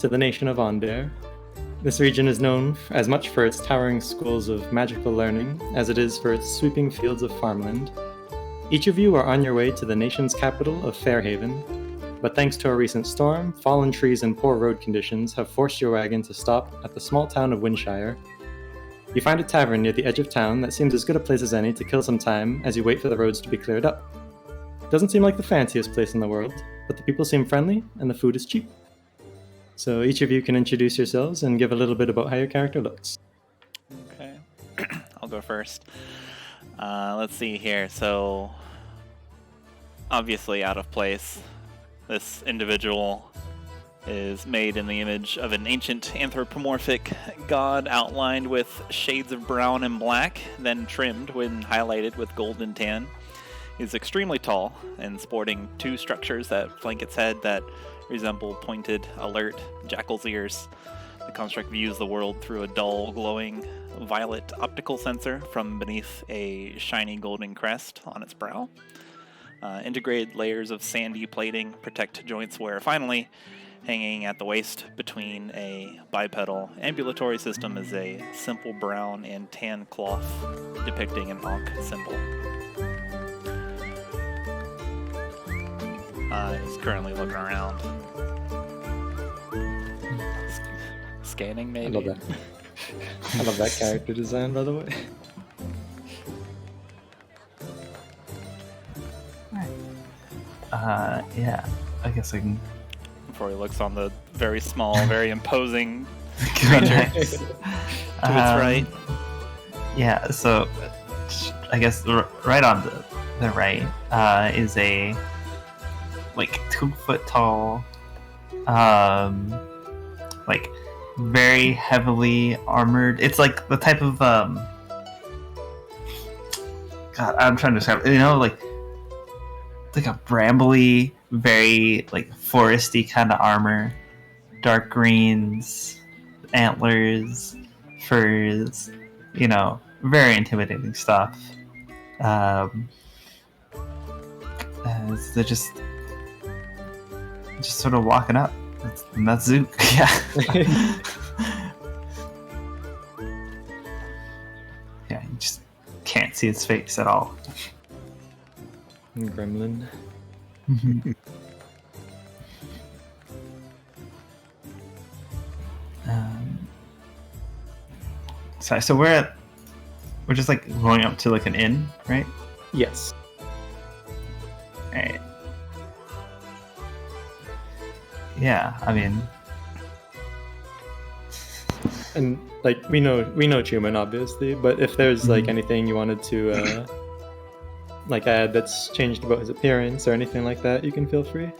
to the nation of Onder. This region is known as much for its towering schools of magical learning as it is for its sweeping fields of farmland. Each of you are on your way to the nation's capital of Fairhaven, but thanks to a recent storm, fallen trees and poor road conditions have forced your wagon to stop at the small town of Windshire. You find a tavern near the edge of town that seems as good a place as any to kill some time as you wait for the roads to be cleared up. Doesn't seem like the fanciest place in the world, but the people seem friendly and the food is cheap. So each of you can introduce yourselves and give a little bit about how your character looks. Okay, I'll go first. Let's see here. So, obviously out of place. This individual is made in the image of an ancient anthropomorphic god outlined with shades of brown and black, then trimmed when highlighted with gold and tan. He's extremely tall and sporting two structures that flank its head that resemble pointed, alert jackal's ears. The construct views the world through a dull, glowing violet optical sensor from beneath a shiny golden crest on its brow. Integrated layers of sandy plating protect joints where, finally, hanging at the waist between a bipedal ambulatory system is a simple brown and tan cloth depicting an Ankh symbol. He's currently looking around. Scanning, maybe? I love that. I love that character design, by the way. Yeah, I guess I can... Before he looks on the very small, very imposing Go creature next. to its right. Yeah, so I guess right on the right is a like 2 foot tall, like very heavily armored. It's like the type of God, I'm trying to describe it, like a brambly, very like foresty kind of armor, dark greens, antlers, furs, very intimidating stuff. They're just sort of walking up. And that's Zook. Yeah. Yeah, you just can't see his face at all. Gremlin. Sorry, so we're just like going up to like an inn, right? Yes. Alright. Yeah, I mean, And like we know Chuman obviously, but if there's like anything you wanted to like add that's changed about his appearance or anything like that, you can feel free.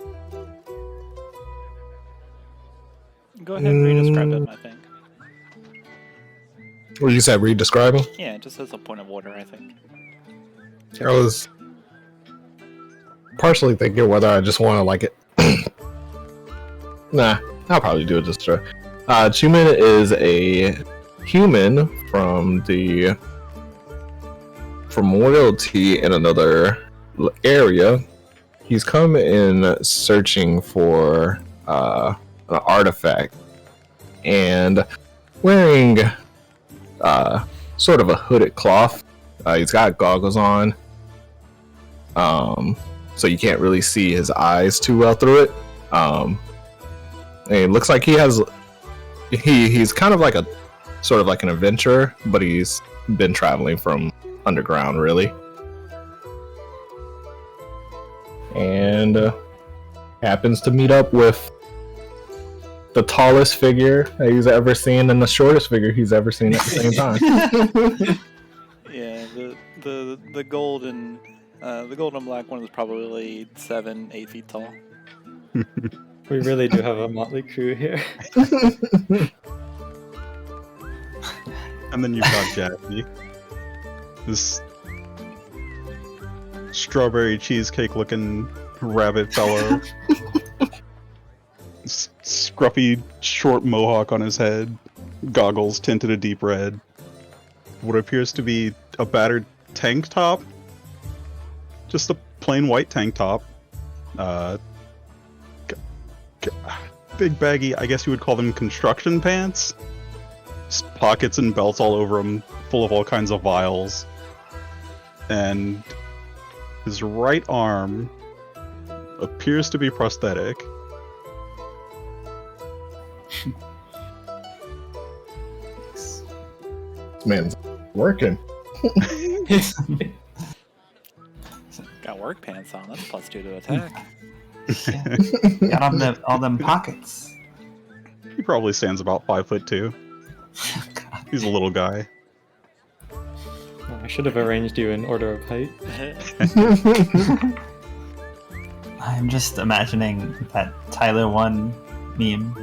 Go ahead and re-describe him, I think. Well, you said re-describe him? Yeah, just as a point of order, I think. I was partially thinking whether I just want to like it. Nah, I'll probably do it just to. Chuman is a human from royalty in another area. He's come in searching for an artifact and wearing sort of a hooded cloth. He's got goggles on, so you can't really see his eyes too well through it. And it looks like he's kind of like a sort of like an adventurer, but he's been traveling from underground, really. And happens to meet up with the tallest figure that he's ever seen and the shortest figure he's ever seen at the same time. Yeah, the gold and black one is probably 7-8 feet tall. We really do have a motley crew here. And then you've got Jackie, this strawberry cheesecake looking rabbit fellow. Scruffy short mohawk on his head, goggles tinted a deep red, what appears to be a battered tank top, just a plain white tank top, big baggy, I guess you would call them construction pants. Just pockets and belts all over them, full of all kinds of vials. And his right arm appears to be prosthetic. This man's working. Got work pants on. That's +2 to attack. Got all them pockets. He probably stands about 5'2". He's a little guy. I should have arranged you in order of height. I'm just imagining that Tyler 1 meme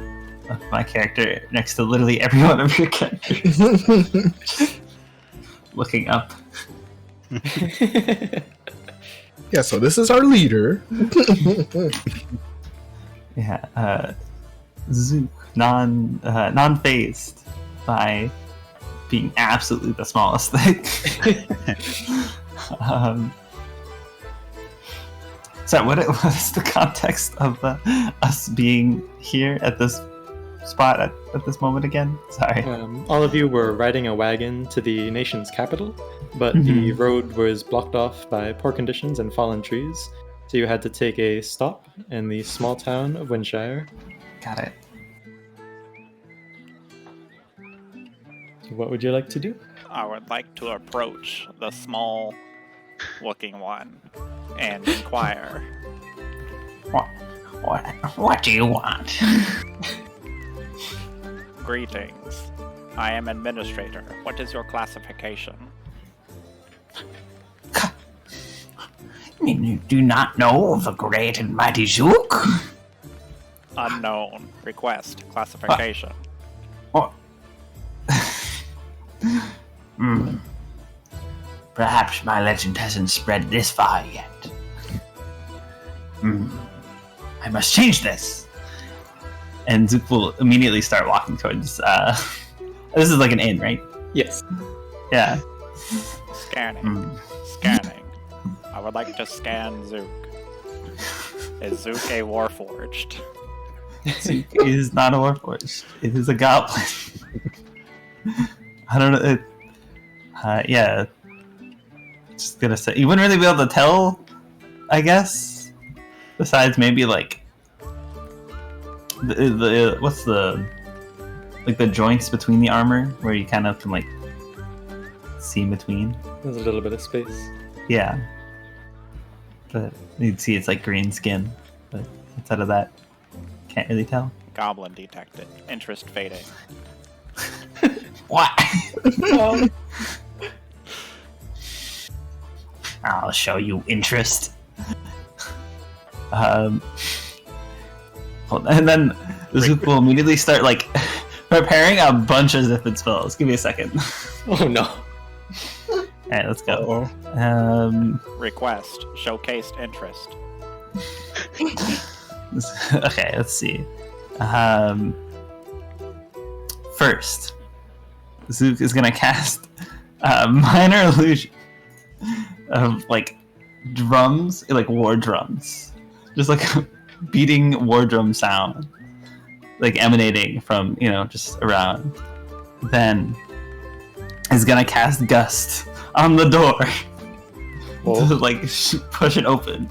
of my character next to literally every one of your characters. Looking up. Yeah, so this is our leader. Yeah, Zook, non-phased by being absolutely the smallest thing. So what is the context of us being here at this spot at this moment again? Sorry. All of you were riding a wagon to the nation's capital, but the road was blocked off by poor conditions and fallen trees, so you had to take a stop in the small town of Windshire. Got it. What would you like to do? I would like to approach the small looking one and inquire. What do you want? Greetings. I am Administrator. What is your classification? You do not know of the great and mighty Zook? Unknown. Request. Classification. What? Perhaps my legend hasn't spread this far yet. I must change this. And Zook will immediately start walking towards. This is like an inn, right? Yes. Yeah. Scanning. Scanning. I would like to scan Zook. Is Zook a Warforged? Zook is not a Warforged. It is a goblin. I don't know. Yeah. Just gonna say, you wouldn't really be able to tell, I guess. Besides, maybe like the what's the like the joints between the armor where you kind of can like see in between. There's a little bit of space. Yeah. But you'd see it's like green skin, but outside of that, can't really tell. Goblin detected. Interest fading. What? I'll show you interest. And then Zook will immediately start like preparing a bunch of Zippin spells. Give me a second. Oh no. Alright, let's go. Request. Showcased interest. Okay, let's see. First, Zook is gonna cast minor illusion of like drums, like war drums, just like a beating war drum sound, like emanating from just around. Then is gonna cast gust on the door to like push it open.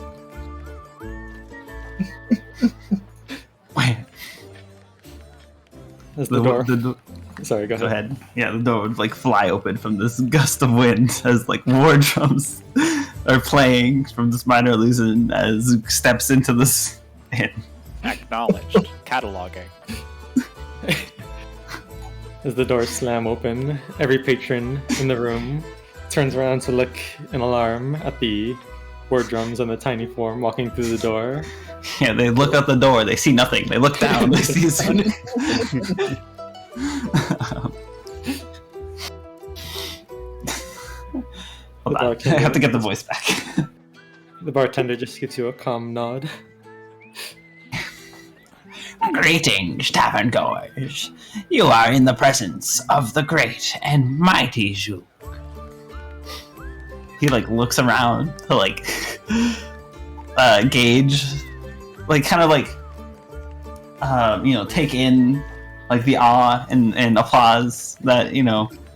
Wait. As the door. Sorry, go Go ahead. ahead. Yeah, the door would like fly open from this gust of wind as like war drums are playing from this minor illusion as Zook steps into this inn. Acknowledged. Cataloging. As the doors slam open, every patron in the room turns around to look in alarm at the war drums and the tiny form walking through the door. Yeah, they look out the door, they see nothing. They look down, they see Zook. Hold on, I have to get the voice back. The bartender just gives you a calm nod. Greetings, tavern goers. You are in the presence of the great and mighty Zook. He like looks around to like gauge, like kind of like take in like the awe and applause that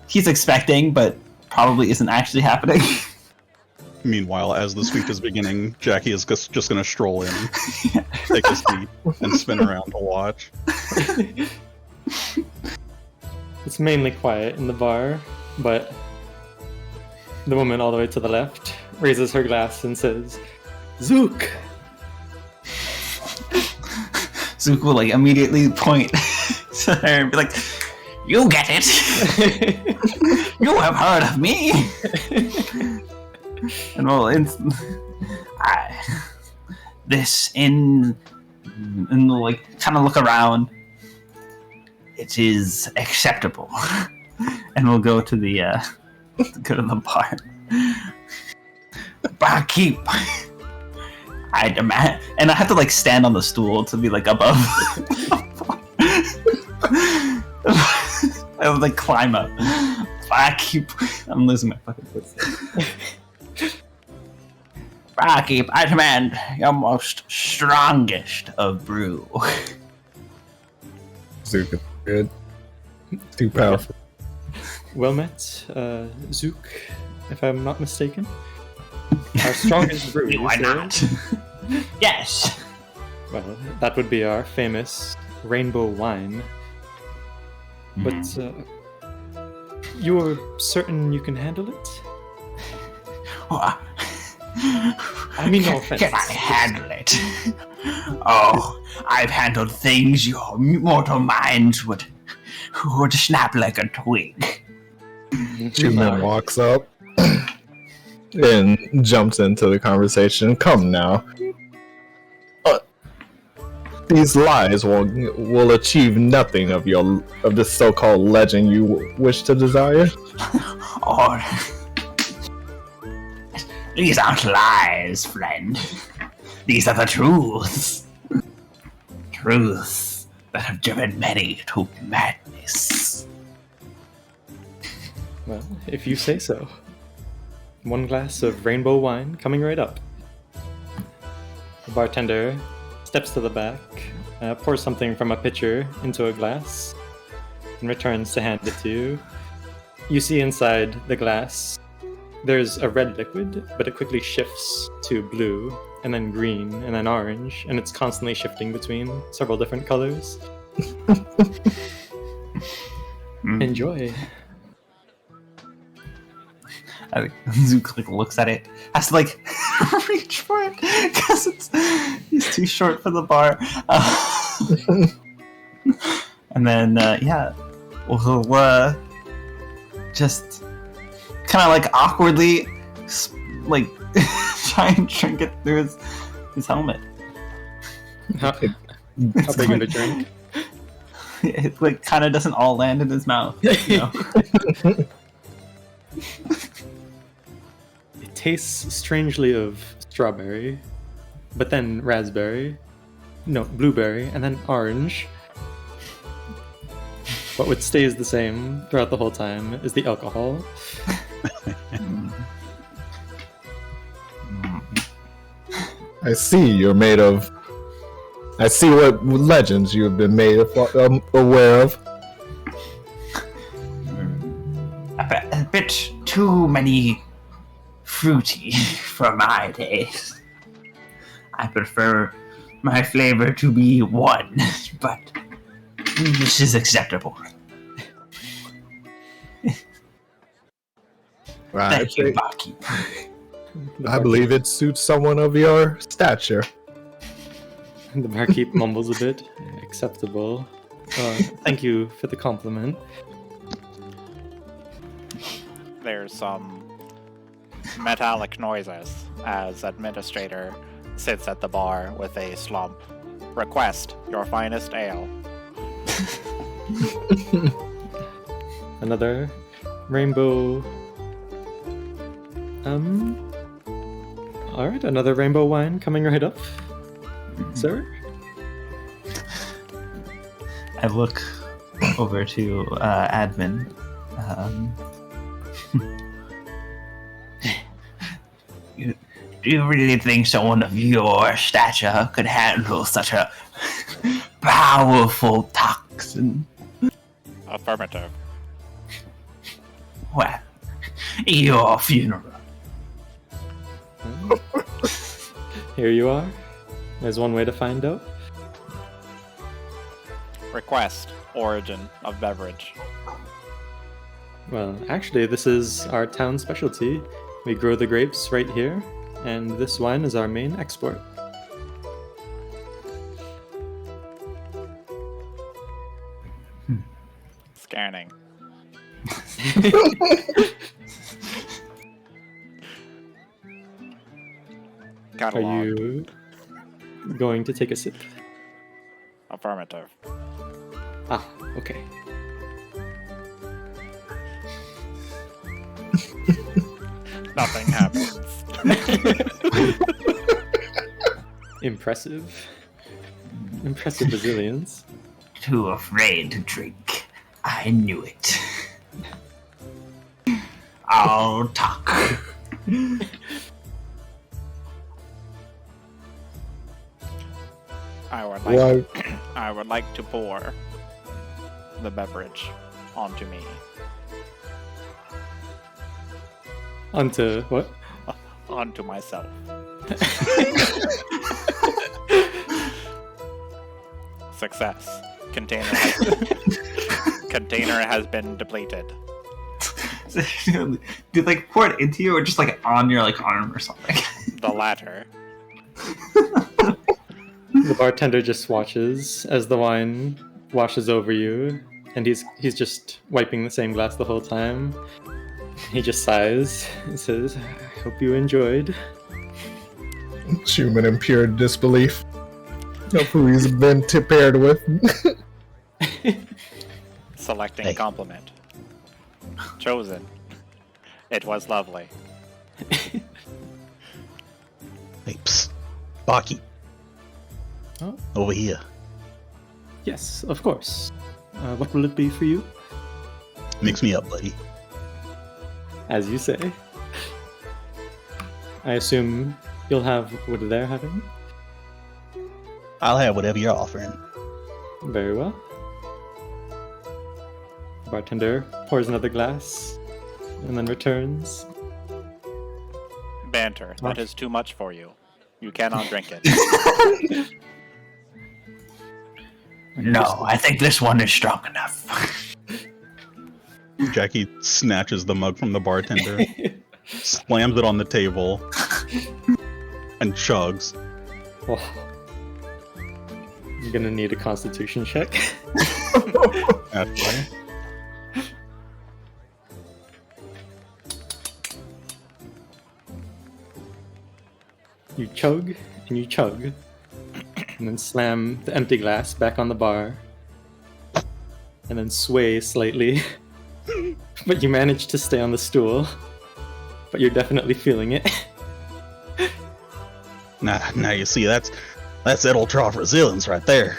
he's expecting, but probably isn't actually happening. Meanwhile, as the speech is beginning, Jackie is just going to stroll in, take a seat, and spin around to watch. It's mainly quiet in the bar, but the woman all the way to the left raises her glass and says, "Zook!" Zook will immediately point to her and be like, "You get it! You have heard of me!" And we'll kind of look around. It is acceptable, and we'll go to the bar. Barkeep, I demand, and I have to stand on the stool to be above. I would climb up. Barkeep, I'm losing my fucking footsteps. Barkeep, I demand your most strongest of brew. Zook is good. Too powerful. Well met, Zook, if I'm not mistaken. Our strongest brew. You are not. Yes. Well, that would be our famous rainbow wine. But you're certain you can handle it? I mean, no offense. Can I handle it? Oh, I've handled things your mortal minds would snap like a twig. Chuman walks up and jumps into the conversation. Come now. These lies will achieve nothing of this so-called legend you wish to desire. Oh, these aren't lies, friend. These are the truths. Truths that have driven many to madness. Well, if you say so. One glass of rainbow wine coming right up. The bartender steps to the back, pours something from a pitcher into a glass, and returns to hand it to you. You see inside the glass, there's a red liquid, but it quickly shifts to blue, and then green, and then orange, and it's constantly shifting between several different colors. Enjoy. Zook looks at it, has to reach for it because he's too short for the bar. And then we'll just kind of awkwardly try and drink it through his helmet. How big of a drink? It kind of doesn't all land in his mouth. It tastes strangely of strawberry, but then raspberry, no, blueberry, and then orange. But what stays the same throughout the whole time is the alcohol. I see what legends you have been made aware of. A bit too many fruity for my taste. I prefer my flavor to be one, but this is acceptable. Right. Thank you, barkeep. I believe it suits someone of your stature. The barkeep mumbles a bit. Acceptable. Thank you for the compliment. There's some metallic noises as administrator sits at the bar with a slump. Request your finest ale. Another rainbow. Alright, another rainbow wine coming right up. Sir? I look over to admin. Do you really think someone of your stature could handle such a powerful toxin. Affirmative. Well, your funeral. Here you are. There's one way to find out. Request origin of beverage. Well, actually, this is our town specialty. We grow the grapes right here, and this wine is our main export. Scanning. Are Catalog. you going to take a sip? Affirmative. Ah, okay. Nothing happens. Impressive. Impressive resilience. Too afraid to drink. I knew it. I'll talk. I would like to pour the beverage onto me. Onto what? Onto myself. Success. Container has been depleted. Do like pour it into you or just like on your like arm or something? The latter. The bartender just watches as the wine washes over you, and he's just wiping the same glass the whole time. He just sighs and says, "I hope you enjoyed." Chuman in pure disbelief of who he's been paired with. Selecting Hey. compliment. Chosen. It was lovely. Hey, psst. Baki, Oh, over here. yes, of course. What will it be for you? Mix me up, buddy. As you say. I assume you'll have what they're having? I'll have whatever you're offering. Very well. Bartender pours another glass and then returns. Banter. That is too much for you. You cannot drink it. No, I think this one is strong enough. Jackie snatches the mug from the bartender, slams it on the table, and chugs. Oh. I'm gonna need a constitution check. Naturally. You chug and you chug, and then slam the empty glass back on the bar, and then sway slightly. But you manage to stay on the stool, but you're definitely feeling it. Now you see that's that ultra off resilience right there.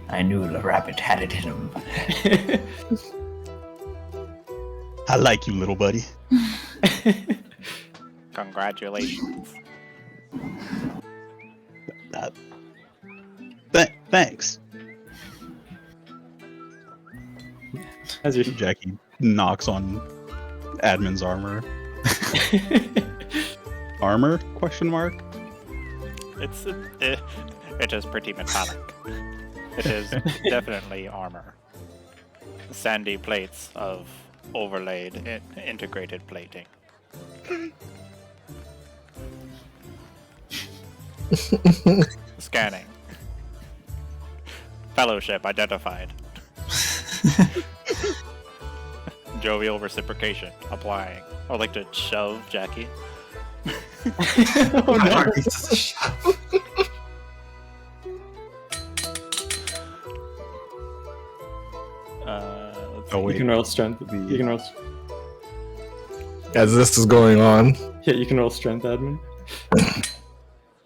I knew the rabbit had it in him. I like you, little buddy. Congratulations. Thanks. As you Jackie knocks on admin's armor. Armor? Question mark. It is pretty metallic. It is definitely armor. Sandy plates of overlaid integrated plating. Scanning. Fellowship identified. Jovial reciprocation applying. I would like to shove Jackie. oh no! Let's Oh You wait. can roll strength. You can roll. As this is going on, Yeah, you can roll strength, admin.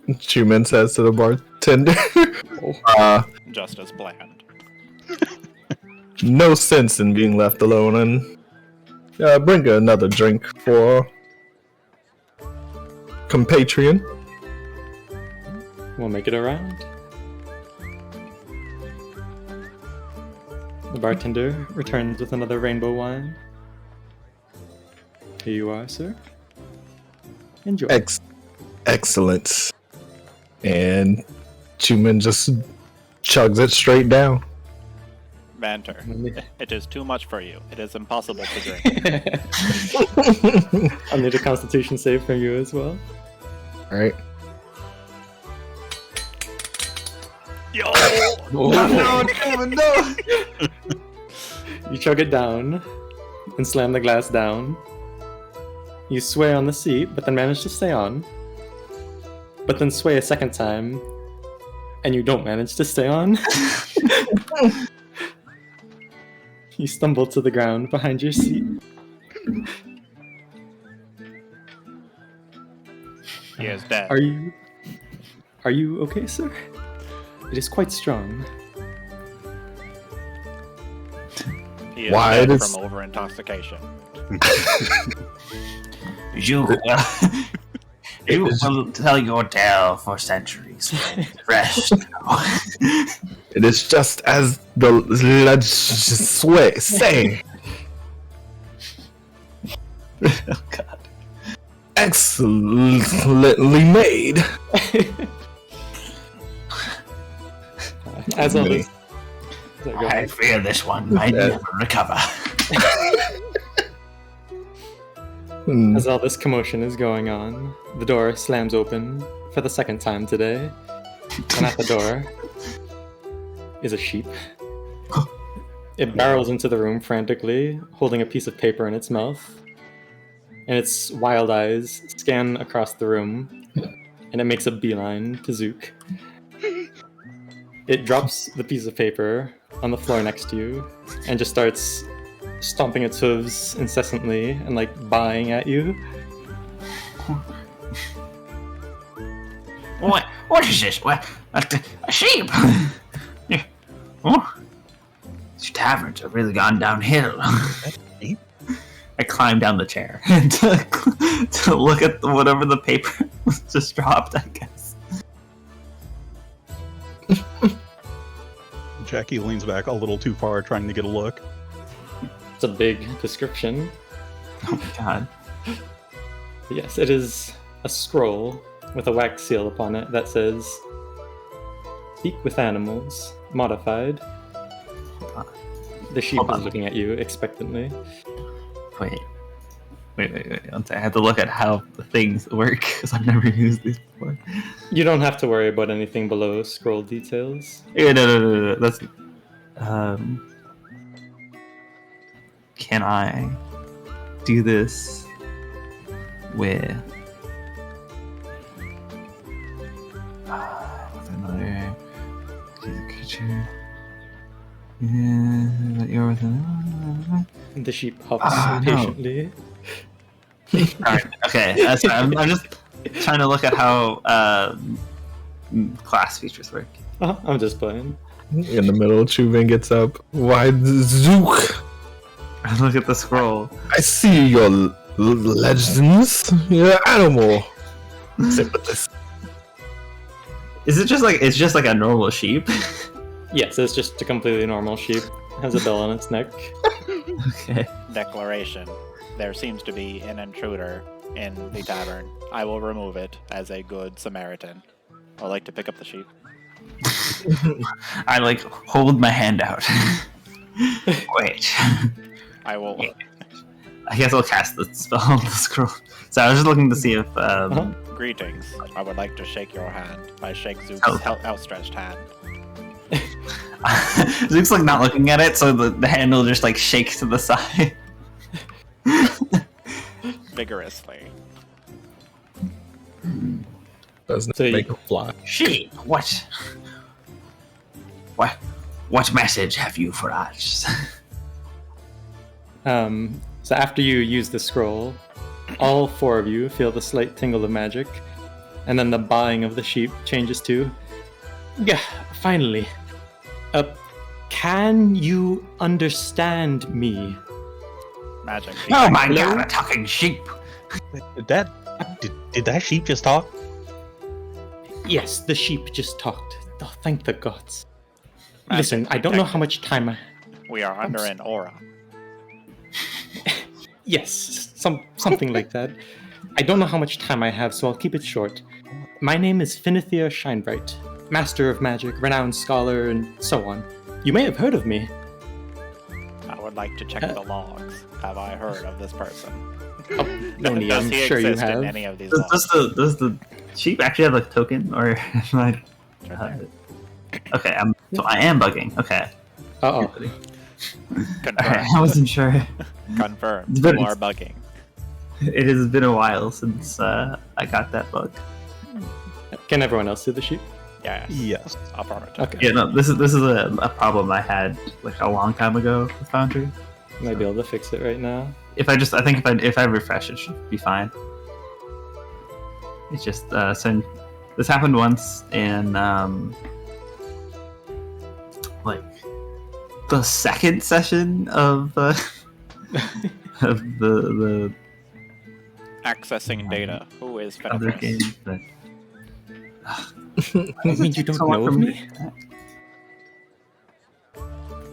Chuman says to the bartender, just as planned. no sense in being left alone, and bring another drink for compatriot. We'll make it around. The bartender returns with another rainbow wine. Here you are, sir. Enjoy. Excellent. And Chuman just chugs it straight down. Banter. It is too much for you. It is impossible to drink. I'll need a constitution save from you as well. Alright. Yo! No, no. You chug it down and slam the glass down. You sway on the seat, but then manage to stay on. But then sway a second time, and you don't manage to stay on. You stumble to the ground behind your seat. He is dead. Are you okay, sir? It is quite strong. He is Why dead does- from over-intoxication. You will tell your tale for centuries. Rest now. It is just as the legends say. Oh god. Excellently made. As all this... Sorry, go I ahead. fear this one might never recover. As all this commotion is going on, the door slams open for the second time today. And at the door is a sheep. It barrels into the room frantically, holding a piece of paper in its mouth. And its wild eyes scan across the room, and it makes a beeline to Zook. It drops the piece of paper on the floor next to you, and just starts stomping its hooves incessantly and like baaing at you. What is this? What? A sheep? Yeah. Oh. These taverns have really gone downhill. I climbed down the chair to look at whatever the paper was just dropped, I guess. Jackie leans back a little too far, trying to get a look. It's a big description. Oh my god. Yes, it is a scroll with a wax seal upon it that says, "Speak with animals, modified." The sheep Hold is on. looking at you expectantly. Wait. One second. I have to look at how the things work because I've never used these before. You don't have to worry about anything below scroll details. Yeah, no. That's. Can I do this with another creature? Yeah, you're within. The sheep hops No. patiently. Alright, okay. That's fine. I'm just trying to look at how class features work. I'm just playing. In the middle, Chuman gets up. Why, Zook? I look at the scroll. I see your legends. Your animal. Sympathies. Is it just like it's just like a normal sheep? Yes, it's just a completely normal sheep. It has a bell on its neck. Okay. Declaration. There seems to be an intruder in the tavern. I will remove it as a good Samaritan. I would like to pick up the sheep. I like hold my hand out. Wait. I will. I guess I'll cast the spell on the scroll. So I was just looking to see if Greetings. I would like to shake your hand. I shake Zook's Oh. outstretched hand. Zook's like not looking at it, so the handle just like shakes to the side. Vigorously. Doesn't So you- make a fly. Sheep, what message have you for us? So after you use the scroll, all four of you feel the slight tingle of magic, and then the baaing of the sheep changes to, "Yeah, finally. Can you understand me?" Magic. Oh my god, a talking sheep. That Did that sheep just talk? Yes, the sheep just talked. Oh, thank the gods. Magic Listen, I don't know how detected. much time I... We are under an aura. Yes, something like that. I don't know how much time I have, so I'll keep it short. My name is Finithia Shinebright, Master of Magic, renowned scholar, and so on. You may have heard of me. I would like to check the logs. Have I heard of this person? Oh, no need, Does I'm he sure you exist in have. any of these logs? Does the sheep actually have a token, or am I? It's right there. Okay, so I am bugging. Okay, Uh-oh. Confirmed. I wasn't sure. Confirmed. It's You been- are bugging. It has been a while since I got that bug. Can everyone else see the sheep? Yes. Yes. Affirmative. Okay. Yeah, no, this is a problem I had like a long time ago with Foundry. Might be able to fix it right now. If I refresh, it should be fine. It's just so this happened once in like the second session of of the Accessing data. Who is other Fenris? game. But, You mean you don't know of me?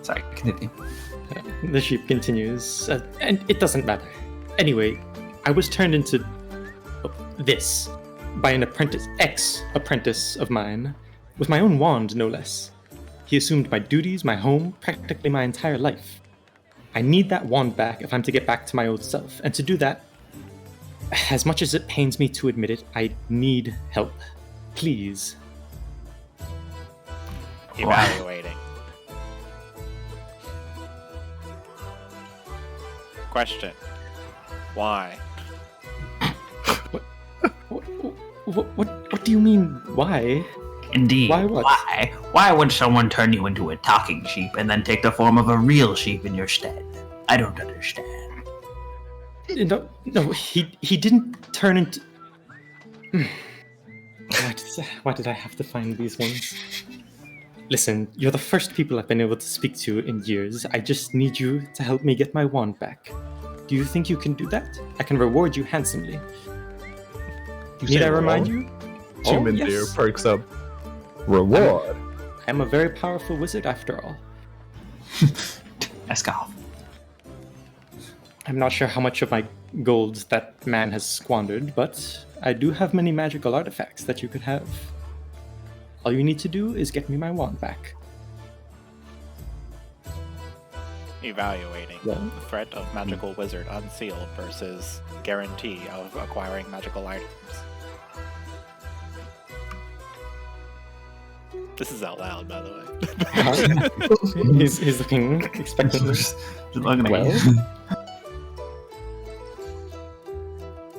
Sorry, continue. The sheep continues, and it doesn't matter. Anyway, I was turned into this by an ex-apprentice of mine, with my own wand, no less. He assumed my duties, my home, practically my entire life. I need that wand back if I'm to get back to my old self, and to do that, as much as it pains me to admit it, I need help. Please. Evaluating. Question. Why? What do you mean, why? Indeed. Why what? Why? Why would someone turn you into a talking sheep and then take the form of a real sheep in your stead? I don't understand. No, he didn't turn into... Why did I have to find these ones? Listen, you're the first people I've been able to speak to in years. I just need you to help me get my wand back. Do you think you can do that? I can reward you handsomely. Need I remind you? Chuman yes. deer perks up. Reward. I am a very powerful wizard after all. Let's go. I'm not sure how much of my gold that man has squandered, but I do have many magical artifacts that you could have. All you need to do is get me my wand back. Evaluating. Yeah. The threat of magical wizard unsealed versus guarantee of acquiring magical items. This is out loud, by the way. He's looking expectantly. Just looking at Well? you.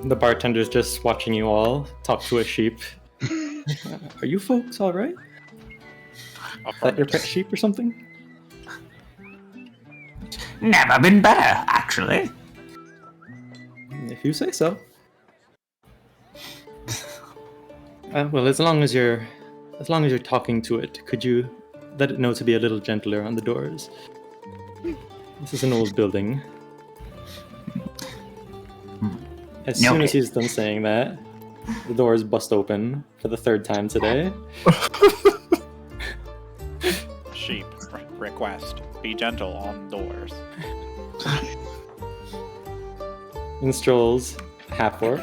The bartender's just watching you all talk to a sheep. Are you folks alright? Is that your pet sheep or something? Never been better, actually. If you say so. Well, as long as you're talking to it, could you let it know to be a little gentler on the doors? This is an old building. As soon as he's done saying that, the doors bust open for the third time today. Sheep. Request. Be gentle on doors. In strolls a half-orc,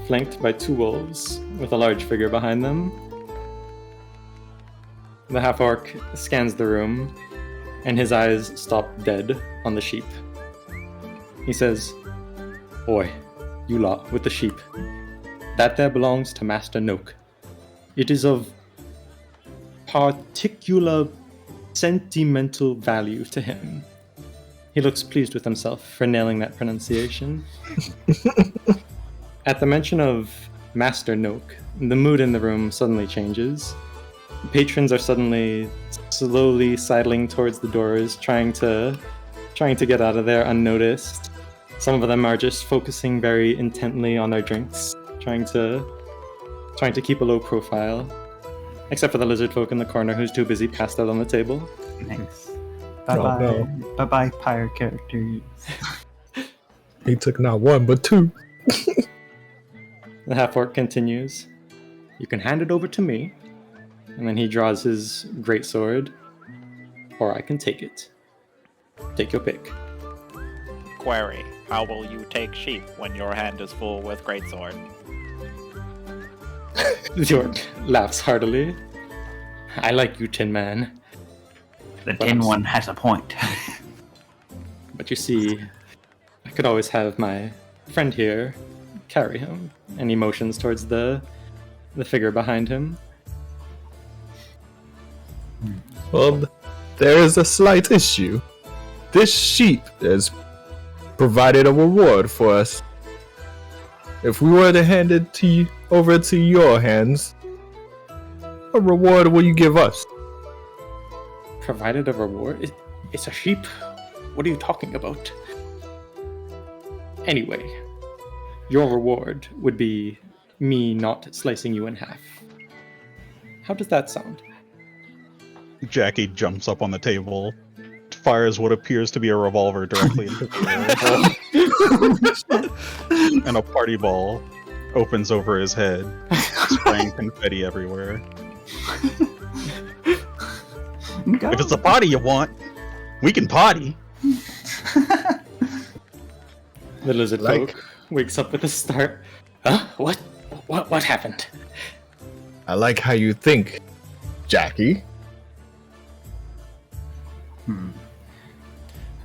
flanked by two wolves, with a large figure behind them. The half-orc scans the room, and his eyes stop dead on the sheep. He says, "Oi, you lot with the sheep. That there belongs to Master Noak. It is of particular sentimental value to him." He looks pleased with himself for nailing that pronunciation. At the mention of Master Noak, the mood in the room suddenly changes. Patrons are suddenly slowly sidling towards the doors, trying to get out of there unnoticed. Some of them are just focusing very intently on their drinks, trying to keep a low profile. Except for the lizard folk in the corner who's too busy passed out on the table. Thanks. Oh, Bye-bye. no. Bye-bye, pirate characters. He took not one but two. The half-orc continues. You can hand it over to me, and then he draws his greatsword, or I can take it. Take your pick. Query: how will you take sheep when your hand is full with greatsword? The orc laughs heartily. I like you, Tin Man. The tin one has a point. But you see, I could always have my friend here carry him. And he motions towards the figure behind him. Well, there is a slight issue. This sheep has provided a reward for us. If we were to hand it to you, over to your hands, what reward will you give us? Provided a reward? It's a sheep? What are you talking about? Anyway, your reward would be me not slicing you in half. How does that sound? Jackie jumps up on the table, fires what appears to be a revolver directly into the air, and a party ball opens over his head, spraying confetti everywhere. If it's a party you want, we can party. The lizard Like- folk wakes up with a start. Huh? What happened? I like how you think, Jackie.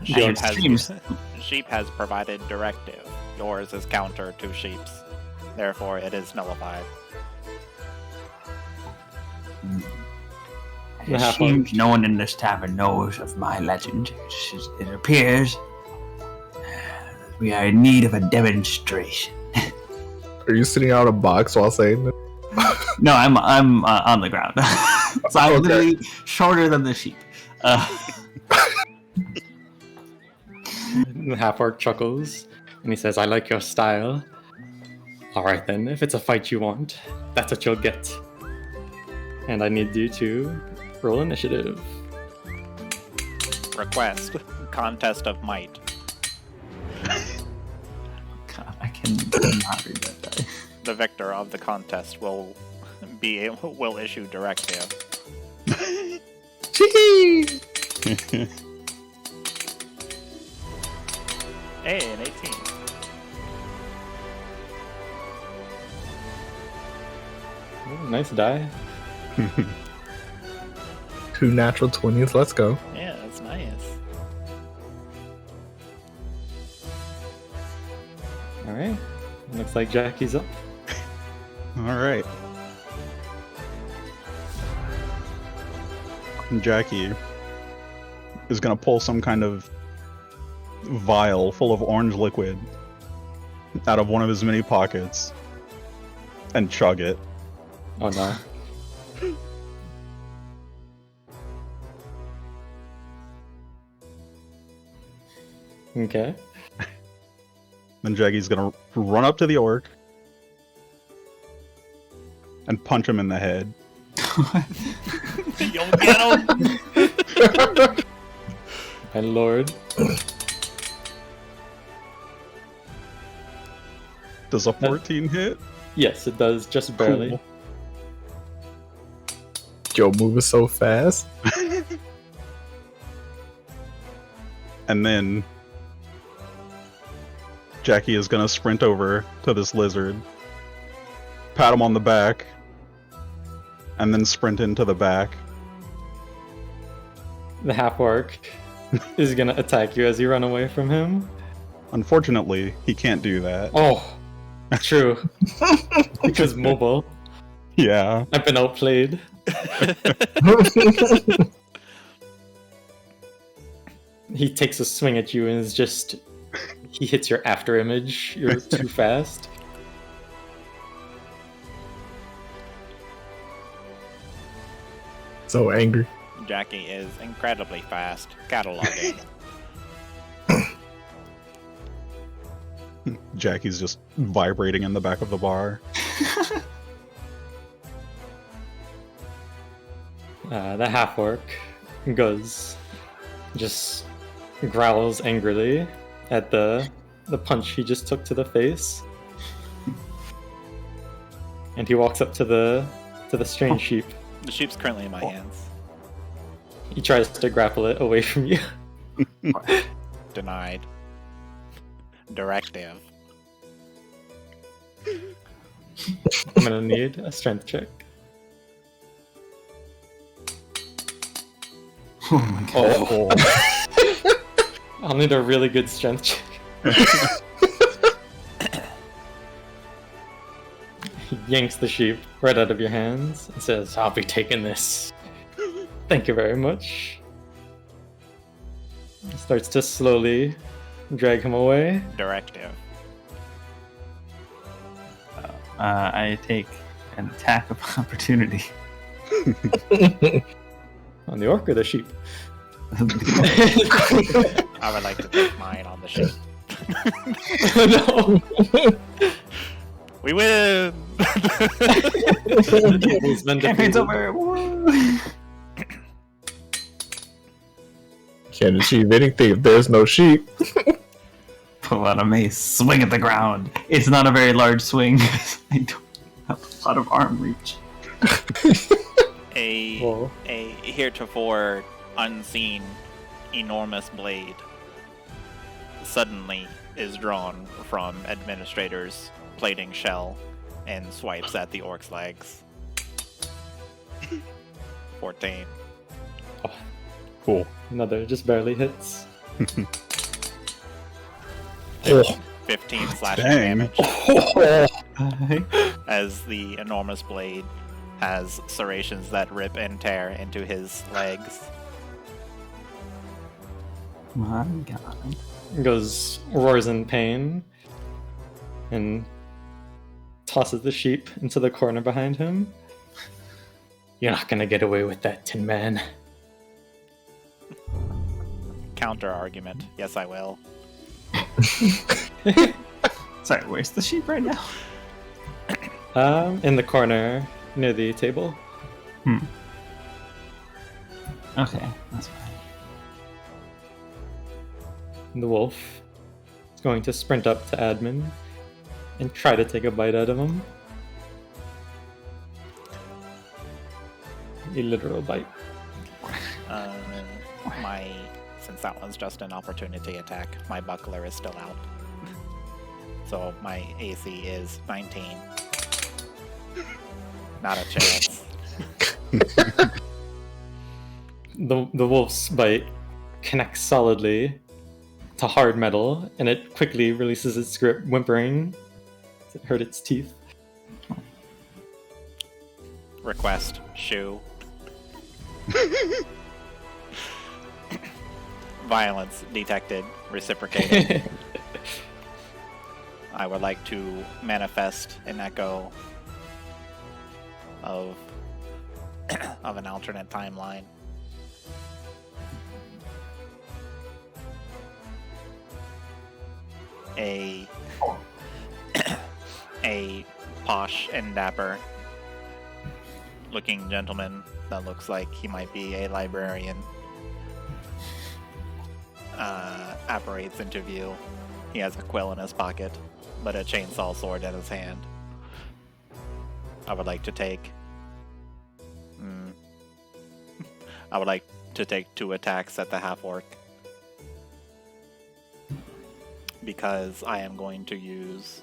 Sheep seems- sheep has provided directive. Yours is counter to sheep's. Therefore, it is nullified. The It half-orc. seems no one in this tavern knows of my legend. It appears we are in need of a demonstration. Are you sitting out a box while saying that? No, I'm on the ground, so I'm Okay. literally shorter than the sheep. The half-orc chuckles, and he says, I like your style. Alright then, if it's a fight you want, that's what you'll get. And I need you to roll initiative. Request: contest of might. God, I can not read that die. The victor of the contest will issue directive. Hey, an 18. Ooh, nice die. 2 natural 20s, let's go. Yeah, that's nice. Alright. Looks like Jackie's up. Alright. Jackie is gonna pull some kind of vial full of orange liquid out of one of his many pockets and chug it. Oh no. Okay. Then Jackie's gonna run up to the orc and punch him in the head. You'll get him! My lord. Does a 14 hit? Yes, it does, just barely. Cool. Yo, moving so fast. And then Jackie is gonna sprint over to this lizard, pat him on the back, and then sprint into the back. The half-orc is gonna attack you as you run away from him. Unfortunately, he can't do that. Oh, true. Because mobile. Yeah. I've been outplayed. He takes a swing at you and is just... He hits your after image. You're too fast. So angry. Jackie is incredibly fast cataloging. Jackie's just vibrating in the back of the bar. The half-orc goes... Just growls angrily at the punch he just took to the face. And he walks up to the strange sheep. The sheep's currently in my hands. He tries to grapple it away from you. Denied. Directive. I'm gonna need a strength check. Oh my god. Oh, I'll need a really good strength check. He yanks the sheep right out of your hands and says, "I'll be taking this. Thank you very much." He starts to slowly drag him away. Directive. I take an attack of opportunity. On the orc or the sheep? I would like to take mine on the sheep. No! We win! He's been Campaign's defeated. over. Woo! Can't achieve anything if there's no sheep. Pull out a mace, swing at the ground. It's not a very large swing. I don't have a lot of arm reach. Whoa. A heretofore unseen enormous blade suddenly is drawn from Administrator's plating shell and swipes at the orc's legs. 14. cool. Another just barely hits. Oh. 15 slashing Dang. damage as the enormous blade has serrations that rip and tear into his legs. My god. Goes, roars in pain, and tosses the sheep into the corner behind him. You're not gonna get away with that, Tin Man. Counter argument. Yes, I will. Sorry, where's the sheep right now? In the corner near the table. Okay, that's fine. The wolf is going to sprint up to Admin and try to take a bite out of him. A literal bite. Since that one's just an opportunity attack, my buckler is still out. So my AC is 19. Not a chance. The wolf's bite connects solidly to hard metal, and it quickly releases its grip, whimpering. It hurt its teeth. Request shoe. Violence detected. Reciprocated. I would like to manifest an echo of of an alternate timeline. A posh and dapper looking gentleman that looks like he might be a librarian apparates into view. He has a quill in his pocket, but a chainsaw sword in his hand. I would like to take 2 attacks at the half-orc, because I am going to use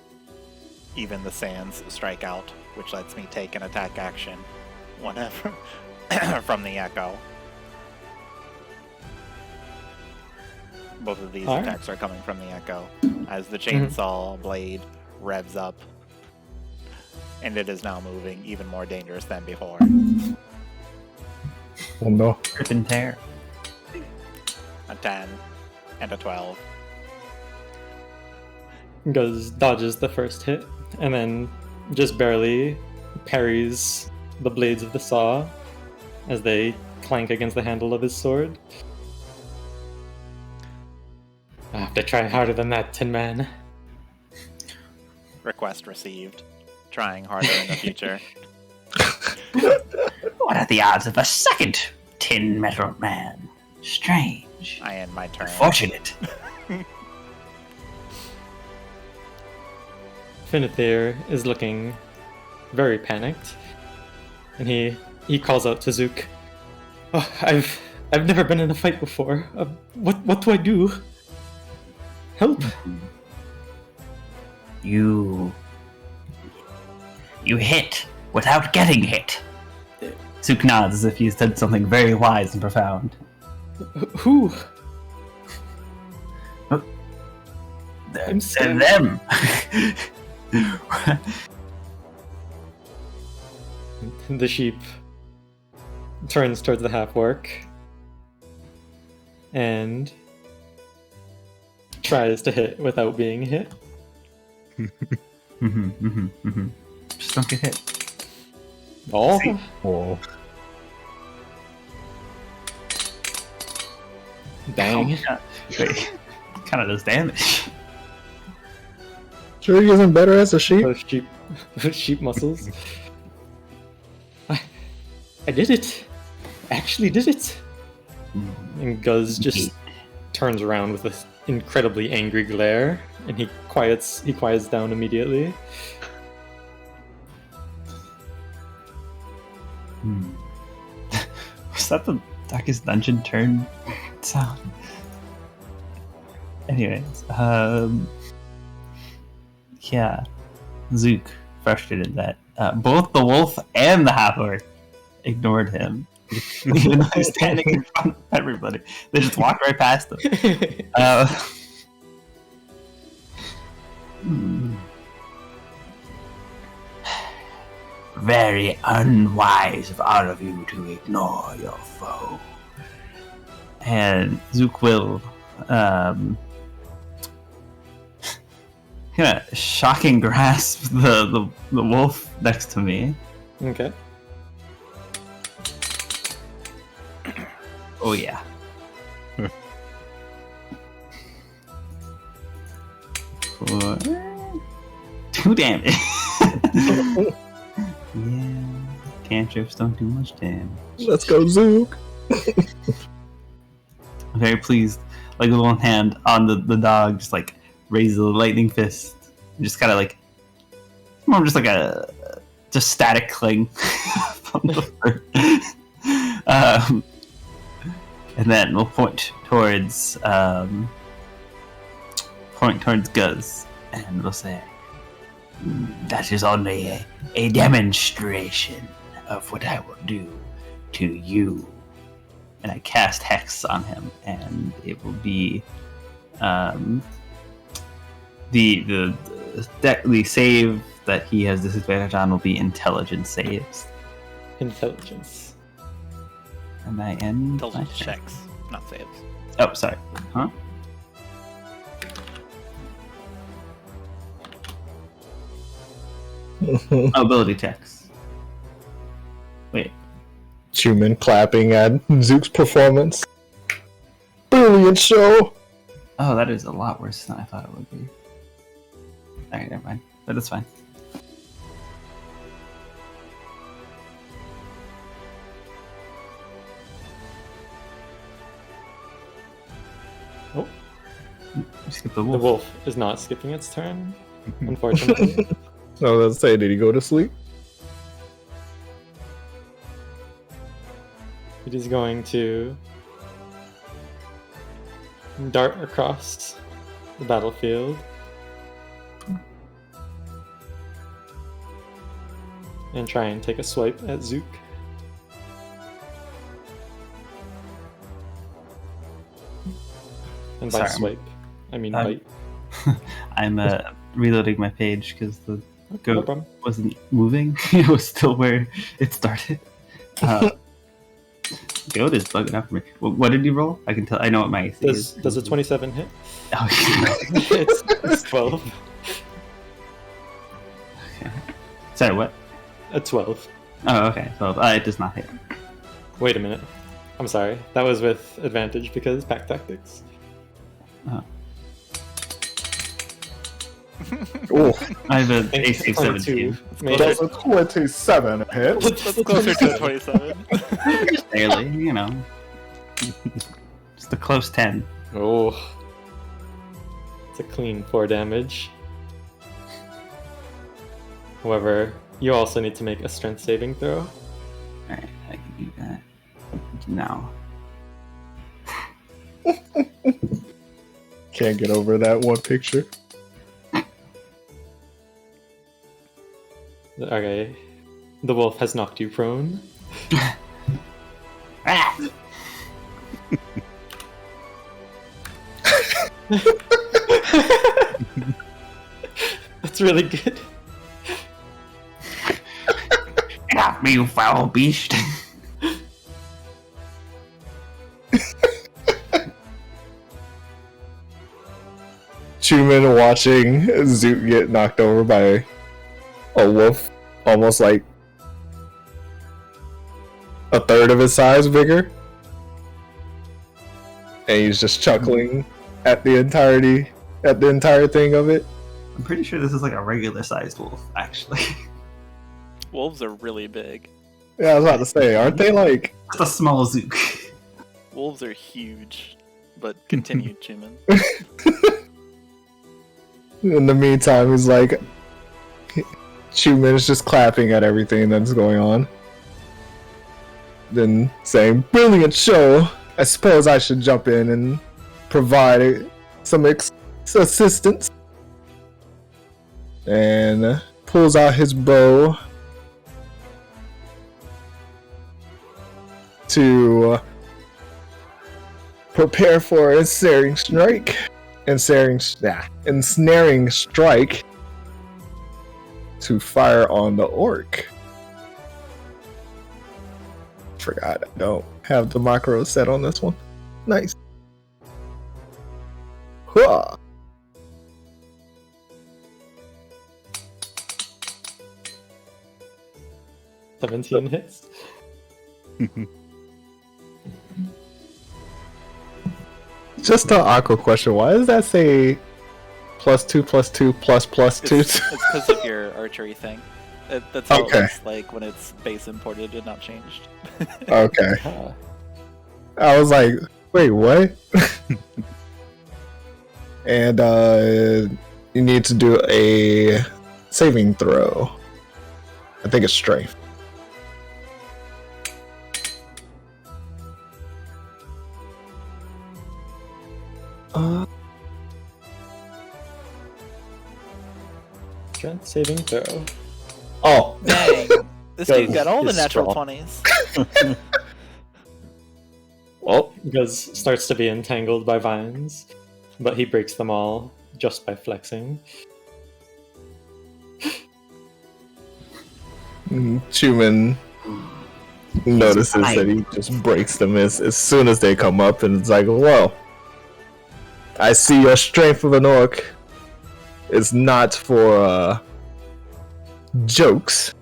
Even the Sands Strike Out, which lets me take an attack action whenever from the echo. Both of these Alright. attacks are coming from the echo as the chainsaw blade revs up, and it is now moving even more dangerous than before. Oh no. Rip and tear. A 10 and a 12. Dodges the first hit, and then just barely parries the blades of the saw as they clank against the handle of his sword. I have to try harder than that, Tin Man. Request received. Trying harder in the future. What are the odds of a second Tin Metal Man? Strange. I end my turn. Fortunate. Finithir is looking very panicked, and he calls out to Zook. Oh, I've never been in a fight before. What do I do? Help! You hit without getting hit. Zook nods as if he said something very wise and profound. Who? I'm them. The sheep turns towards the half-orc and tries to hit without being hit. Just don't get hit. Oh, Oh. dang. Wait, kind of does damage. Sure he isn't better as a sheep? Those sheep muscles. I did it. I actually did it. And Guz just turns around with an incredibly angry glare, and he quiets down immediately. Was that the Darkest Dungeon turn sound? Anyways, yeah, Zook, frustrated that both the wolf and the half-orc ignored him, even though he's standing in front of everybody. They just walked right past him. Very unwise of all of you to ignore your foe. And Zook will kind of shocking grasp the wolf next to me. Okay. Oh yeah. For 2 damage. Yeah, cantrips don't do much damage. Let's go, Zook. I'm very pleased. Like with one hand on the dog, just like raises a lightning fist, and just kind of like more just like a just static cling from the bird. And then we'll point towards Guz, and we'll say, "That is only a demonstration of what I will do to you." And I cast Hex on him, and it will be the save that he has disadvantage on will be Intelligence saves. Intelligence. And I end my Intelligence turn. checks, not saves. Oh, sorry. Huh? Ability checks. Wait. Chuman clapping at Zook's performance. Brilliant show! Oh, that is a lot worse than I thought it would be. Alright, never mind. But it's fine. Oh, Skip the the wolf. wolf is not skipping its turn, unfortunately. I was gonna say, did he go to sleep? It is going to dart across the battlefield and try and take a swipe at Zook. And by Sorry. swipe, I mean Um, bite. I'm reloading my page because the No goat problem. wasn't moving. It was still where it started. Goat is bugging out for me. What did you roll? I can tell. I know what my AC is. Does a 27 hit? Oh, it's 12. sorry, what? A 12. Oh, okay. So it does not hit. Wait a minute. I'm sorry. That was with advantage because pack tactics. Oh, I have an And AC of 17. Maybe. that's a 27 hit. That's closer to a 27. Barely, you know. Just a close 10. Oh. It's a clean 4 damage. However, You also need to make a strength saving throw. Alright, I can do that. Now. Can't get over that one picture. Okay. The wolf has knocked you prone. That's really good. Get off me, you foul beast! Chuman watching Zook get knocked over by a wolf, almost like a third of his size bigger, and he's just chuckling at the entire thing of it. I'm pretty sure this is like a regular sized wolf, actually. Wolves are really big. Yeah, I was about to say, aren't they like? It's a small Zook. Wolves are huge. But continue, Chuman. In the meantime, he's like, Chuman is just clapping at everything that's going on. Then saying, "Brilliant show. I suppose I should jump in and provide some assistance." And pulls out his bow to prepare for a ensnaring strike. Ensnaring strike to fire on the orc. Forgot I don't have the macro set on this one. Nice. Hua. Oh. 17 hits. Just an aqua question. Why does that say +2/+2 ++2? It's because of your archery thing. That's how Okay. it looks like when it's base imported and not changed. Okay. Ah. I was like, wait, what? And you need to do a saving throw. I think it's strength. Strength saving throw. Oh, Dang. This dude got all the He's natural strong. 20s. well, Guz starts to be entangled by vines, but he breaks them all just by flexing. Chuman notices that he just breaks them as soon as they come up, and it's like, well, I see your strength of an orc is not for jokes.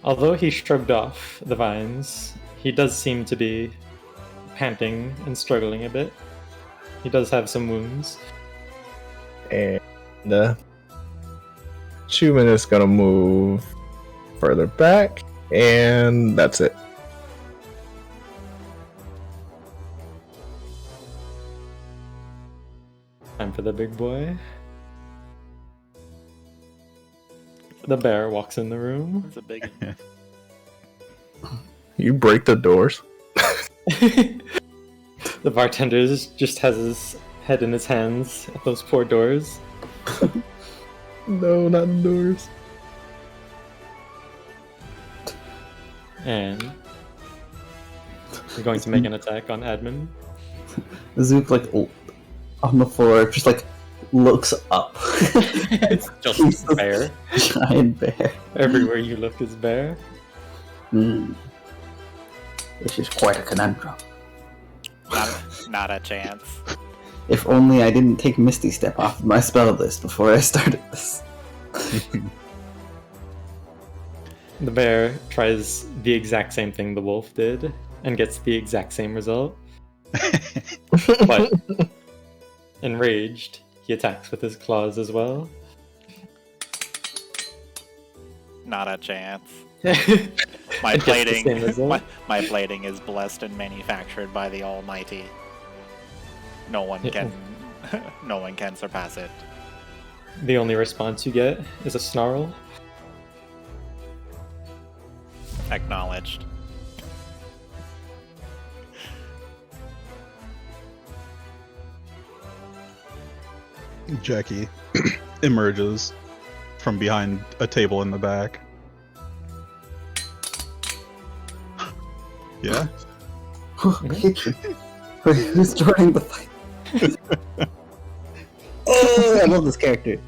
Although he shrugged off the vines, he does seem to be panting and struggling a bit. He does have some wounds. And Chuman is gonna move further back, and that's it. Time for the big boy. The bear walks in the room. It's a big one. You break the doors. The bartender just has his head in his hands at those poor doors. No, not the doors. And we're going to make an attack on admin. Zook, like, on the floor, just, like, looks up. It's just bear. Giant bear. Everywhere you look is bear. This is quite a conundrum. Not a chance. If only I didn't take Misty Step off my spell list before I started this. The bear tries the exact same thing the wolf did and gets the exact same result. But enraged, he attacks with his claws as well. Not a chance. It My gets the plating, same result. my plating is blessed and manufactured by the Almighty. No one can surpass it. The only response you get is a snarl. Acknowledged. Jackie emerges from behind a table in the back. Yeah? Wait, who's joining the fight? Oh, I love this character.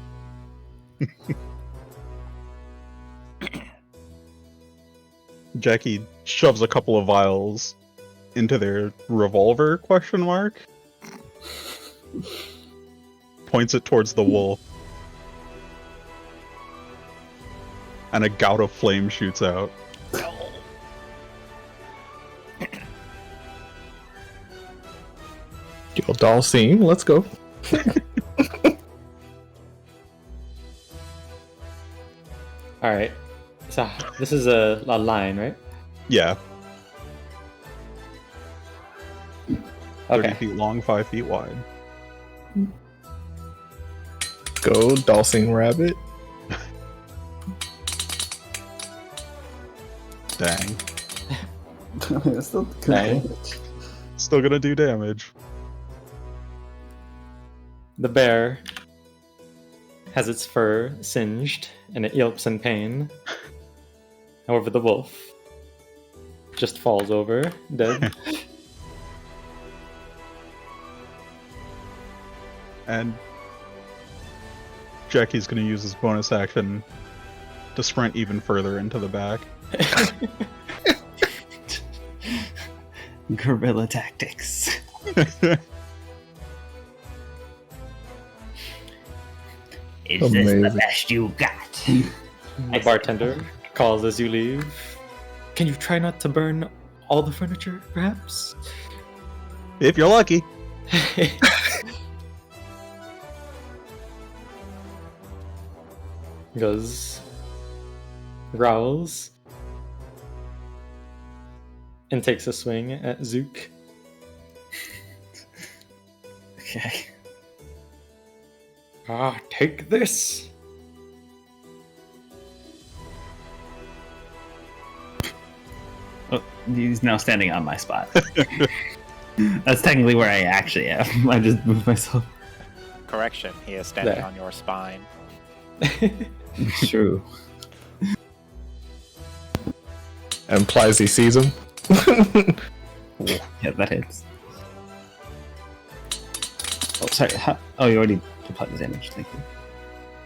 Jackie shoves a couple of vials into their revolver, question mark. Points it towards the wolf. And a gout of flame shoots out. Yo, doll scene, let's go. Alright. So this is a line, right? Yeah. 30 Okay. feet long, 5 feet wide. Go, doll scene rabbit. Dang. It's still good Dang. damage. Still gonna do damage. The bear has its fur singed and it yelps in pain. However, the wolf just falls over, dead. And Jackie's gonna use his bonus action to sprint even further into the back. Guerrilla tactics. Is this Amazing. the best you got? The bartender calls as you leave. Can you try not to burn all the furniture, perhaps? If you're lucky. Goes, growls, and takes a swing at Zook. Okay. Ah, take this! Oh, he's now standing on my spot. That's technically where I actually am. I just moved myself. Correction, he is standing There. on your spine. True. Implies he sees him. Yeah, that hits. Oh, sorry. Oh, you already applied the damage. Thank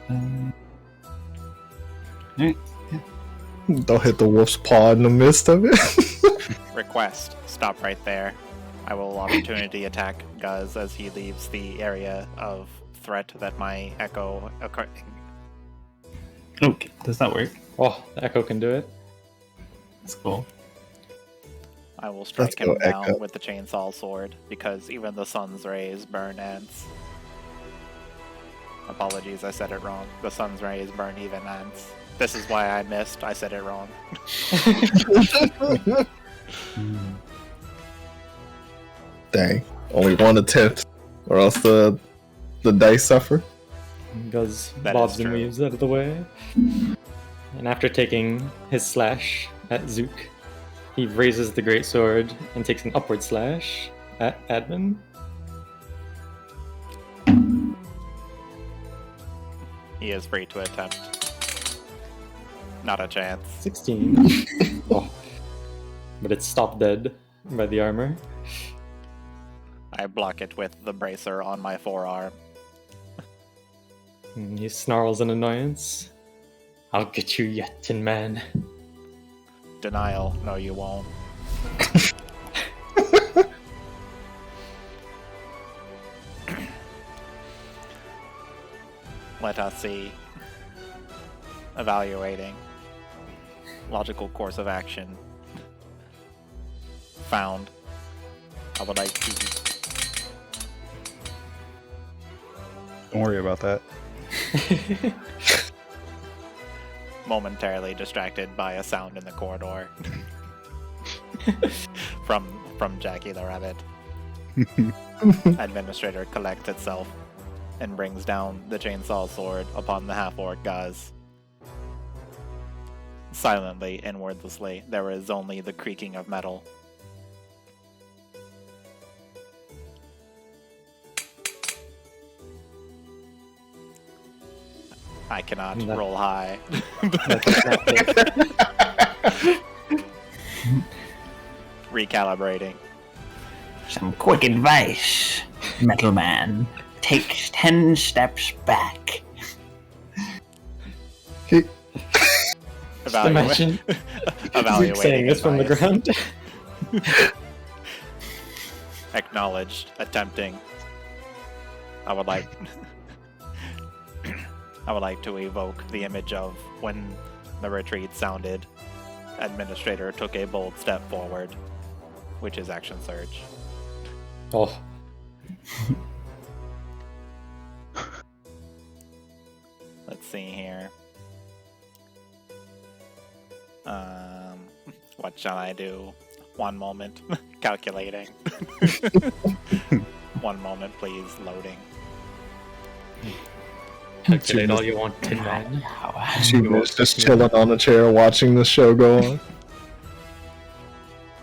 you. Alright. Don't hit the wolf's paw in the midst of it. Request, stop right there. I will opportunity attack Guz as he leaves the area of threat that my echo occurring. Okay, does that work? Oh, the echo can do it. That's cool. I will strike Let's go, him down Echo. with the chainsaw sword because even the sun's rays burn ants. Apologies, I said it wrong. The sun's rays burn even ants. This is why I missed. I said it wrong. Dang. Only 1/10. Or else the dice suffer. Goes That bobs is and true. weaves out of the way. And after taking his slash at Zook, he raises the great sword and takes an upward slash at Admin. He is free to attempt. Not a chance. 16. Oh. But it's stopped dead by the armor. I block it with the bracer on my forearm. And he snarls in annoyance. I'll get you yet, Tin Man. Denial. No, you won't. Let us see. Evaluating. Logical course of action. Found. I would like to. Don't worry about that. Momentarily distracted by a sound in the corridor. from Jackie the Rabbit. Administrator collects itself. and brings down the chainsaw sword upon the half-orc guys. Silently and wordlessly, there is only the creaking of metal. I cannot No. roll high. Recalibrating. Some quick advice, Metal Man. Take 10 steps back. Imagine Zook saying this from the ground. Acknowledged. Attempting. I would like to evoke the image of when the retreat sounded. Administrator took a bold step forward, which is action surge. Oh, Let's see here. What shall I do? One moment. Calculating. One moment, please. Loading. calculate all you want, Tin Man. She was just chilling on a chair watching the show go on.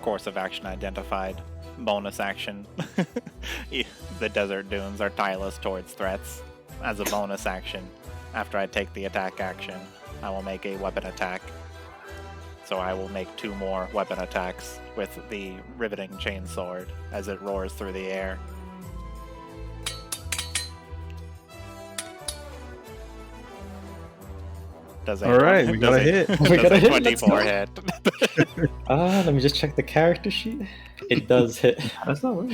Course of action identified. Bonus action. The desert dunes are tireless towards threats. As a bonus action, after I take the attack action, I will make a weapon attack. So I will make 2 more weapon attacks with the riveting chainsword as it roars through the air. Does All right, we got a hit. We got a hit, let's 24 go. hit. Let me just check the character sheet. It does hit. How does that work?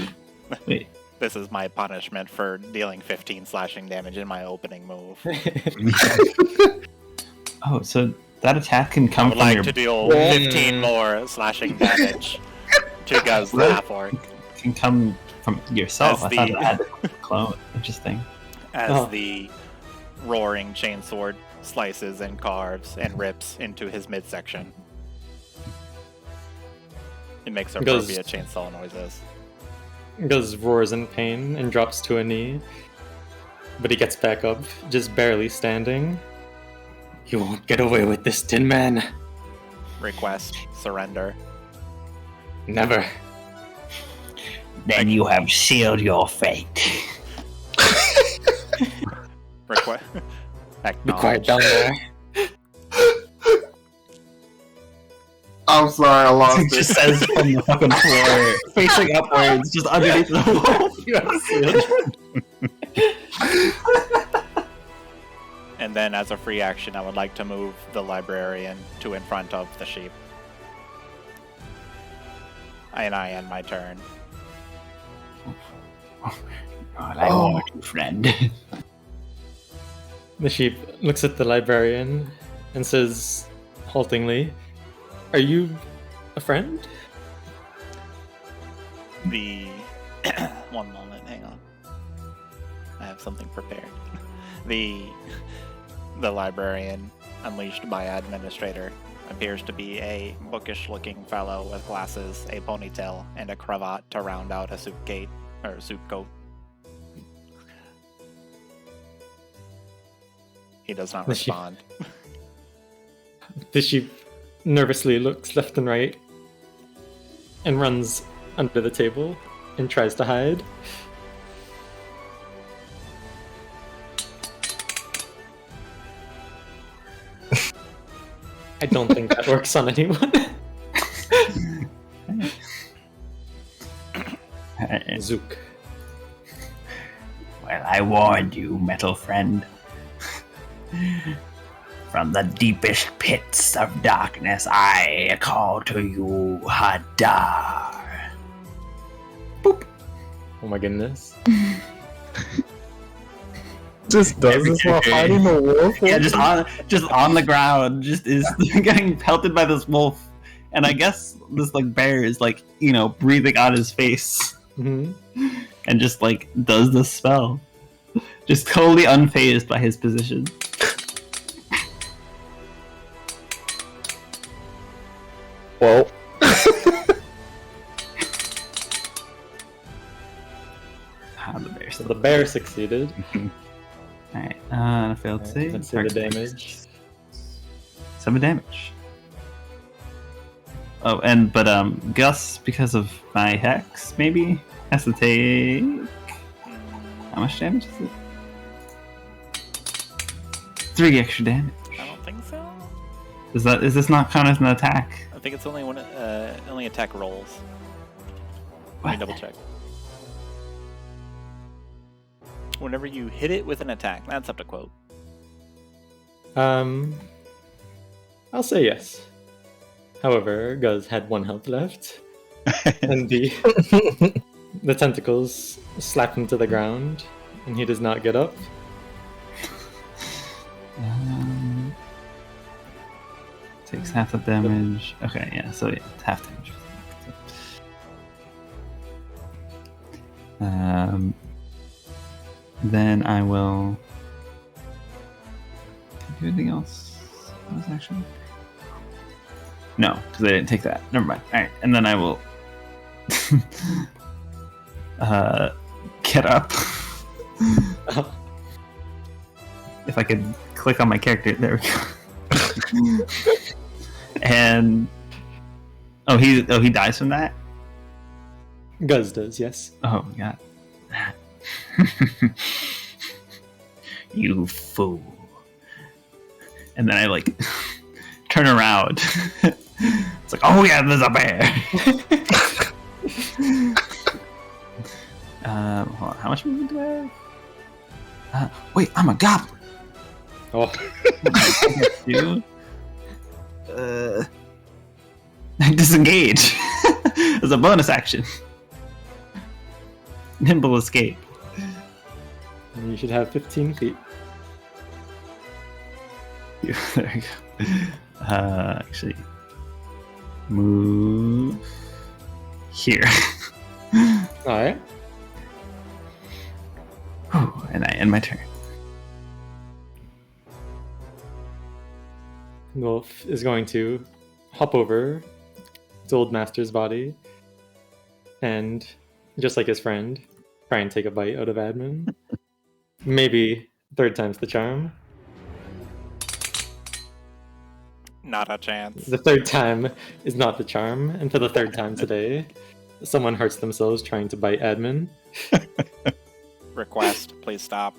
Wait. This is my punishment for dealing 15 slashing damage in my opening move. Oh, so that attack can I come would from like your to deal 15 more slashing damage to Guz the half-orc. can come from yourself. As I thought the- it had a clone. Interesting. As Oh. the roaring chainsword slices and carves and rips into his midsection. It makes Goes- appropriate chainsaw noises. Gus roars in pain and drops to a knee. But he gets back up, just barely standing. You won't get away with this, Tin Man. Request surrender. Never. Then you have sealed your fate. Request. Be quiet down there. I'm sorry, I lost It just says from the fucking floor, facing upwards, just underneath the wall. You have sealed. And then, as a free action, I would like to move the librarian to in front of the sheep. And I end my turn. God, I warned you, friend. The sheep looks at the librarian and says, haltingly, "Are you a friend?" The one moment, hang on. I have something prepared. The librarian, unleashed by Administrator, appears to be a bookish-looking fellow with glasses, a ponytail, and a cravat to round out a suit coat. He does not The sheep- respond. The sheep nervously looks left and right and runs under the table and tries to hide. I don't think that works on anyone. Zook. Well, I warned you, metal friend. From the deepest pits of darkness, I call to you, Hadar. Oh my goodness. Just does this while fighting the wolf? Yeah, just on the ground, just is getting pelted by this wolf, and I guess this like bear is like breathing on his face, Hmm. and just like does the spell, just totally unfazed by his position. Well, How the bear So the bear succeeded. And a failed Alright, save. let's see the damage. 7 damage. Oh, but Gus, because of my hex, maybe has to take how much damage is it? 3 extra damage. I don't think so. Is this not count as an attack? I think it's only only attack rolls. Let me double check. Whenever you hit it with an attack, that's up to quote. I'll say yes. However, Guz had 1 health left, and the tentacles slap him to the ground, and he does not get up. Takes half the damage. Okay, yeah, so yeah, it's half damage. Then I will. Can I do anything else? Bonus action? No, because I didn't take that. Never mind. Alright, and then I will get up. If I could click on my character, there we go. And he dies from that? Guz does, yes. Oh god. You fool. And then I like turn around. It's like, oh yeah, there's a bear. Hold on, how much movement do I have? Wait, I'm a goblin. Oh, Dude. Disengage. As a bonus action. Nimble escape. and you should have 15 feet. There you go. Actually, move here. Alright. And I end my turn. Wolf is going to hop over to Old Master's body and, just like his friend, try and take a bite out of admin. Maybe 3rd time's the charm. Not a chance. The 3rd time is not the charm, and for the 3rd time today, someone hurts themselves trying to bite admin. Request, please stop.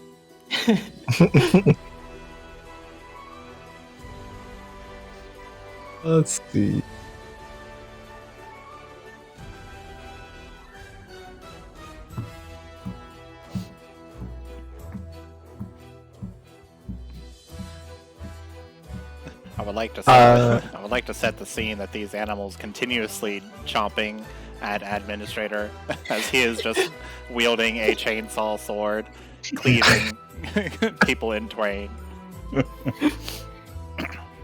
Let's see. I would like to set the scene that these animals continuously chomping at Administrator as he is just wielding a chainsaw sword, cleaving people in twain.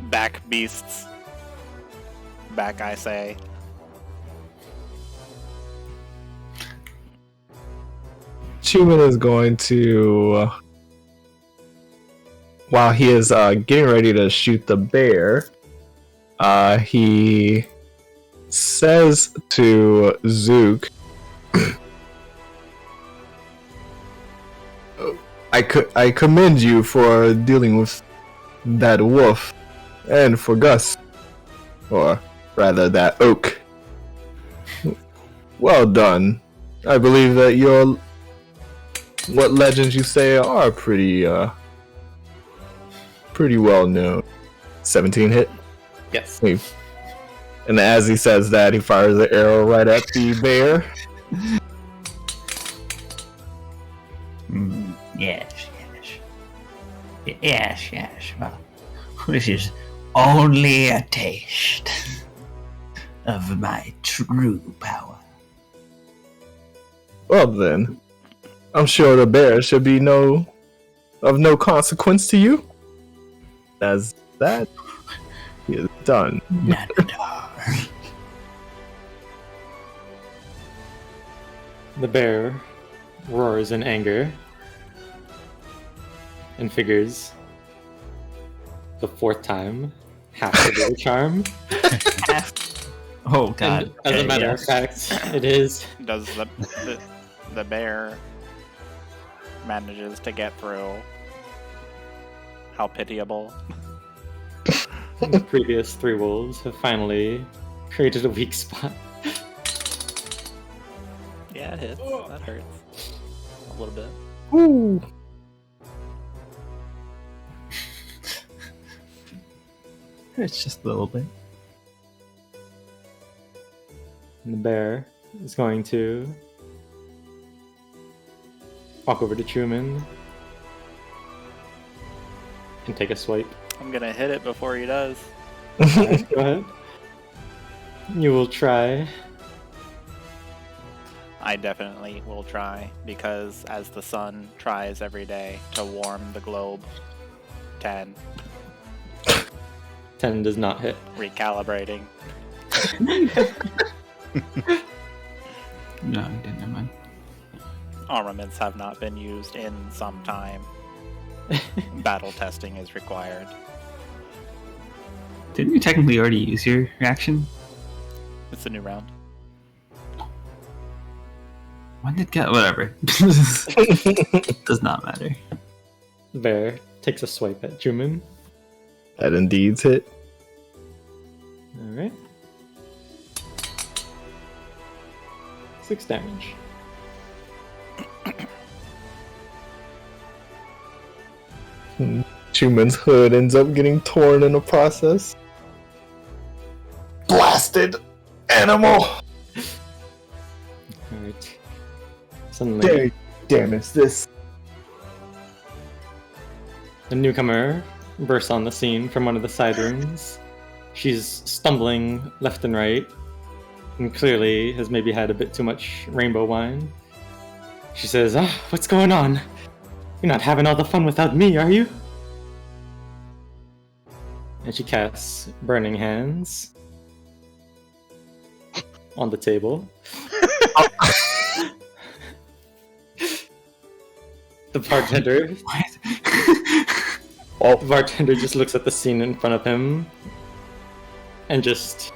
Back, beasts. Back, I say. Chuman is going to, while he is getting ready to shoot the bear, he says to Zook, I commend you for dealing with that wolf, and for Gus, or rather that oak. Well done. I believe that what legends you say are pretty well known. 17 hit? Yes. And as he says that, he fires the arrow right at the bear. Yes. Well, this is only a taste of my true power. Well then, I'm sure the bear should be of no consequence to you. As that is done. Not at all. The bear roars in anger and figures the 4th time has to be a charm. Oh god. And as a matter of fact, it is. Does the bear manages to get through How pitiable. The previous 3 wolves have finally created a weak spot. Yeah, it hits. That hurts. A little bit. Woo! It's just a little bit. And the bear is going to walk over to Chuman and take a swipe. I'm gonna hit it before he does. Alright, go ahead. You will try. I definitely will try, because as the sun tries every day to warm the globe, 10, 10 does not hit. recalibrating. No, you didn't. Never mind. Armaments have not been used in some time. Battle testing is required. Didn't you technically already use your reaction? It's a new round. When did get whatever? Does not matter. The bear takes a swipe at Chuman. That indeed's hit. Alright. 6 damage. Chuman's hood ends up getting torn in the process. Blasted animal! Alright. Suddenly, Damn is this? a newcomer bursts on the scene from one of the side rooms. She's stumbling left and right, and clearly has maybe had a bit too much rainbow wine. She says, what's going on? You're not having all the fun without me, are you? And she casts Burning Hands on the table. The bartender What? The bartender just looks at the scene in front of him and just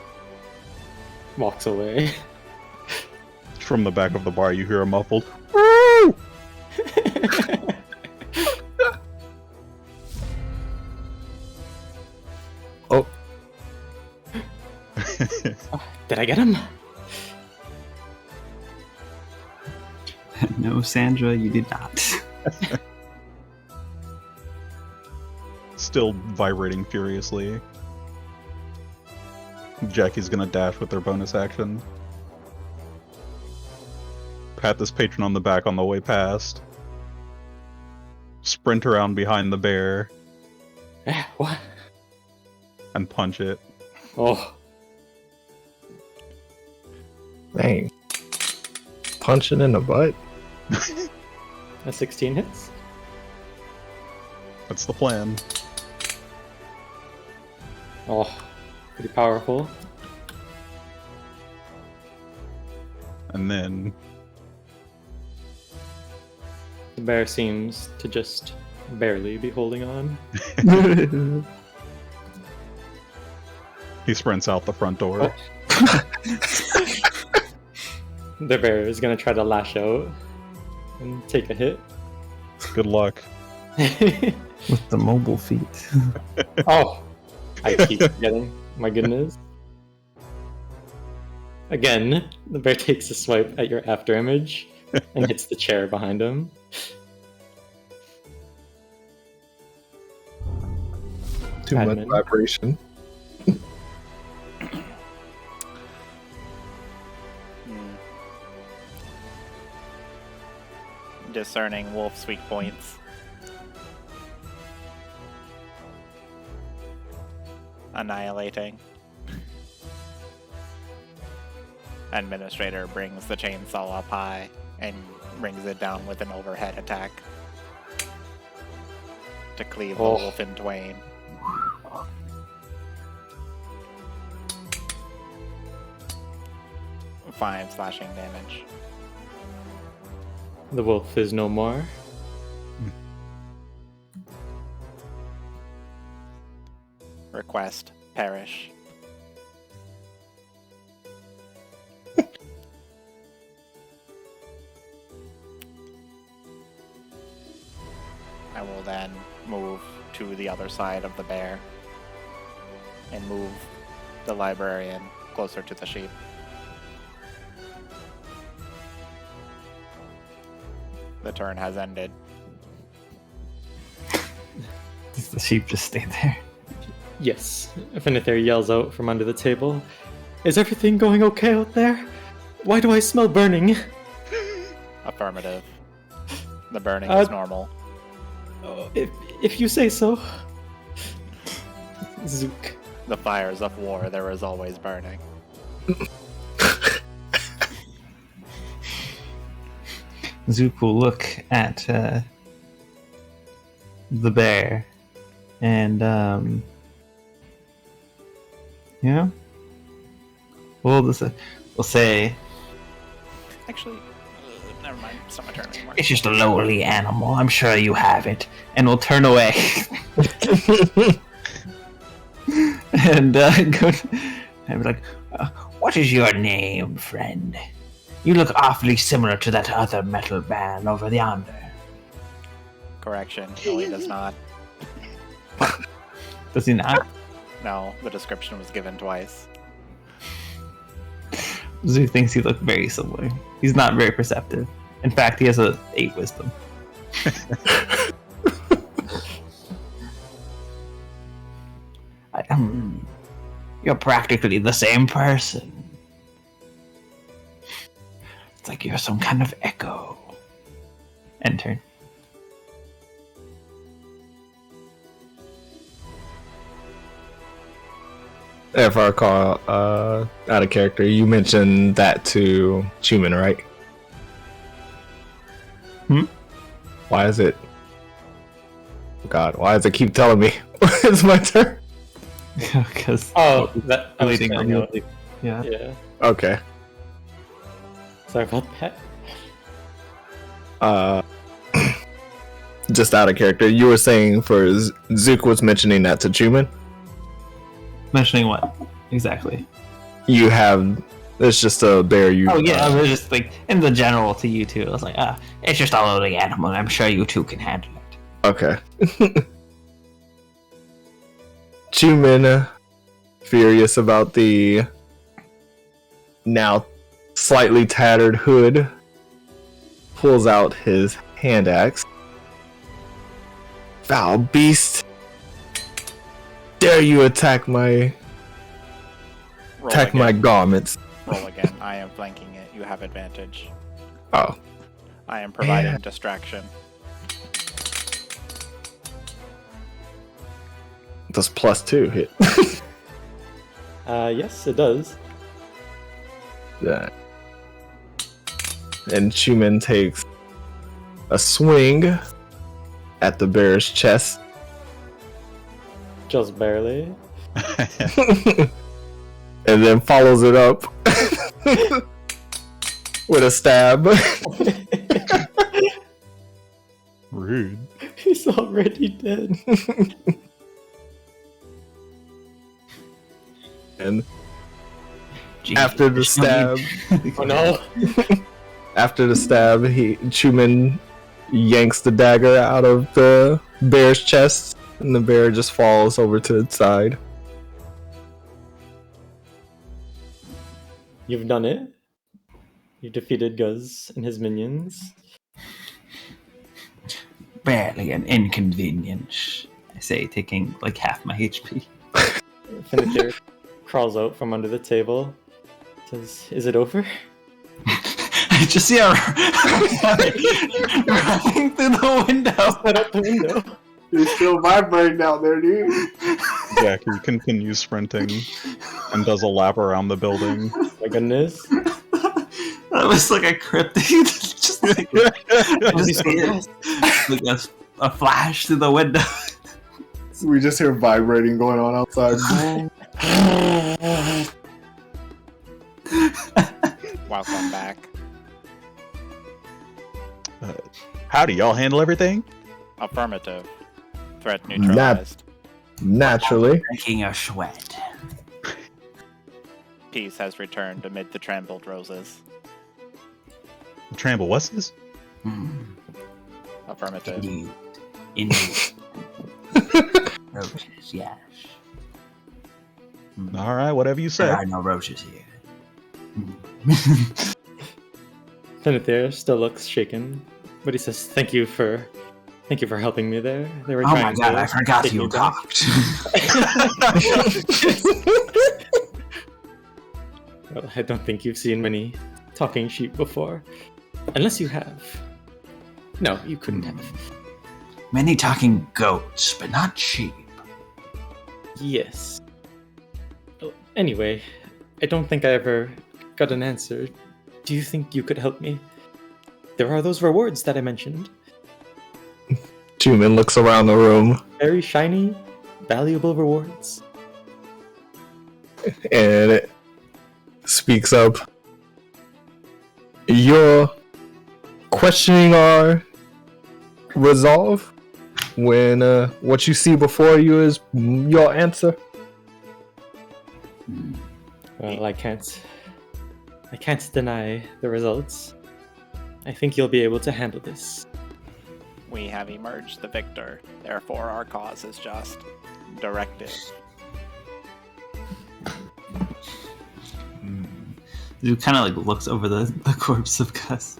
walks away. From the back of the bar, you hear a muffled. Oh, Did I get him? No, Sandra, you did not. Still vibrating furiously. Jackie's gonna dash with their bonus action. Pat this patron on the back on the way past. Sprint around behind the bear What? and punch it. Oh, dang. Punching in the butt? a 16 hits. That's the plan. Oh, pretty powerful. And then The bear seems to just barely be holding on. he sprints out the front door. The bear is gonna try to lash out and take a hit. Good luck. With the mobile feet. Oh, I keep forgetting. My goodness. Again, the bear takes a swipe at your after image and hits the chair behind him. Too much Admin. vibration. Discerning Wolf's weak points. Annihilating. Administrator brings the chainsaw up high and brings it down with an overhead attack to cleave the Oh. wolf in twain. Five slashing damage. The wolf is no more. Request perish. I will then move to the other side of the bear and move the librarian closer to the sheep. The turn has ended. Does the sheep just stay there? Yes, Finithir yells out from under the table. Is everything going okay out there? Why do I smell burning? Affirmative. The burning is normal. If you say so. Zook. The fires of war, there is always burning. Zook will look at the bear and yeah, we'll say Actually, never mind. It's not my turn anymore. It's just a lowly animal. I'm sure you have it. and we'll turn away and go And be like, what is your name, friend? You look awfully similar to that other metal man over yonder. Correction. No, he does not. Does he not? No, the description was given twice. Zook thinks he look very similar. He's not very perceptive. In fact, he has a 8 wisdom. You're practically the same person. It's like you're some kind of echo. End turn. If I recall, out of character, you mentioned that to Chuman, right? Why is it? God, why does it keep telling me it's my turn? Because Oh, that I was waiting on cutting out. you. Yeah. Yeah. Okay. Sorry about that. Just out of character, you were saying for Zook was mentioning that to Chuman. Mentioning what exactly? You have it's just a bear. You. Oh yeah, I was just like in the general to you too. I was like, It's just a lowly animal. I'm sure you two can handle it. Okay. Chuman, furious about the now slightly tattered hood, pulls out his hand axe. Foul beast! Dare you attack my Roll again. garments? Roll again. I am flanking it. You have advantage. Oh, I am providing Man. distraction. does +2 hit? Yes, it does. Yeah. And Chuman takes a swing at the bear's chest. Just barely. And then follows it up with a stab. Rude. He's already dead. And Jeez, after the there's no stab, need- Oh no. after the stab, Chuman yanks the dagger out of the bear's chest, and the bear just falls over to its side. You've done it. You've defeated Guz and his minions. Barely an inconvenience. I say, taking like half my HP. Finithir crawls out from under the table. Says, "Is it over?" I just see her running through the window. Set up the window. You're still vibrating out there, dude. Jack, he continues sprinting and does a lap around the building. My goodness. That was like a cryptic. Just like, I just see it, like a flash through the window. We just hear vibrating going on outside. Welcome back. Howdy, y'all handle everything? Affirmative. Threat neutralized. Naturally. Breaking a sweat. Peace has returned amid the trampled roses. Tramble, what's this? Hmm. Affirmative. Indeed. Roaches, yes. All right, whatever you say. There are no roaches here. Finithir still looks shaken, but he says, "Thank you for helping me there. They were Oh my trying god, to I forgot take you me back." talked. Well, I don't think you've seen many talking sheep before, unless you have. No, you couldn't have. Many talking goats, but not sheep. Yes. Well, anyway, I don't think I ever got an answer. Do you think you could help me? There are those rewards that I mentioned. Chuman looks around the room Very shiny, valuable rewards. and it speaks up. Your questioning our resolve when what you see before you is your answer. Well, I can't deny the results. I think you'll be able to handle this. We have emerged the victor, therefore our cause is just. Directive. Zook kind of like looks over the corpse of Gus.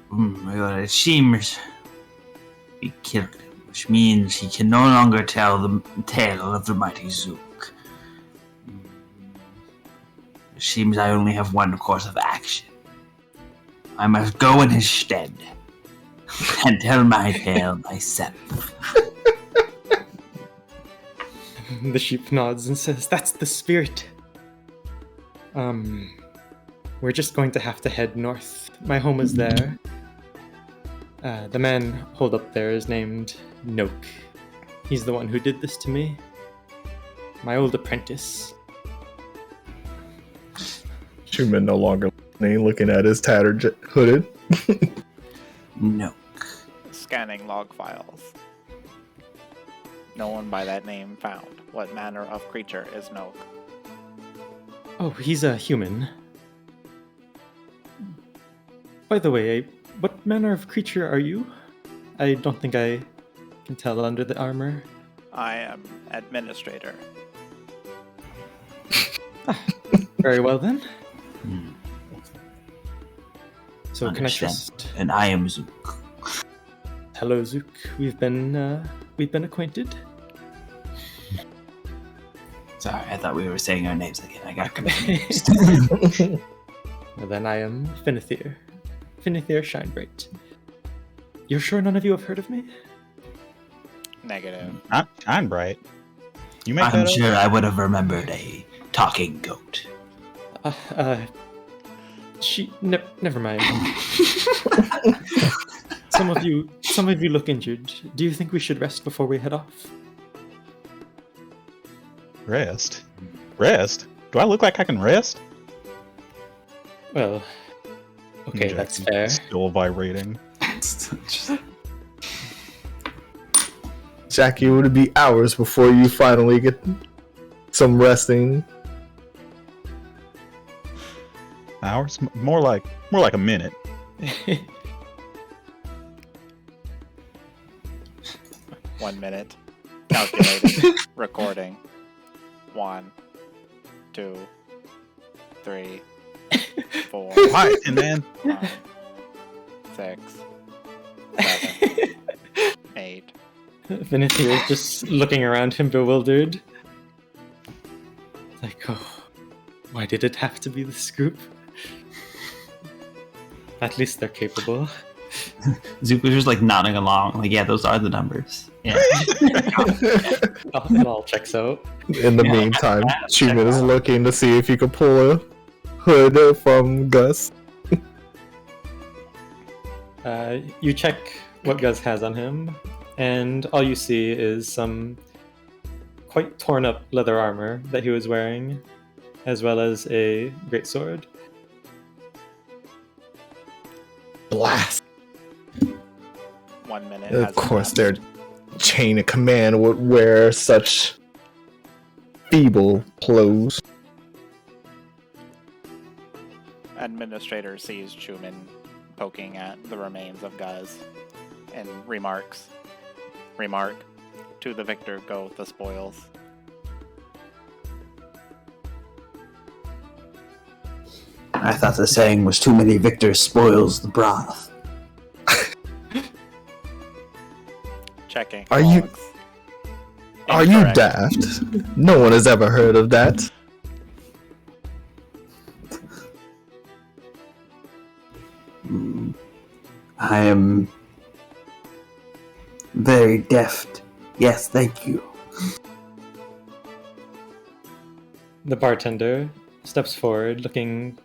Well, it seems he killed him, which means he can no longer tell the tale of the mighty Zook. It seems I only have one course of action. I must go in his stead and tell my tale myself. The sheep nods and says, "That's the spirit." We're just going to have to head north. My home is there. The man holed up there is named Noak. He's the one who did this to me. My old apprentice. Chuman no longer looking at his tattered hooded. No. Scanning log files. No one by that name found. What manner of creature is Noak? Oh, he's a human. By the way, what manner of creature are you? I don't think I can tell under the armor. I am administrator. Very well then. So can I Understand. just... And I am Zook. Hello, Zook. We've been acquainted. Sorry, I thought we were saying our names again. I got confused. Well, then I am Finithir. Finithir Shinebright. You're sure none of you have heard of me? Negative. Not shine bright. You make I'm that up? sure I would have remembered a talking goat. Never mind. Some of you look injured. Do you think we should rest before we head off? Rest? Rest? Do I look like I can rest? Well, okay, that's fair. Still vibrating. Jackie, it would be hours before you finally get some resting. Hours? More like a minute. 1 minute. Calculating. Recording. 1, 2, 3, 4, Quiet, man. 5, 6, 7, 8. Finithir is just looking around him bewildered. Like, oh, why did it have to be this group? At least they're capable. Zook was just like nodding along, like, yeah, those are the numbers. Yeah. It all checks out. In the meantime, Chuman is looking to see if he could pull a hood from Gus. You check what Gus has on him, and all you see is some quite torn up leather armor that he was wearing, as well as a greatsword. Blast! 1 minute. Of has course, passed. their chain of command would wear such feeble clothes. Administrator sees Chuman poking at the remains of Guz and remarks. Remark, to the victor go the spoils. I thought the saying was too many victors spoils the broth. Checking. Are you- logs. Are you Incorrect. daft? No one has ever heard of that. I am very deft. Yes, thank you. The bartender steps forward, looking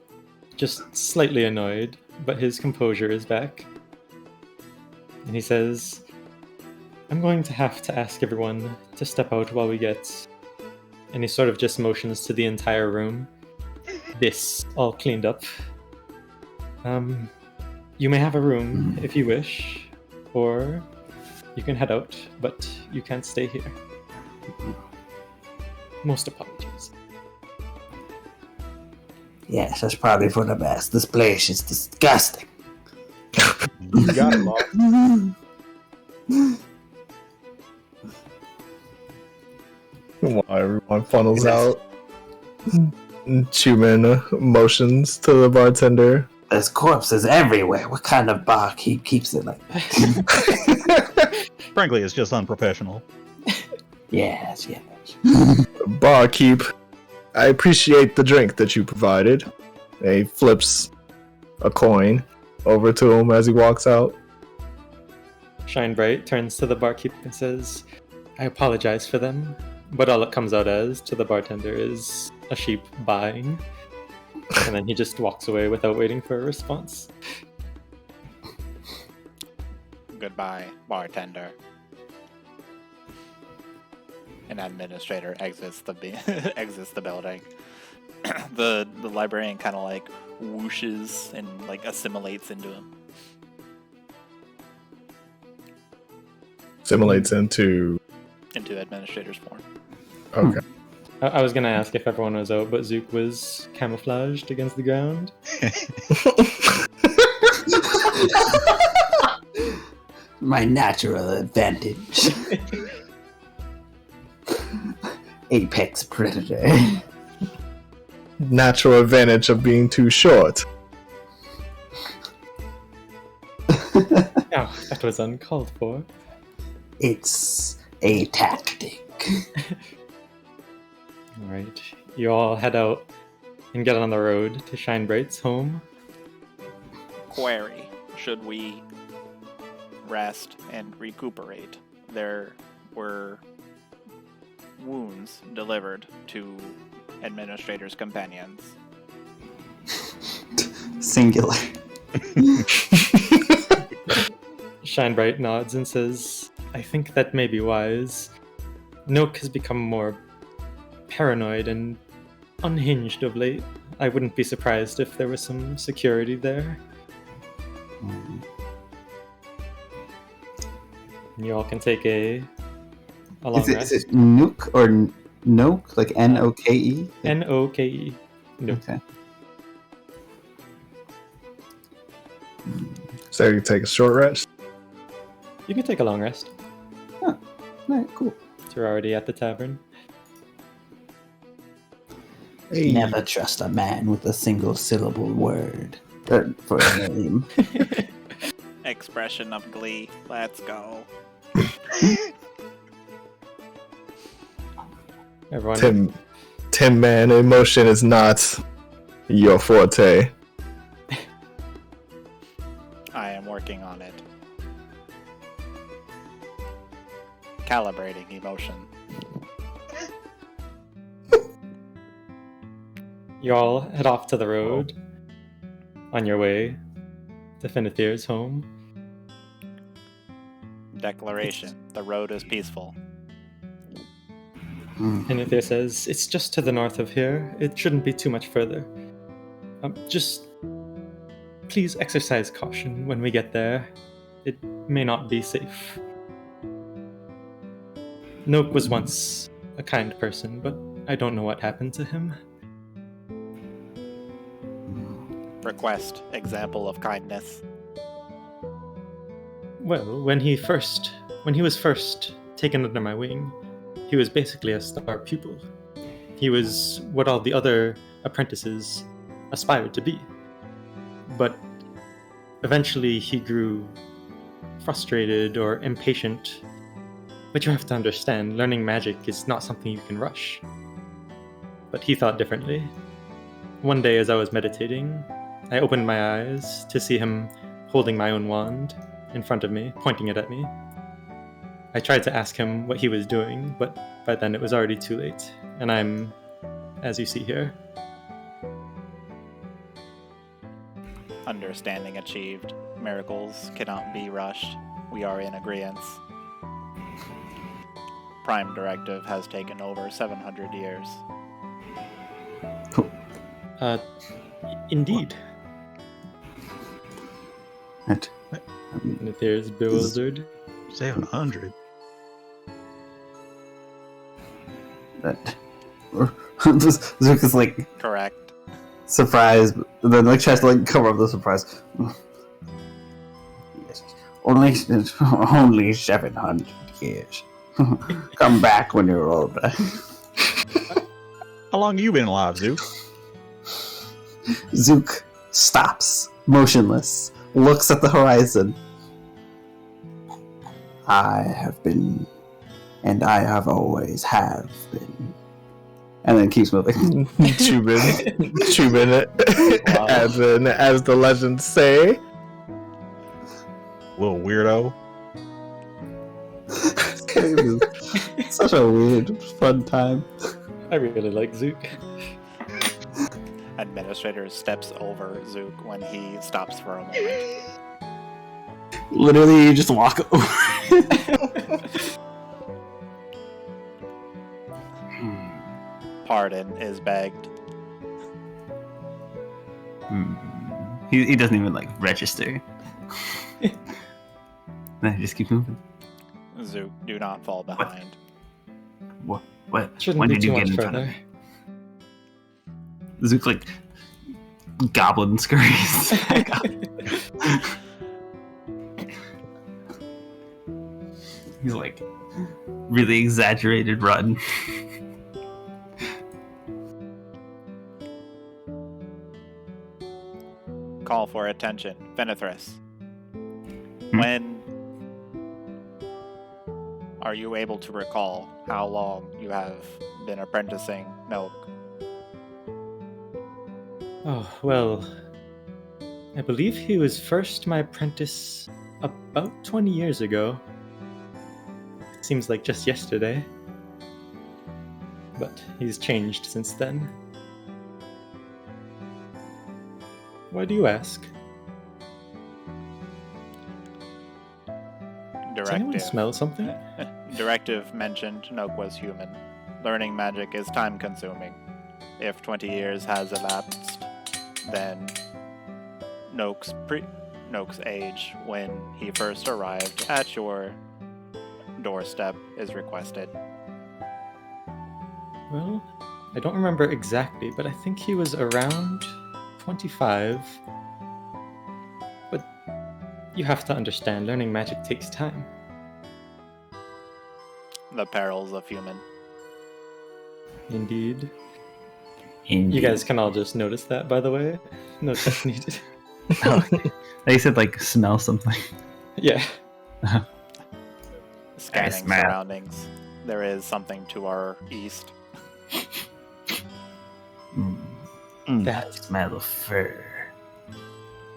just slightly annoyed, but his composure is back. And he says, I'm going to have to ask everyone to step out while we get... And he sort of just motions to the entire room. This all cleaned up. You may have a room if you wish, or you can head out, but you can't stay here. Most apologies. Yes, that's probably for the best. This place is disgusting. You got it, boss. While everyone funnels out, Chuman motions to the bartender. There's corpses everywhere. What kind of barkeep keeps it like that? Frankly, it's just unprofessional. Yes, yes. Barkeep, I appreciate the drink that you provided. And he flips a coin over to him as he walks out. Shinebright turns to the barkeep and says, I apologize for them, but all it comes out as to the bartender is a sheep buying. And then he just walks away without waiting for a response. Goodbye, bartender. An administrator exits the exits the building. The librarian kind of like whooshes and like assimilates into him. Simulates into. Into administrator's form. Okay. I was going to ask if everyone was out, but Zook was camouflaged against the ground. My natural advantage. Apex predator. Natural advantage of being too short. Oh, that was uncalled for. It's a tactic. Alright, you all head out and get on the road to Shinebright's home. Query: should we rest and recuperate? There were wounds delivered to administrator's companions. Singular. Shinebright nods and says, I think that may be wise. Noak has become more paranoid and unhinged of late. I wouldn't be surprised if there was some security there. You all can take a long rest. Is it Nook or Noke? Like N-O-K-E? N-O-K-E. Nook. Okay. So you take a short rest. You can take a long rest. Alright, cool. You're already at the tavern. Hey. Never trust a man with a single syllable word for a name. Expression of glee. Let's go. Everyone. Tin Man, emotion is not your forte. I am working on it. Calibrating emotion. You all head off to the road on your way to Finithir's home. Declaration. The road is peaceful. Finithir says, it's just to the north of here. It shouldn't be too much further. Just please exercise caution when we get there. It may not be safe. Noak was once a kind person, but I don't know what happened to him. Request. Example of kindness. Well, when he was first taken under my wing, he was basically a star pupil. He was what all the other apprentices aspired to be. But eventually he grew frustrated or impatient. But you have to understand, learning magic is not something you can rush. But he thought differently. One day as I was meditating, I opened my eyes to see him holding my own wand in front of me, pointing it at me. I tried to ask him what he was doing, but by then it was already too late, and I'm, as you see here. Understanding achieved. Miracles cannot be rushed. We are in agreement. Prime Directive has taken over 700 years. Indeed. That, Narrator is bewildered. 700. that Zook is like Correct. surprised, and then like tries to like cover up the surprise. Yes, only 700 years. Come back when you're older. How long have you been alive, Zook? Zook stops, motionless, looks at the horizon. I have been, and I have always have been. And then keeps moving. Chuman, Wow. as the legends say. Little weirdo. Such a weird, fun time. I really like Zook. Administrator steps over Zook when he stops for a moment. Literally, you just walk over. Pardon is begged. He doesn't even like register. No, just keep moving. Zook, do not fall behind. What? Shouldn't When be did too you get much in front of further. me? Zook like goblin scurries back up. He's like really exaggerated run. Call for attention. Venethris. Hmm? When are you able to recall how long you have been apprenticing Milk? Oh, well, I believe he was first my apprentice about 20 years ago. Seems like just yesterday. But he's changed since then. Why do you ask? Does anyone Directive. smell something? Directive mentioned Noak was human. Learning magic is time consuming. If 20 years has elapsed, then Noak's age when he first arrived at your doorstep is requested. Well, I don't remember exactly, but I think he was around 25. But you have to understand, learning magic takes time. The perils of human. Indeed. Indeed. You guys can all just notice that, by the way. No test needed. They said like smell something. Yeah. Scanning smell. surroundings. There is something to our east. That smell of fur.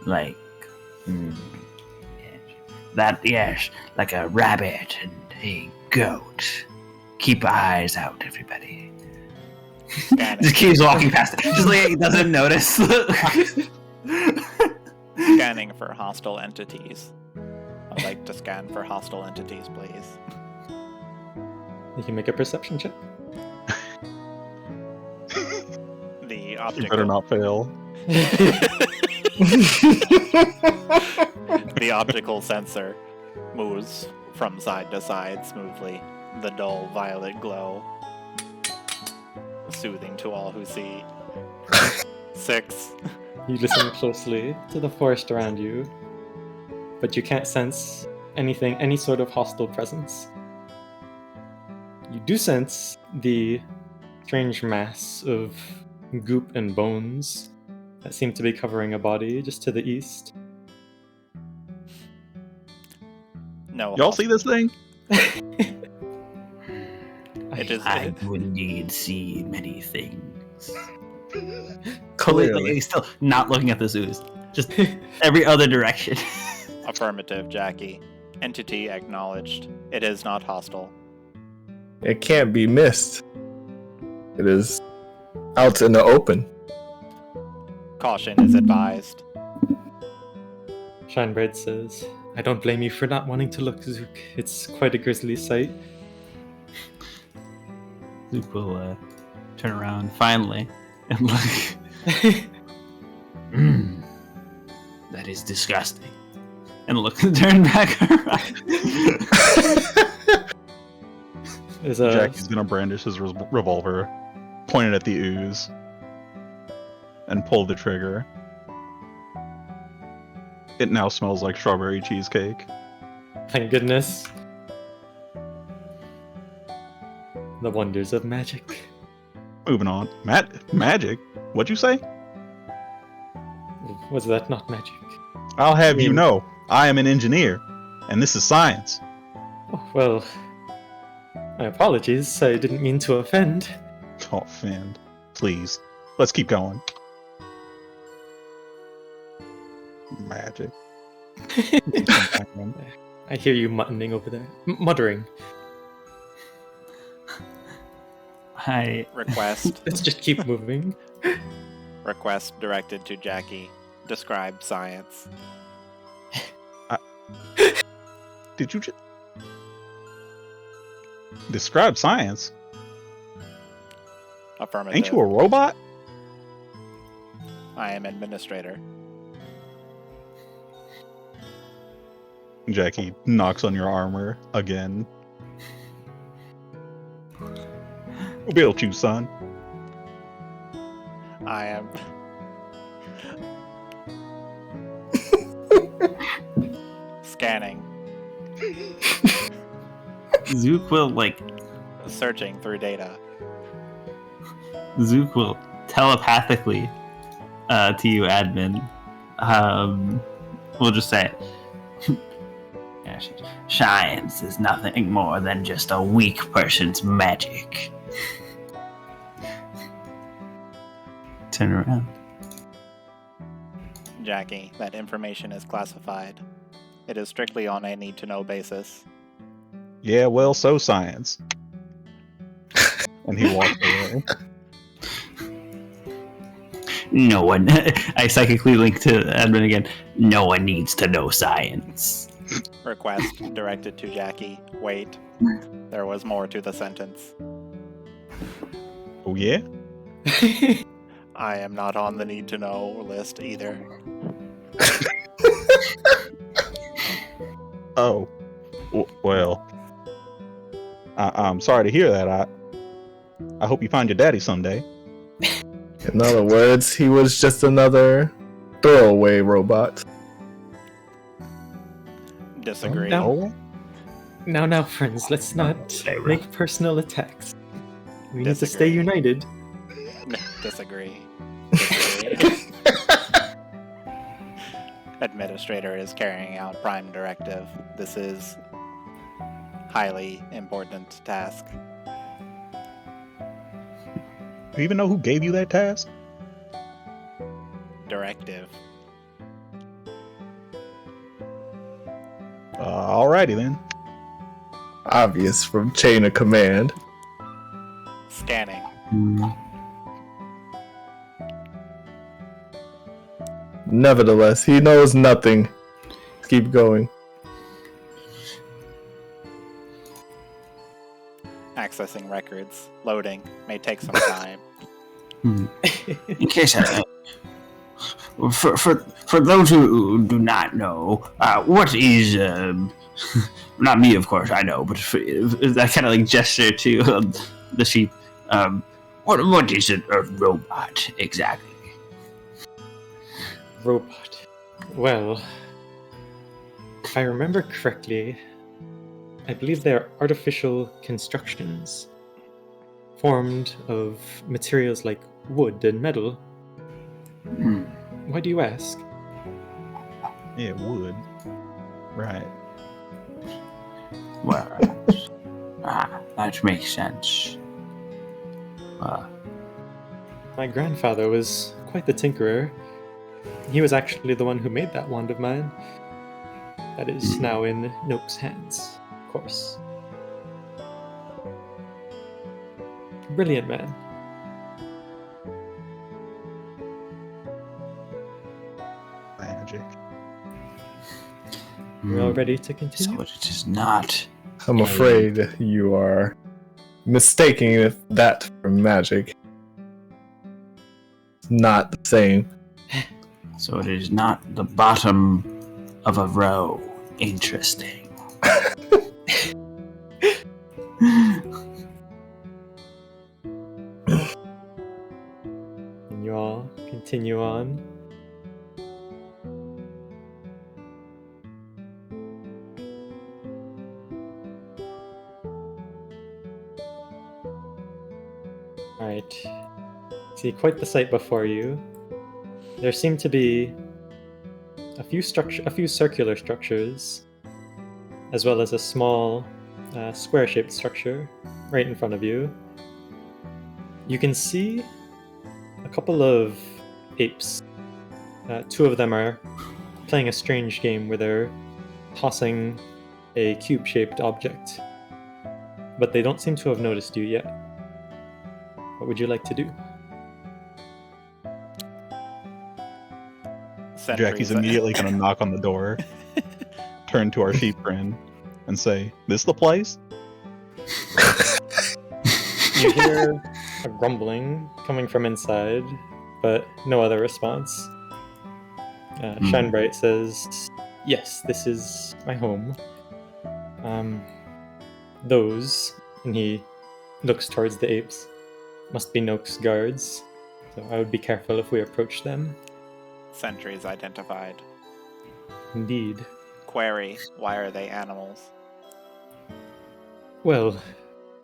Like, yes. That, yes, like a rabbit and a goat. Keep eyes out, everybody. Scanning. Just keeps walking past it. Just like he doesn't notice. Scanning for hostile entities. I'd like to scan for hostile entities, please. You can make a perception check. The You optical. better not fail. The optical sensor moves from side to side smoothly. The dull violet glow, soothing to all who see. 6. You listen closely to the forest around you, but you can't sense any sort of hostile presence. You do sense the strange mass of goop and bones that seem to be covering a body just to the east. No. Y'all see this thing? I do indeed see many things. Clearly. Like, still not looking at this ooze. Just every other direction. Affirmative, Jackie. Entity acknowledged. It is not hostile. It can't be missed. It is out in the open. Caution is advised. Shinebraid says, I don't blame you for not wanting to look, Zook. It's quite a grisly sight. Zook will turn around finally and look. That is disgusting. And look, turn back around. Jackie's gonna brandish his revolver, point it at the ooze, and pull the trigger. It now smells like strawberry cheesecake. Thank goodness. The wonders of magic. Moving on. Magic? What'd you say? Was that not magic? I'll have you know, I am an engineer, and this is science. Oh, well, my apologies. I didn't mean to offend. Oh, offend. Please. Let's keep going. Magic. I hear you muttering over there. Muttering. Request. Let's just keep moving. Request directed to Jackie. Describe science. Did you just... Describe science? Affirmative. Ain't you a robot? I am administrator. Jackie knocks on your armor again. Who built you, son? I am... Scanning. Zook will Searching through data. Zook will telepathically to you, admin. We'll just say science is nothing more than just a weak person's magic. Turn around. Jackie, that information is classified. It is strictly on a need-to-know basis. Yeah, well, so science. And he walks away. No one. I psychically link to admin again. No one needs to know science. Request directed to Jackie. Wait. There was more to the sentence. Oh, yeah? I am not on the need-to-know list either. Oh. Well. I'm sorry to hear that. I hope you find your daddy someday. In other words, he was just another throwaway robot. Disagree. Now, friends, let's not make personal attacks. We need to stay united. Disagree. Administrator is carrying out Prime Directive. This is highly important task. Do you even know who gave you that task? Directive. Alrighty then. Obvious from chain of command. Scanning. Nevertheless, he knows nothing. Keep going. Accessing records. Loading. May take some time. In case for those who do not know, what is not me, of course, I know, but that kind of gesture to the sheep. What is a robot exactly? Robot. Well, If I remember correctly, I believe they are artificial constructions formed of materials like wood and metal. Why do you ask? Yeah, it would. Right. Well, that makes sense. My grandfather was quite the tinkerer. He was actually the one who made that wand of mine. That is now in Noak's hands, of course. Brilliant man. Magic. We're all ready to continue? So it is not. I'm afraid you are mistaking that for magic. It's not the same. So it is not the bottom of a row. Interesting. And you all continue on. Alright. See quite the sight before you. There seem to be a few circular structures, as well as a small square-shaped structure right in front of you. You can see a couple of apes. Two of them are playing a strange game where they're tossing a cube-shaped object, but they don't seem to have noticed you yet. What would you like to do? Jackie's immediately going to knock on the door, turn to our sheep friend, and say, "This the place?" You hear a grumbling coming from inside, but no other response. Shinebright says, "Yes, this is my home. Those," and he looks towards the apes, "must be Noak's guards, so I would be careful if we approach them." Sentries identified. Indeed. Query, why are they animals? Well,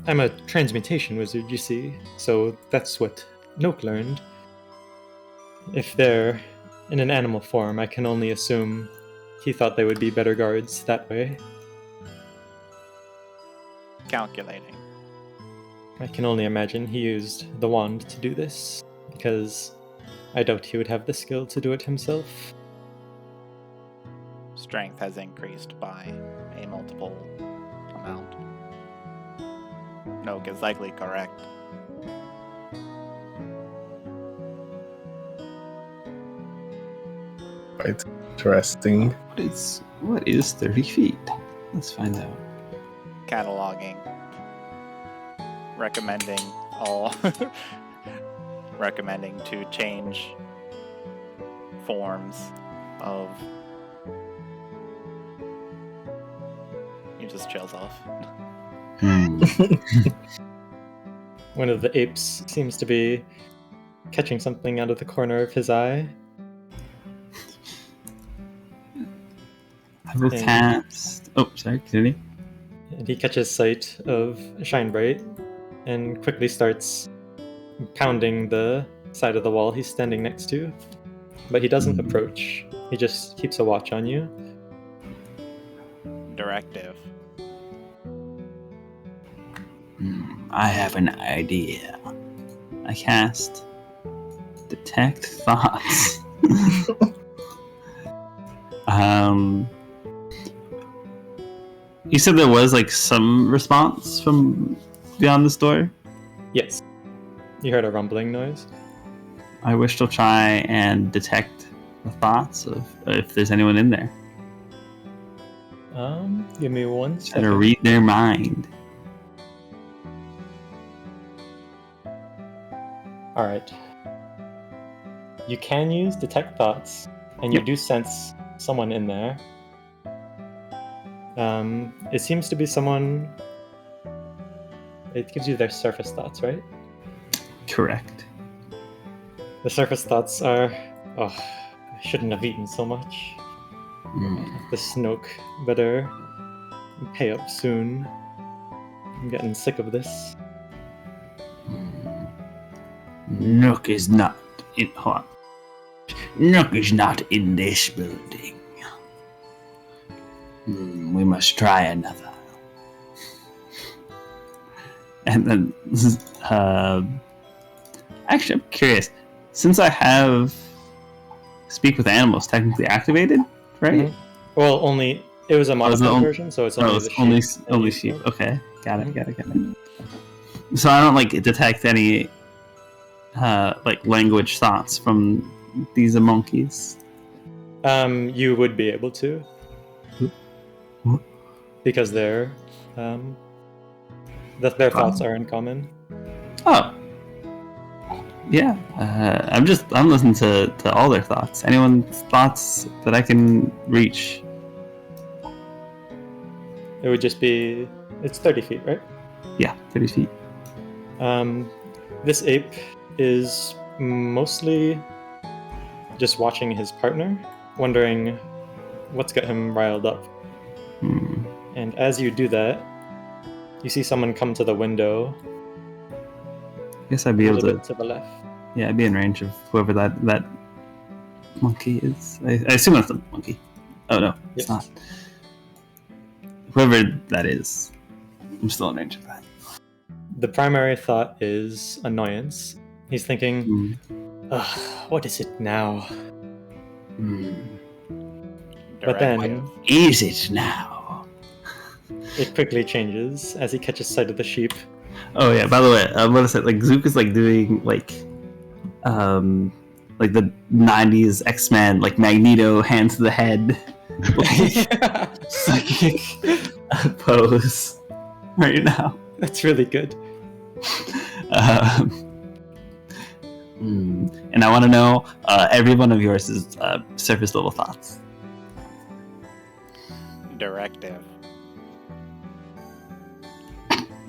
I'm a transmutation wizard, you see, so that's what Noak learned. If they're in an animal form, I can only assume he thought they would be better guards that way. Calculating. I can only imagine he used the wand to do this, because I doubt he would have the skill to do it himself. Strength has increased by a multiple amount. Noak is likely correct. Quite interesting. What is 30 feet? Let's find out. Cataloging. Recommending to change forms of. He just chills off. One of the apes seems to be catching something out of the corner of his eye. I will cast. Oh, sorry, continue. And he catches sight of Shinebright and quickly starts pounding the side of the wall he's standing next to. But he doesn't approach. He just keeps a watch on you. Directive. I have an idea. I cast Detect Thoughts. You said there was like some response from beyond this door? Yes. You heard a rumbling noise? I wish to try and detect the thoughts of if there's anyone in there. Give me one Try second. to read their mind. Alright. You can use Detect Thoughts, and you do sense someone in there. It seems to be someone... It gives you their surface thoughts, right? Correct. The surface thoughts are... Oh, I shouldn't have eaten so much. The Snoke better pay up soon. I'm getting sick of this. Nook is not in. Hold on. Nook is not in this building. We must try another. And then, actually, I'm curious. Since I have Speak with Animals technically activated, right? Mhm. Well, it was a modified version, so it's only the sheep. Only sheep. Okay, got it. So I don't detect any language thoughts from these monkeys. You would be able to, because their thoughts are in common. Oh, yeah. I'm listening to all their thoughts. Anyone's thoughts that I can reach? It would just be. It's 30 feet, right? Yeah, 30 feet. This ape is mostly just watching his partner, wondering what's got him riled up. And as you do that, you see someone come to the window. I guess I'd be able to the left. Yeah, I'd be in range of whoever that monkey is. I assume that's the monkey. Oh no, it's not. Whoever that is, I'm still in range of that. The primary thought is annoyance. He's thinking, what is it now? But then, is it now? It quickly changes as he catches sight of the sheep. Oh yeah, by the way, I'm gonna say Zook is doing the 90s X-Men Magneto hands to the head psychic pose right now. That's really good. And I want to know every one of yours is surface level thoughts. Directive.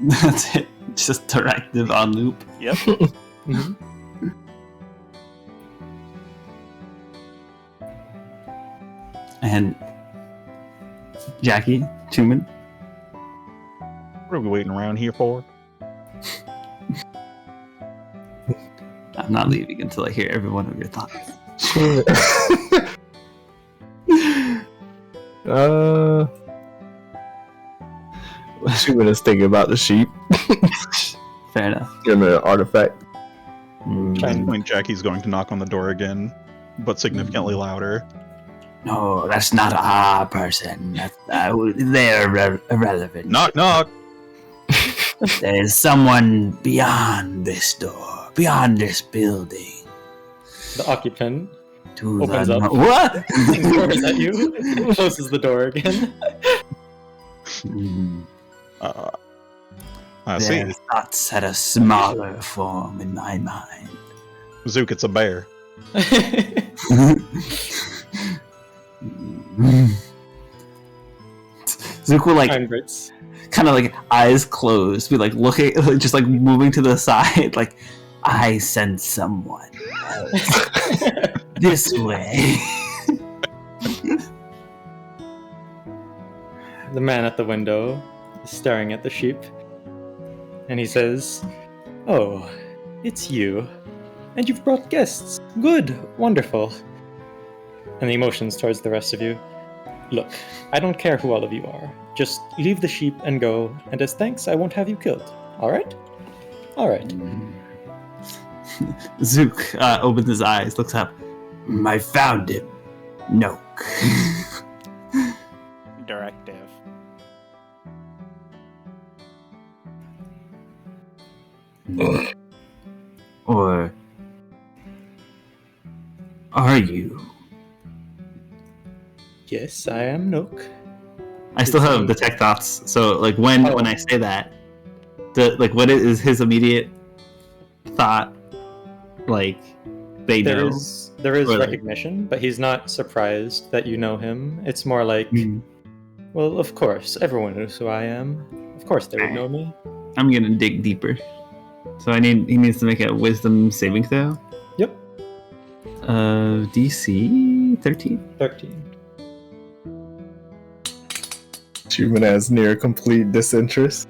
That's it. Just directive on loop. Yep. And Jackie, Chuman. What are we waiting around here for? I'm not leaving until I hear every one of your thoughts. Chuman is thinking about the sheep. Fair enough. Give an artifact. At this point, Jackie's going to knock on the door again, but significantly louder. No, that's not our person. They're irrelevant. Knock, knock! There's someone beyond this door, beyond this building. The occupant To opens the up. What? Roars at you. Closes the door again. I see. Their thoughts had a smaller form in my mind. Zook, it's a bear. Zook will kind of eyes closed, be looking, just moving to the side, I sense someone else. This way. The man at the window is staring at the sheep, and he says, "Oh, it's you. And you've brought guests. Good. Wonderful." And he motions towards the rest of you. "Look, I don't care who all of you are. Just leave the sheep and go, and as thanks, I won't have you killed. Alright? Alright." Zook opens his eyes, looks up. I found him. Nook. Directive. Or are you? Yes, I am Nook. I still have detect thoughts, so when I say that, what is his immediate thought? They know. There is recognition, but he's not surprised that you know him. It's more well, of course, everyone knows who I am. Of course they would know me. I'm gonna dig deeper. So he needs to make a wisdom saving throw. Yep. DC 13. 13. Chuman has near complete disinterest.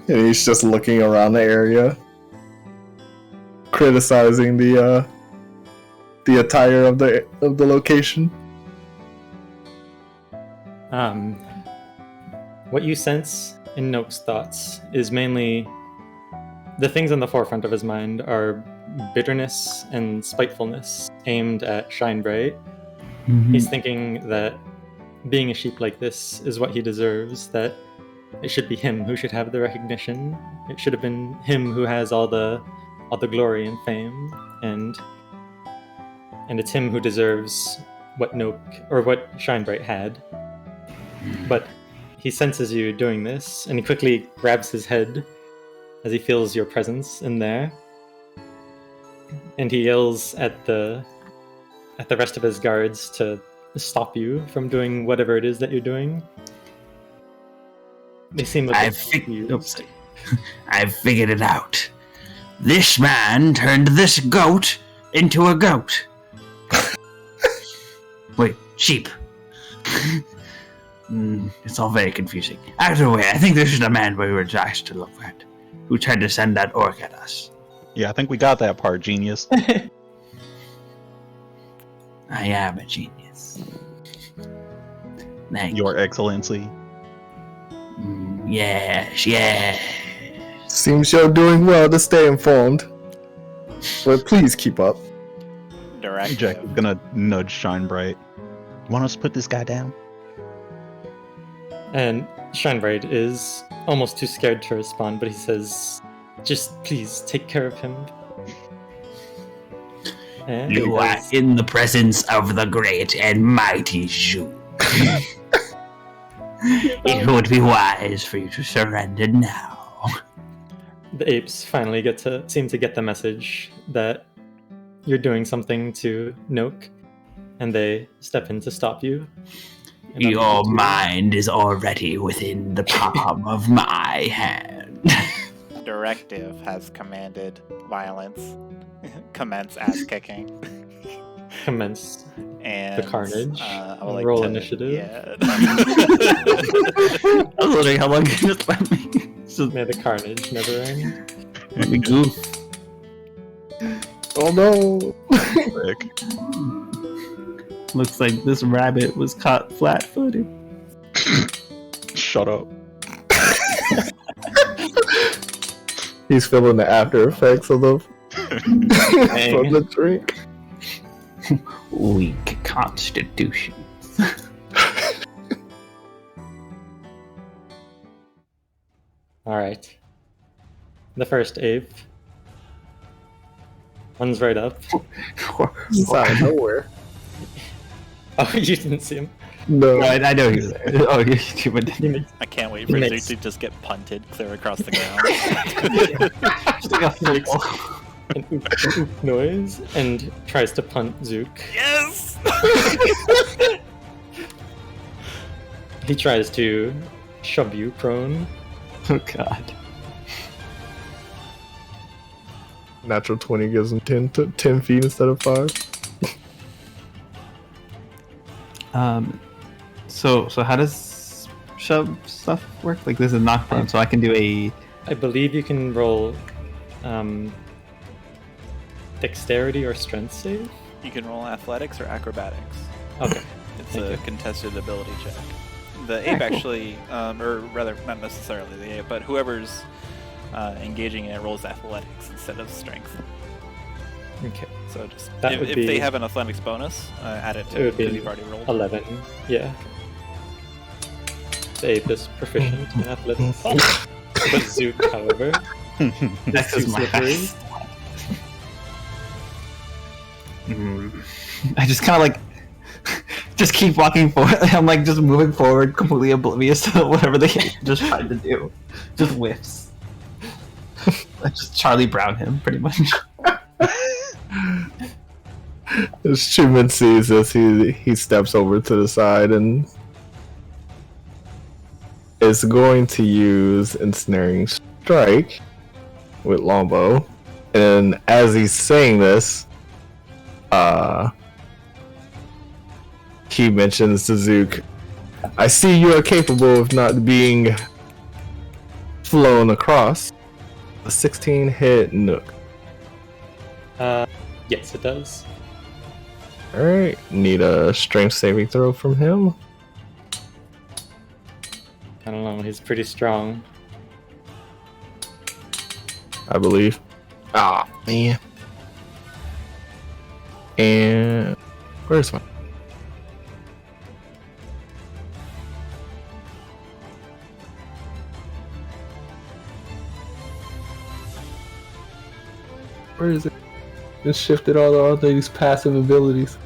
And he's just looking around the area, criticizing the attire of the location. What you sense in Noak's thoughts is mainly the things in the forefront of his mind are bitterness and spitefulness aimed at Shinebright. He's thinking that being a sheep like this is what he deserves, that it should be him who should have the recognition. It should have been him who has all the glory and fame, and it's him who deserves what Noak or what Shinebright had. But he senses you doing this, and he quickly grabs his head as he feels your presence in there. And he yells at the rest of his guards to stop you from doing whatever it is that you're doing. They seem a bit confused. I've figured it out. This man turned this goat into a goat. Wait, sheep. It's all very confusing. Either way, I think this is the man we were asked to look at, who tried to send that orc at us. Yeah, I think we got that part, genius. I am a genius. Thank Your Excellency. Yes. Seems you're doing well to stay informed. But please keep up. Directive. Jack is gonna nudge Shinebright. Want us to put this guy down? And Shinebright is almost too scared to respond, but he says, just please take care of him. And You are in the presence of the great and mighty Zook. It would be wise for you to surrender now. The apes finally seem to get the message that you're doing something to Noak, and they step in to stop you. And Your mind is already within the palm of my hand. Directive has commanded violence. Commence ass kicking. commence And the carnage. I would like Roll to- initiative. Yeah. I was wondering how long you just let me. May the carnage never end. The goof. Oh no! Rick. Looks like this rabbit was caught flat-footed. Shut up. He's feeling the after effects of the from the drink. Weak constitution. Alright. The first ape runs right up. He's out of nowhere. Oh, you didn't see him. No. I know he was there. Oh, you're human. He makes I can't wait for He Zook makes- to just get punted clear across the ground. Just like a football. an oop noise and tries to punt Zook. Yes! He tries to shove you prone. Oh god. Natural 20 gives him 10 feet instead of 5. So how does shove stuff work? Like this is knockdown, so I can do a. I believe you can roll dexterity or strength save. You can roll athletics or acrobatics. Okay. It's Thank a you. contested ability check. The ape cool. actually, or rather, not necessarily the ape, but whoever's engaging in it rolls athletics instead of strength. Okay. So just That if, would if be- they have an athletics bonus, add it It to would be because you've already rolled. 11. Yeah. The ape is proficient in athletics. But Zook, however, That's too just my slippery. best. I just kind of like just keep walking forward. I'm like just moving forward, completely oblivious to whatever they just tried to do. Just whiffs. I just Charlie Brown him pretty much. As Chuman sees this, he steps over to the side and is going to use Ensnaring Strike with Longbow. And as he's saying this, he mentions to Zook, I see you are capable of not being flown across. A 16 hit Nook. Yes, it does. Alright, need a strength saving throw from him. I don't know, he's pretty strong. I believe. Ah, man. And where's my... Where is it? Just shifted all these passive abilities.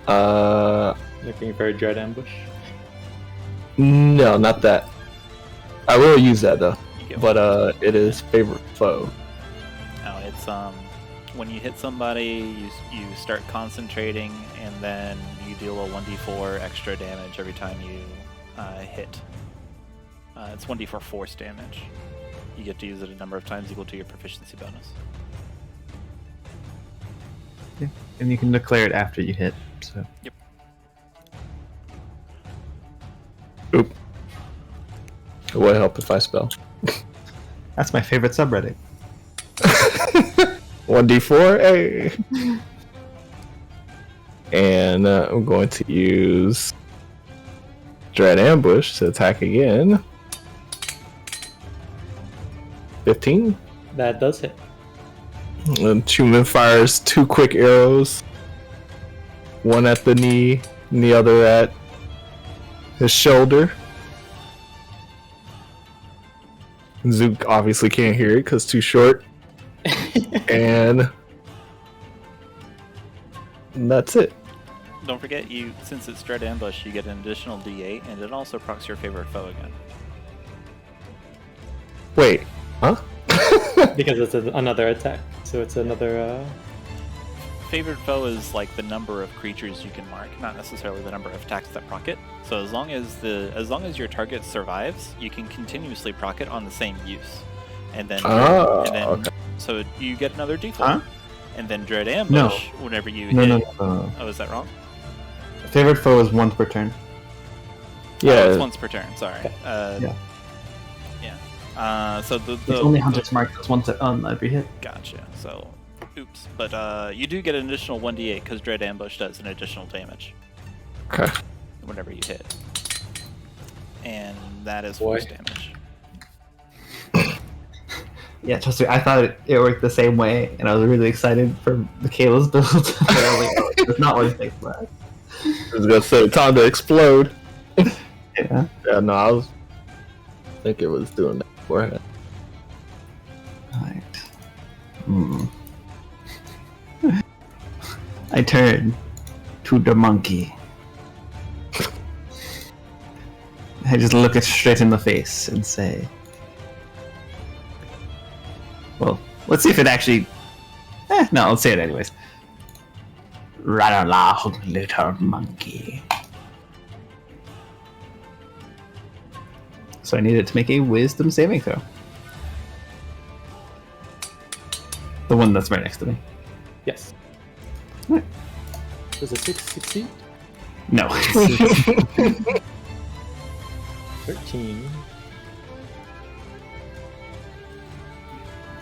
Looking for a dread ambush. No, not that. I will use that though. You get But it is favorite foe. No, it's when you hit somebody, you start concentrating, and then you deal a 1d4 extra damage every time you hit. It's 1d4 force damage. You get to use it a number of times equal to your proficiency bonus. Yeah. And you can declare it after you hit. So. Yep. Oop. It would help if I spell. That's my favorite subreddit. 1d4, hey! And I'm going to use Dread Ambush to attack again. 15. That does hit. And Chuman fires 2 quick arrows. One at the knee, and the other at his shoulder. Zook obviously can't hear it because too short. And that's it. Don't forget, since it's Dread Ambush, you get an additional d8, and it also procs your favorite foe again. Wait, huh? Because it's another attack. So it's another... Favorite foe is like the number of creatures you can mark, not necessarily the number of attacks that proc it. So as long as your target survives, you can continuously proc it on the same use. And then, okay. So you get another d4. Huh? And then Dread Ambush, whenever you hit... No. Oh, is that wrong? Favorite foe is once per turn. Yeah. Oh, it's once per turn, sorry. Yeah. So the It's only Hunter's Mark that's once on every hit. Gotcha. So, oops. But you do get an additional 1d8 because Dread Ambush does an additional damage Okay. whenever you hit. And that is Boy. force damage. Yeah, trust me, I thought it worked the same way, and I was really excited for Michaela's build. But I was like, oh, it's not what it takes that. I was gonna say time to explode. Yeah. Yeah, no, I think it was doing that beforehand. Alright. I turn to the monkey. I just look it straight in the face and say, well, let's see if it actually... no, let's say it anyways. Run along, little monkey. So I need it to make a wisdom saving throw. The one that's right next to me. Yes. Right. Does a 6 succeed? No. 13.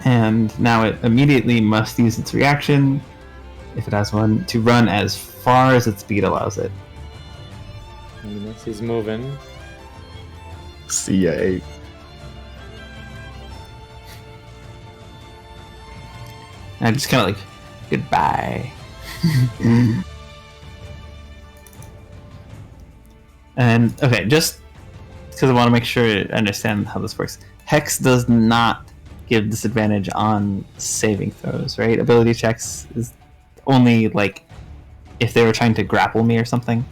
And now it immediately must use its reaction, if it has one, to run as far as its speed allows it. And he's moving. See ya, 8. And I just kind of like, goodbye. And, okay, just because I want to make sure I understand how this works. Hex does not give disadvantage on saving throws, right? Ability checks is only, like, if they were trying to grapple me or something.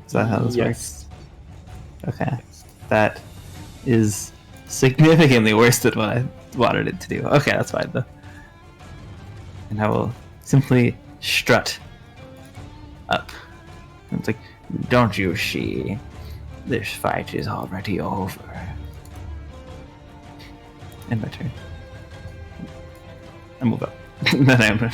Is that how this works? Okay. That is significantly worse than what I wanted it to do. Okay, that's fine though. And I will simply strut up. And it's like, don't you see? This fight is already over. End my turn. I move up. Then I'm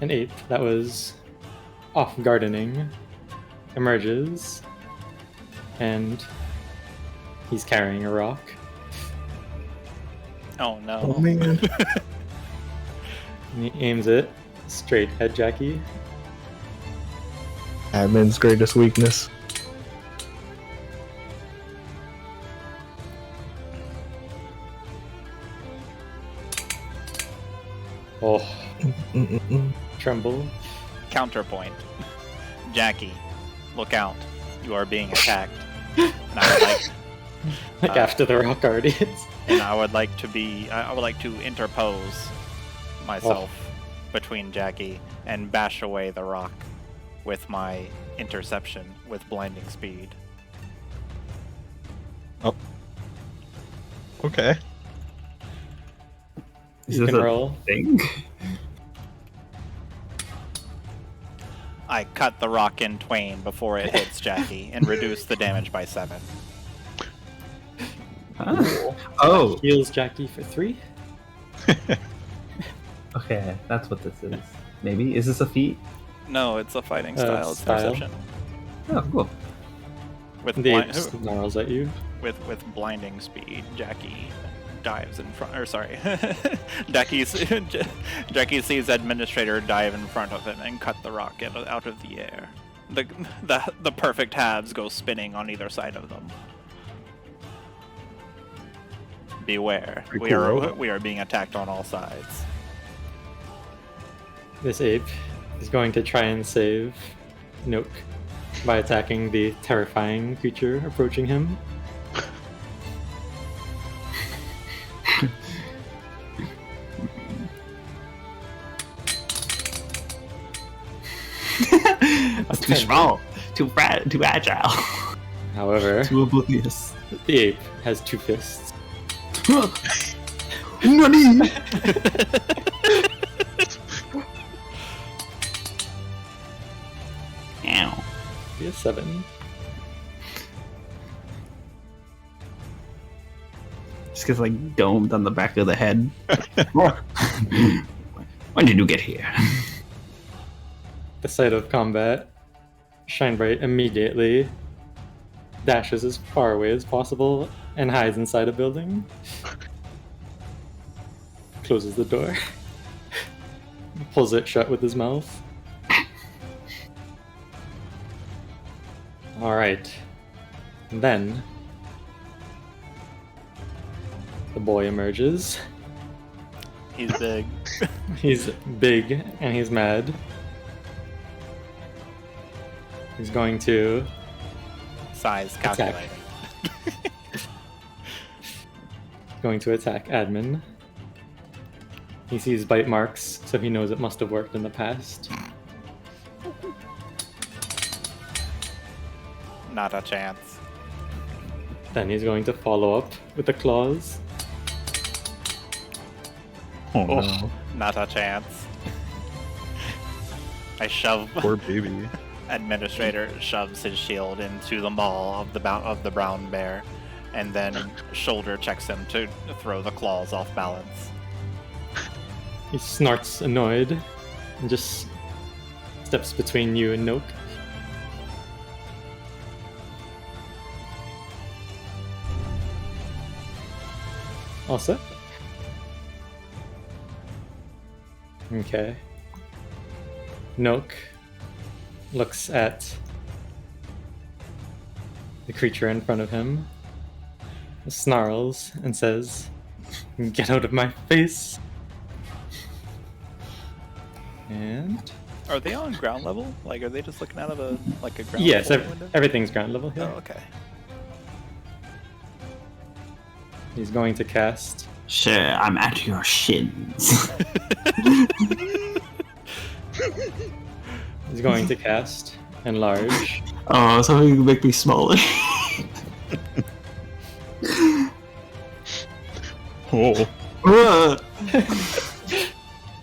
An ape that was off gardening emerges, and he's carrying a rock. Oh no. Oh man. And he aims it straight at Jackie. Admin's greatest weakness. Oh, Mm-mm-mm. tremble. Counterpoint. Jackie, look out. You are being attacked. And I would like, Like after the rock already hits. and I would like to interpose myself between Jackie and bash away the rock with my interception with blinding speed. Okay. Is You this can a roll. thing? I cut the rock in twain before it hits Jackie and reduce the damage by 7. Huh? Oh, Heals Jackie for 3. okay, that's what this is. Maybe is this a feat? No, it's a fighting style. It's style. perception. Oh, cool. With, The ape snarls at you. with blinding speed, Jackie dives in front. Or sorry, Jackie sees Administrator dive in front of him and cut the rock out of the air. The perfect halves go spinning on either side of them. Beware, Pretty cool. we are being attacked on all sides. This ape is going to try and save Nook by attacking the terrifying creature approaching him. That's too small, too agile, However, too oblivious. the ape has 2 fists. Nani? Ow. He has 7. Just gets like domed on the back of the head. When did you get here? The sight of combat, Shinebright immediately dashes as far away as possible and hides inside a building. Closes the door. Pulls it shut with his mouth. Alright. Then the boy emerges. He's big. He's big and he's mad. He's going to Size calculating. attack admin. He sees bite marks, so he knows it must have worked in the past. Not a chance. Then he's going to follow up with the claws. Oh no. Not a chance. I shove. Poor baby. Administrator shoves his shield into the maw of the brown bear, and then shoulder checks him to throw the claws off balance. He snorts annoyed and just steps between you and Nook. All set? Okay. Nook looks at the creature in front of him, snarls, and says, "Get out of my face!" And Are they on ground level? Like, are they just looking out of a ground yes, level window? everything's ground level here. Oh, okay. He's going to cast. Sure, I'm at your shins. He's going to cast enlarge. Oh, something you can make me smaller. Oh.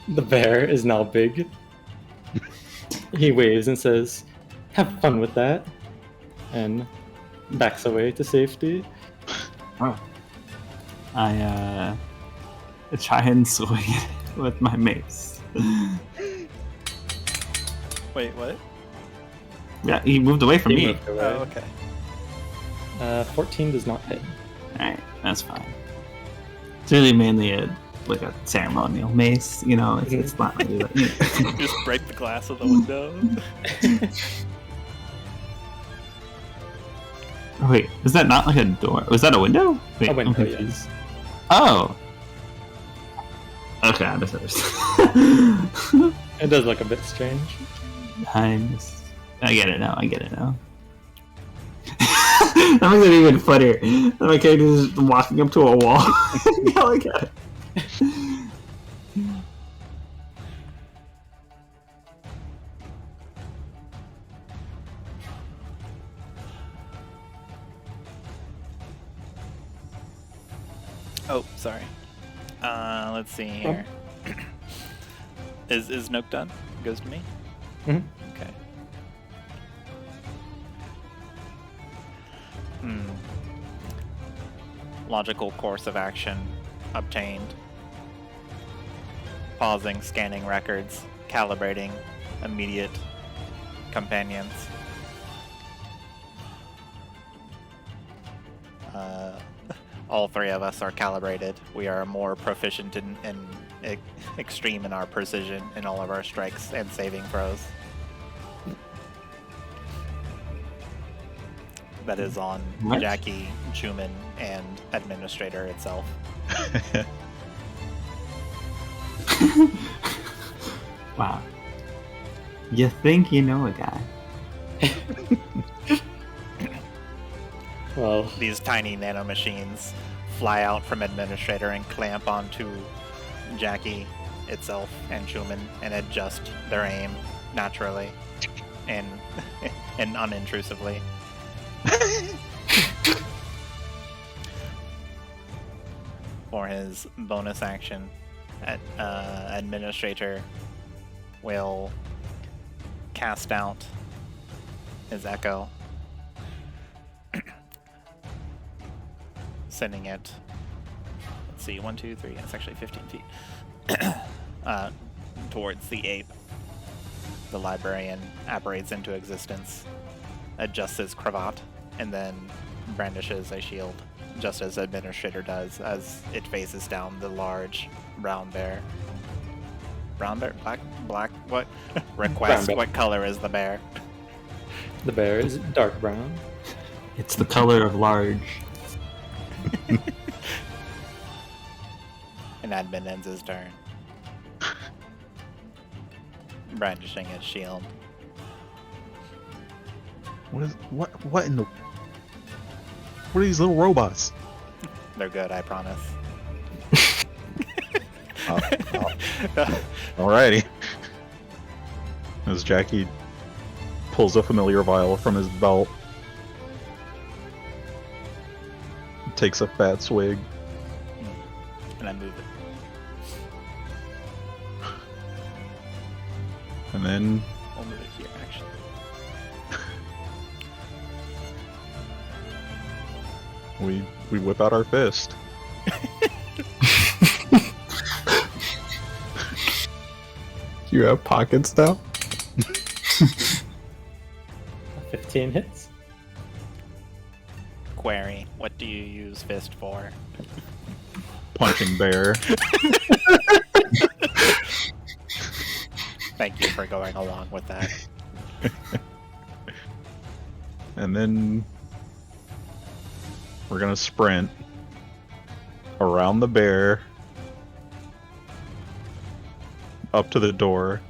The bear is now big. He waves and says, "Have fun with that," and backs away to safety. I try and swing it with my mace. Wait, what? Yeah, he moved away from He me. moved away. Oh, okay. 14 does not hit. Alright, that's fine. It's really mainly a ceremonial mace, you know. It's not really like, you know. Just break the glass of the window. Oh, wait, is that not like a door? Was that a window? Wait, A window, I'm yes. confused. Oh. Okay, I misunderstood. It does look a bit strange. Nice. I get it now. That makes it even funnier. My character is just walking up to a wall. Now I get it. Oh, sorry. Let's see here. Is Nook done? Goes to me? Mhm. Okay. Logical course of action obtained. Pausing, scanning records, calibrating, immediate companions. All three of us are calibrated. We are more proficient in extreme in our precision in all of our strikes and saving throws. That is on What? Jackie, Chuman, and Administrator itself. Wow. You think you know a guy. Well, These tiny nanomachines fly out from Administrator and clamp onto Jackie itself and Chuman and adjust their aim naturally and unintrusively. For his bonus action, Administrator will cast out his echo, sending it, let's see, 1, 2, 3, it's actually 15 feet, towards the ape. The librarian apparates into existence, adjusts his cravat, and then brandishes a shield, just as Administrator does, as it faces down the large brown bear. Brown bear? Black? What? Request, bear. what color is the bear? the bear is dark brown. It's the color of large. And Admin ends his turn. Brandishing his shield. What in the? What are these little robots? They're good, I promise. Alrighty. As Jackie pulls a familiar vial from his belt, takes a fat swig. And I move it. And then I'll move it here, actually. we whip out our fist. You have pockets now? 15 hits. Query, what do you use fist for? Punching bear. Thank you for going along with that. And then we're gonna sprint around the bear up to the door.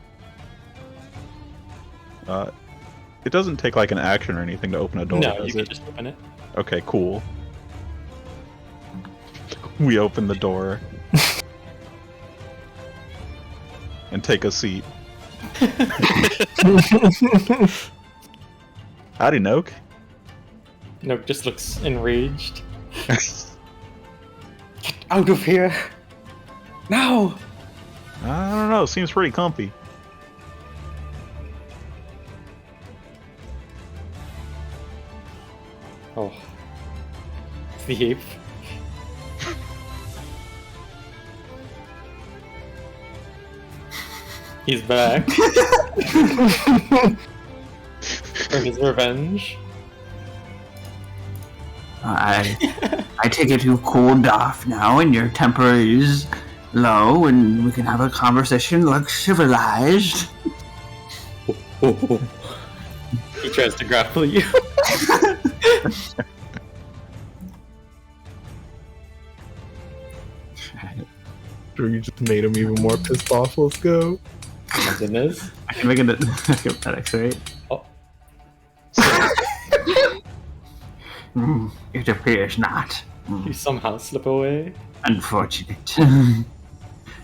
It doesn't take like an action or anything to open a door, No, does you can it? just open it. Okay, cool. We open the door and take a seat. Howdy, Noak. Nope, just looks enraged. Get out of here! No! I don't know. Seems pretty comfy. Oh. The ape. He's back. For his revenge. I take it you've cooled off now and your temper is low and we can have a conversation like civilized. He tries to grapple you. Sure, you just made him even more pissed off. Let's go. My goodness. I can make it athletics, right? Oh. It appears not. You somehow slip away. Unfortunate.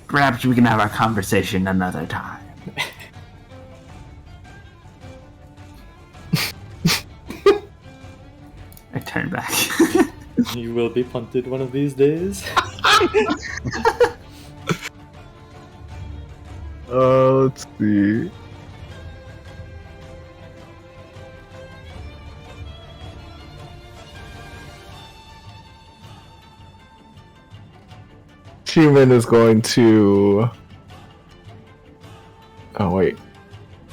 Perhaps we can have our conversation another time. I turn back. You will be punted one of these days. Let's see. Chuman is going to... Oh, wait.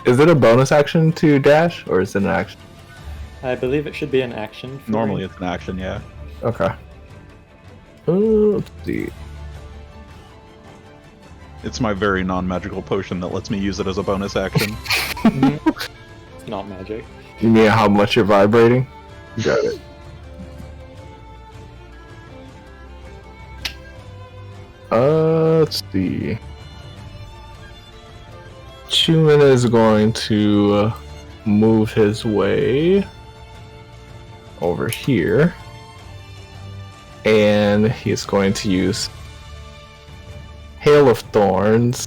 Is it a bonus action to dash, or is it an action? I believe it should be an action. For Normally me. it's an action, yeah. Okay. Let's see. It's my very non-magical potion that lets me use it as a bonus action. It's not magic. You mean how much you're vibrating? Got it. Let's see. Chuman is going to move his way over here. And he's going to use Hail of Thorns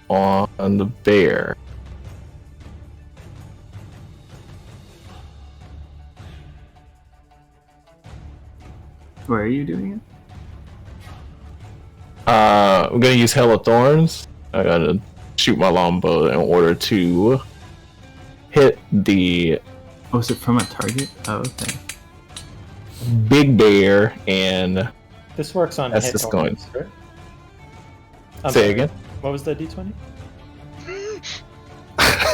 on the bear. Where are you doing it? I'm gonna use Hail of Thorns. I gotta shoot my longbow in order to hit the Oh, is it from a target? Oh, okay. big bear and This works on That's hit just rolls, right? I'm say sorry, again. What was the d20?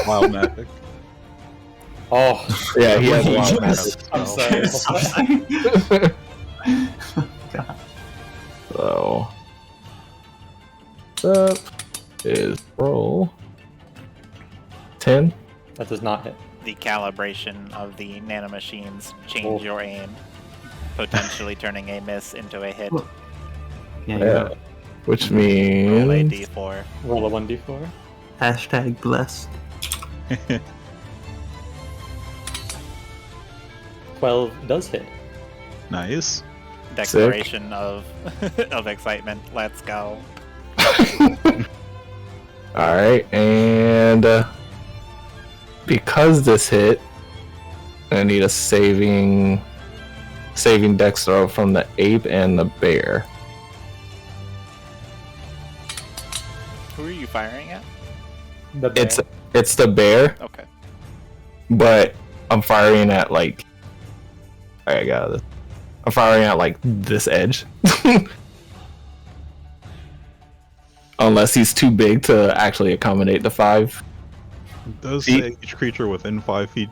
Wild magic. Oh, Yeah, he has Wait, wild yes. magic. I'm sorry. God. So that is roll 10. That does not hit. The calibration of the nanomachines change Oh. your aim, potentially turning a miss into a hit. Well, Yeah, Yeah, which Roll a means d4. Roll a 1d4. Hashtag blessed. 12 does hit. Nice. Declaration of of excitement. Let's go. all right, and because this hit, I need a saving dex throw from the ape and the bear. Who are you firing at? The bear. It's the bear, Okay. but I'm firing at like I got this. I'm firing at like this edge. Unless he's too big to actually accommodate the 5. It does Feet. say each creature within 5 feet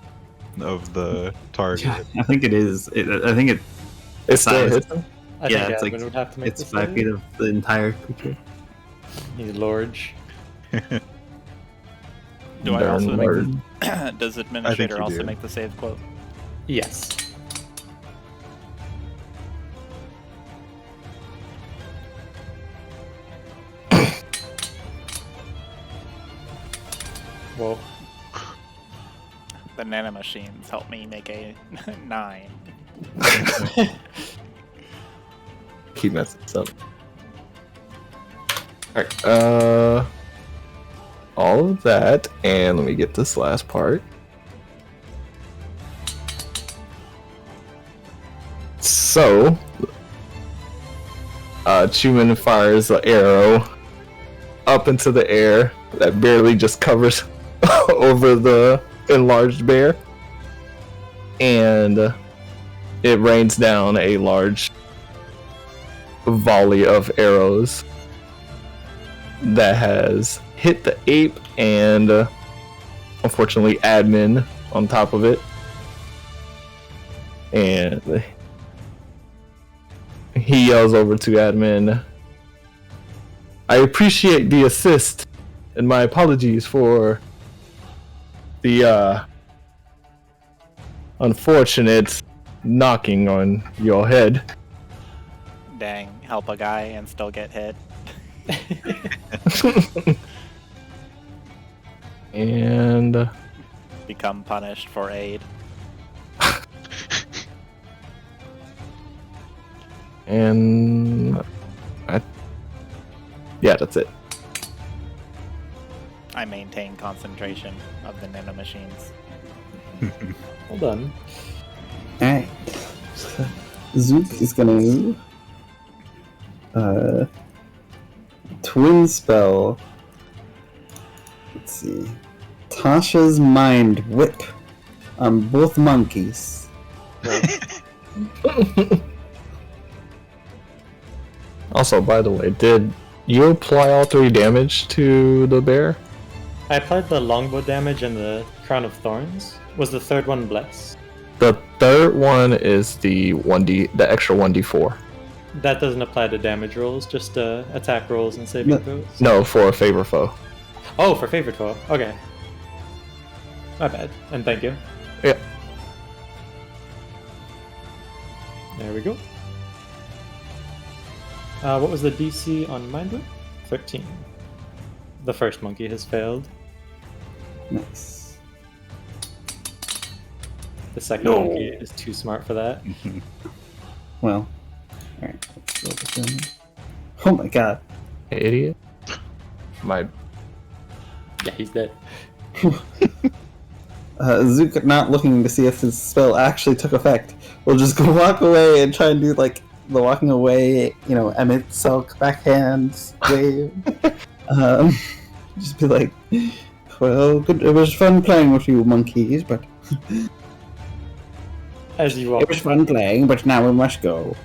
of the target. Yeah, I think it is. I think it. It still Size. hits him. I yeah, think it's Admin like- would have to make It's this 5 feet of the entire creature. He's large. Do I Darn also word. make does administrator you also do. make the save quote? Yes. Whoa. The nanomachines help me make a 9. Keep messing this up. Alright, all of that, and let me get this last part. So, Chuman fires the arrow up into the air that barely just covers over the enlarged bear, and it rains down a large volley of arrows that has hit the ape and unfortunately admin on top of it. And he yells over to admin, I appreciate the assist and my apologies for the unfortunate knocking on your head. Dang, help a guy and still get hit. And Become punished for aid. and yeah, that's it. I maintain concentration of the nanomachines. Well done. Alright. Zook is gonna twin spell. Let's see. Tasha's Mind Whip on both monkeys. Also, by the way, did you apply all 3 damage to the bear? I applied the longbow damage and the crown of thorns. Was the third one blessed? The third one is the extra 1d4. That doesn't apply to damage rolls, just attack rolls and saving No. throws. No, for a favor foe. Oh, for favorite foe. Okay. My bad. And thank you. Yeah. There we go. What was the DC on Mind Whip? 13. The first monkey has failed. Nice. The second monkey is too smart for that. Well. Alright, let's roll this in. Oh my god. Idiot. My Yeah, he's dead. Zook, not looking to see if his spell actually took effect, will just go walk away and try and do like the walking away, Emmett Silk backhand wave. Just be like, well, good. It was fun playing with you monkeys, but As you walk, it was fun playing, but now we must go.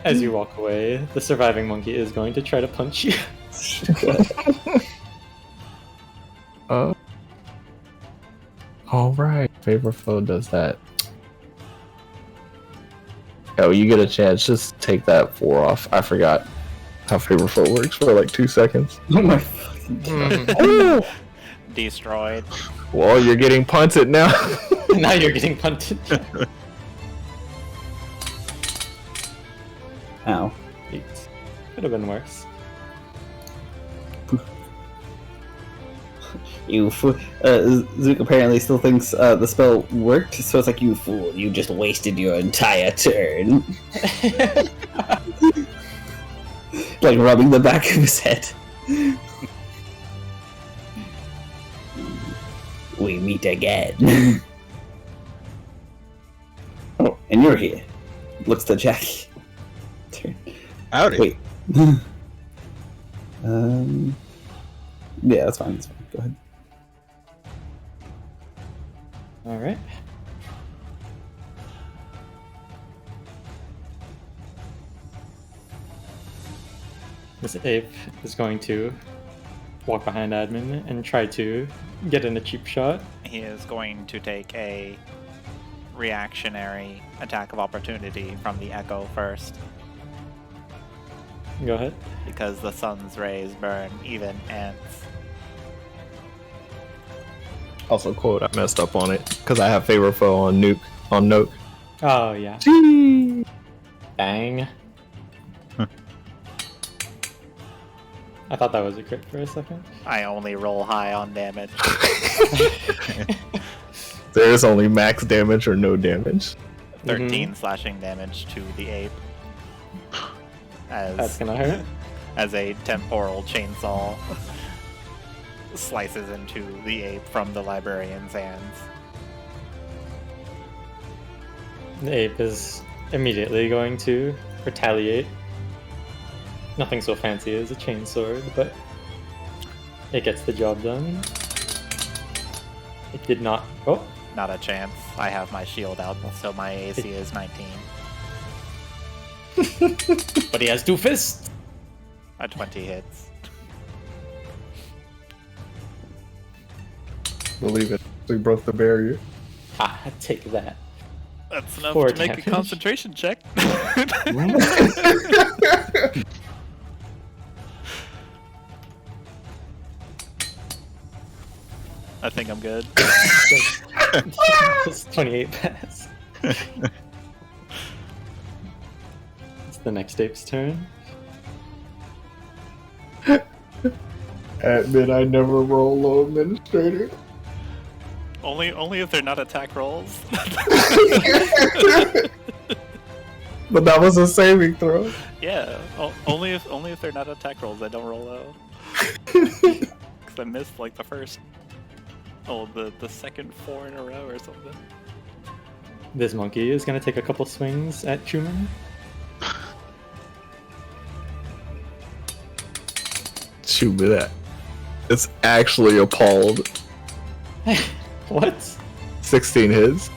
as you walk away, the surviving monkey is going to try to punch you. Alright, favor foe does that. Oh, you get a chance, just take that 4 off. I forgot how favor foe works for like 2 seconds. Oh my fucking god. Ooh. Destroyed. Well, you're getting punted now. Now you're getting punted. Ow. Could have been worse. You fool. Zook apparently still thinks the spell worked, so it's like, you fool, you just wasted your entire turn. Like rubbing the back of his head. We meet again. Oh, and you're here. Looks to Jackie. Turn. Howdy. Wait. Yeah, that's fine. Go ahead. Alright. This ape is going to walk behind admin and try to get in a cheap shot. He is going to take a reactionary attack of opportunity from the Echo first, Go ahead. because the sun's rays burn even ants. Also, quote, I messed up on it because I have favor foe on Nook. Oh, yeah. Dang. I thought that was a crit for a second. I only roll high on damage. There's only max damage or no damage. 13 slashing damage to the ape. That's As, gonna hurt. as a temporal chainsaw slices into the ape from the librarian's hands. The ape is immediately going to retaliate. Nothing so fancy as a chainsword, but it gets the job done. It did not. Oh, Not a chance. I have my shield out, so my AC is 19. but he has 2 fists. A 20 hits. Believe it. We broke the barrier. Ah, take that. That's enough 4 to make damage. a concentration check. I think I'm good. Just 28 pass. It's the next ape's turn. Admit I never roll low administrator. Only if they're not attack rolls. But that was a saving throw. Yeah, only if they're not attack rolls, I don't roll low. Because I missed like the first, the second 4 in a row or something. This monkey is going to take a couple swings at Chuman. Shoot me that. It's actually appalled. What? 16 hits.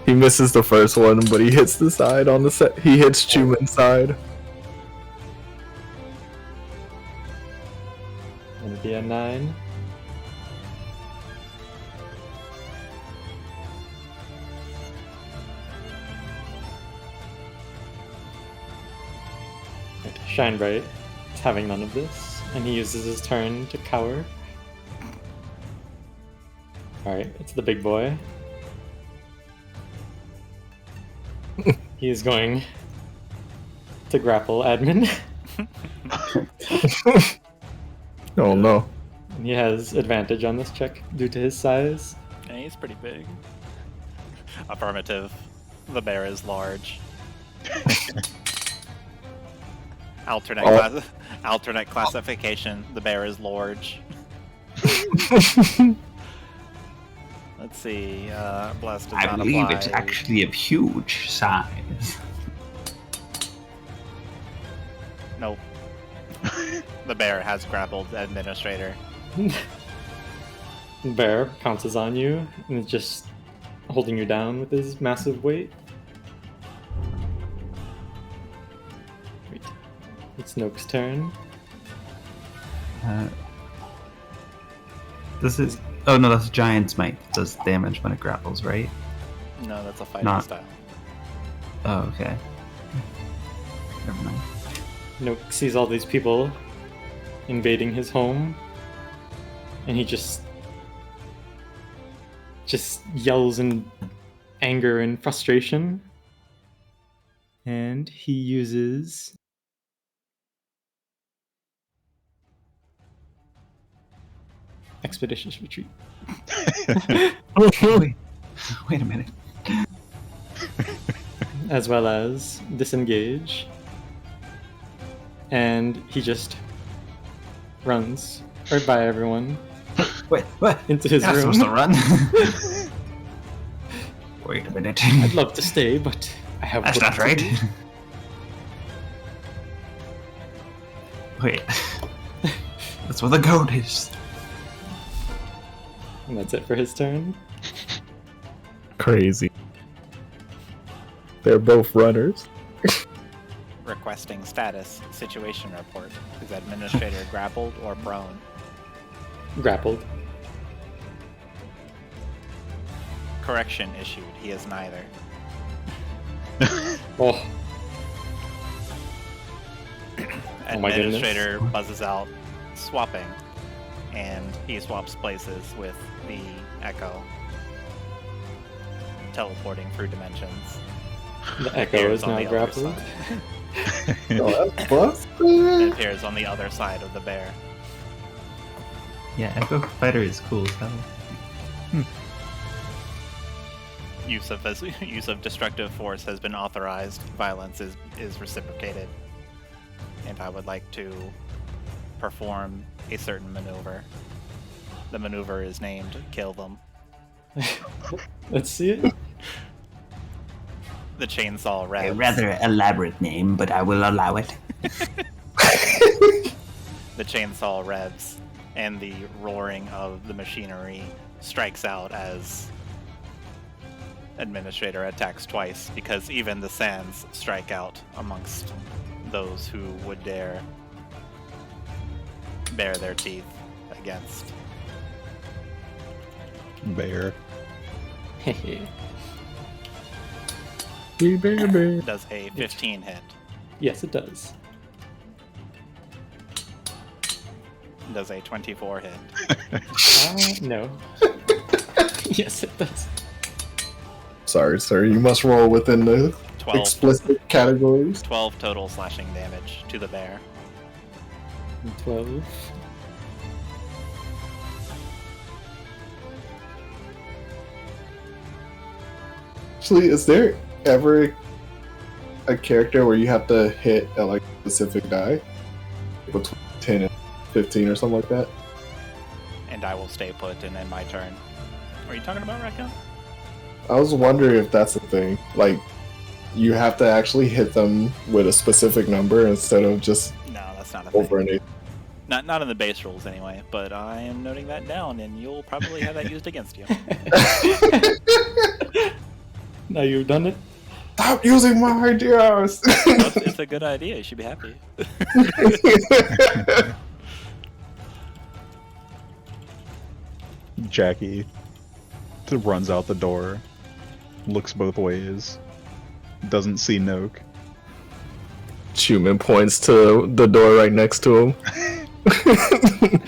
He misses the first one, but he hits the side on the set. He hits Chuman's side. Gonna be a 9. Shine Bright is having none of this, and he uses his turn to cower. Alright, it's the big boy. He is going to grapple admin. Oh no. And he has advantage on this check due to his size. Yeah, he's pretty big. Affirmative. The bear is large. Alternate classification. The bear is large. Let's see. Blessed does I not believe apply. it's actually of huge size. Nope. The bear has grappled administrator. Bear pounces on you and is just holding you down with his massive weight. Wait. It's Nook's turn. This is. Oh no, that's Giant's Might. It does damage when it grapples, right? No, that's a fighting Not- style. Oh, okay. Never mind. Nook sees all these people invading his home, and he just yells in anger and frustration, and he uses Expeditious Retreat. Wait a minute. As well as Disengage, and he just runs right by everyone Wait, what? into his You're not room. supposed to run. Wait a minute. I'd love to stay, but I have That's work not to right. do. Wait. That's where the goat is. And that's it for his turn. Crazy. They're both runners. Requesting status. Situation report. Is administrator grappled or prone? Grappled. Correction issued. He is neither. Oh. Oh my goodness. Administrator buzzes out, swapping, and he swaps places with the Echo, teleporting through dimensions. The Echo Appears is on now the other grappled. side. Oh, that's busted. It appears on the other side of the bear. Yeah, Echo Fighter is cool as hell. Use of destructive force has been authorized. Violence is reciprocated. And I would like to perform a certain maneuver. The maneuver is named Kill Them. Let's see it. The chainsaw A revs. rather elaborate name, but I will allow it. The chainsaw revs, and the roaring of the machinery strikes out as Administrator attacks twice, because even the sands strike out amongst those who would dare bare their teeth against Bear. Does a 15 hit? Yes, it does. Does a 24 hit? No. Yes, it does. Sorry, sir. You must roll within the 12. explicit categories. 12 total slashing damage to the bear. 12. Actually, is there ever a character where you have to hit a like specific die between 10 and 15 or something like that? And I will stay put and end my turn. Are you talking about Raikel? I was wondering if that's a thing. Like, you have to actually hit them with a specific number instead of just No, that's not a over thing. an 8. Not in the base rules anyway, but I am noting that down and you'll probably have that used against you. Now you've done it. Stop using my ideas! It's a good idea, you should be happy. Jackie runs out the door, looks both ways, doesn't see Noak. Chuman points to the door right next to him.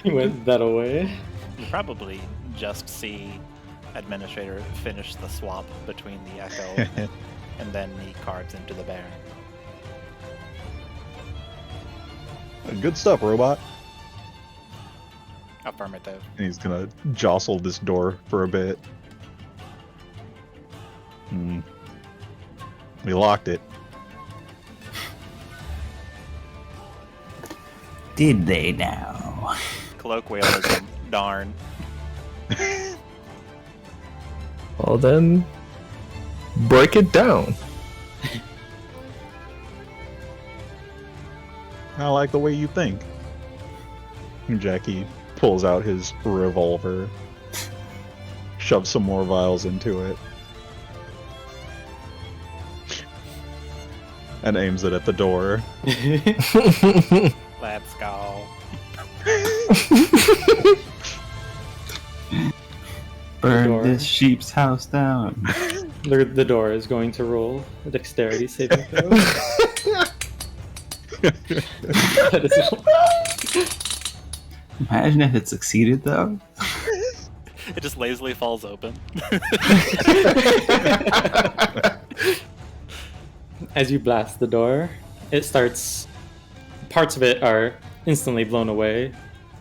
He went that away. You probably just see Administrator finish the swap between the Echo and then he carves into the bear. Good stuff, robot. Affirmative. And he's gonna jostle this door for a bit. We locked it. Did they now? Colloquialism. Darn. Well then, break it down. I like the way you think. Jackie pulls out his revolver, shoves some more vials into it, and aims it at the door. Let's go. Burn door. this sheep's house down. The door is going to roll a dexterity saving throw. That is- Imagine if it succeeded, though. It just lazily falls open. As you blast the door, it starts. Parts of it are instantly blown away.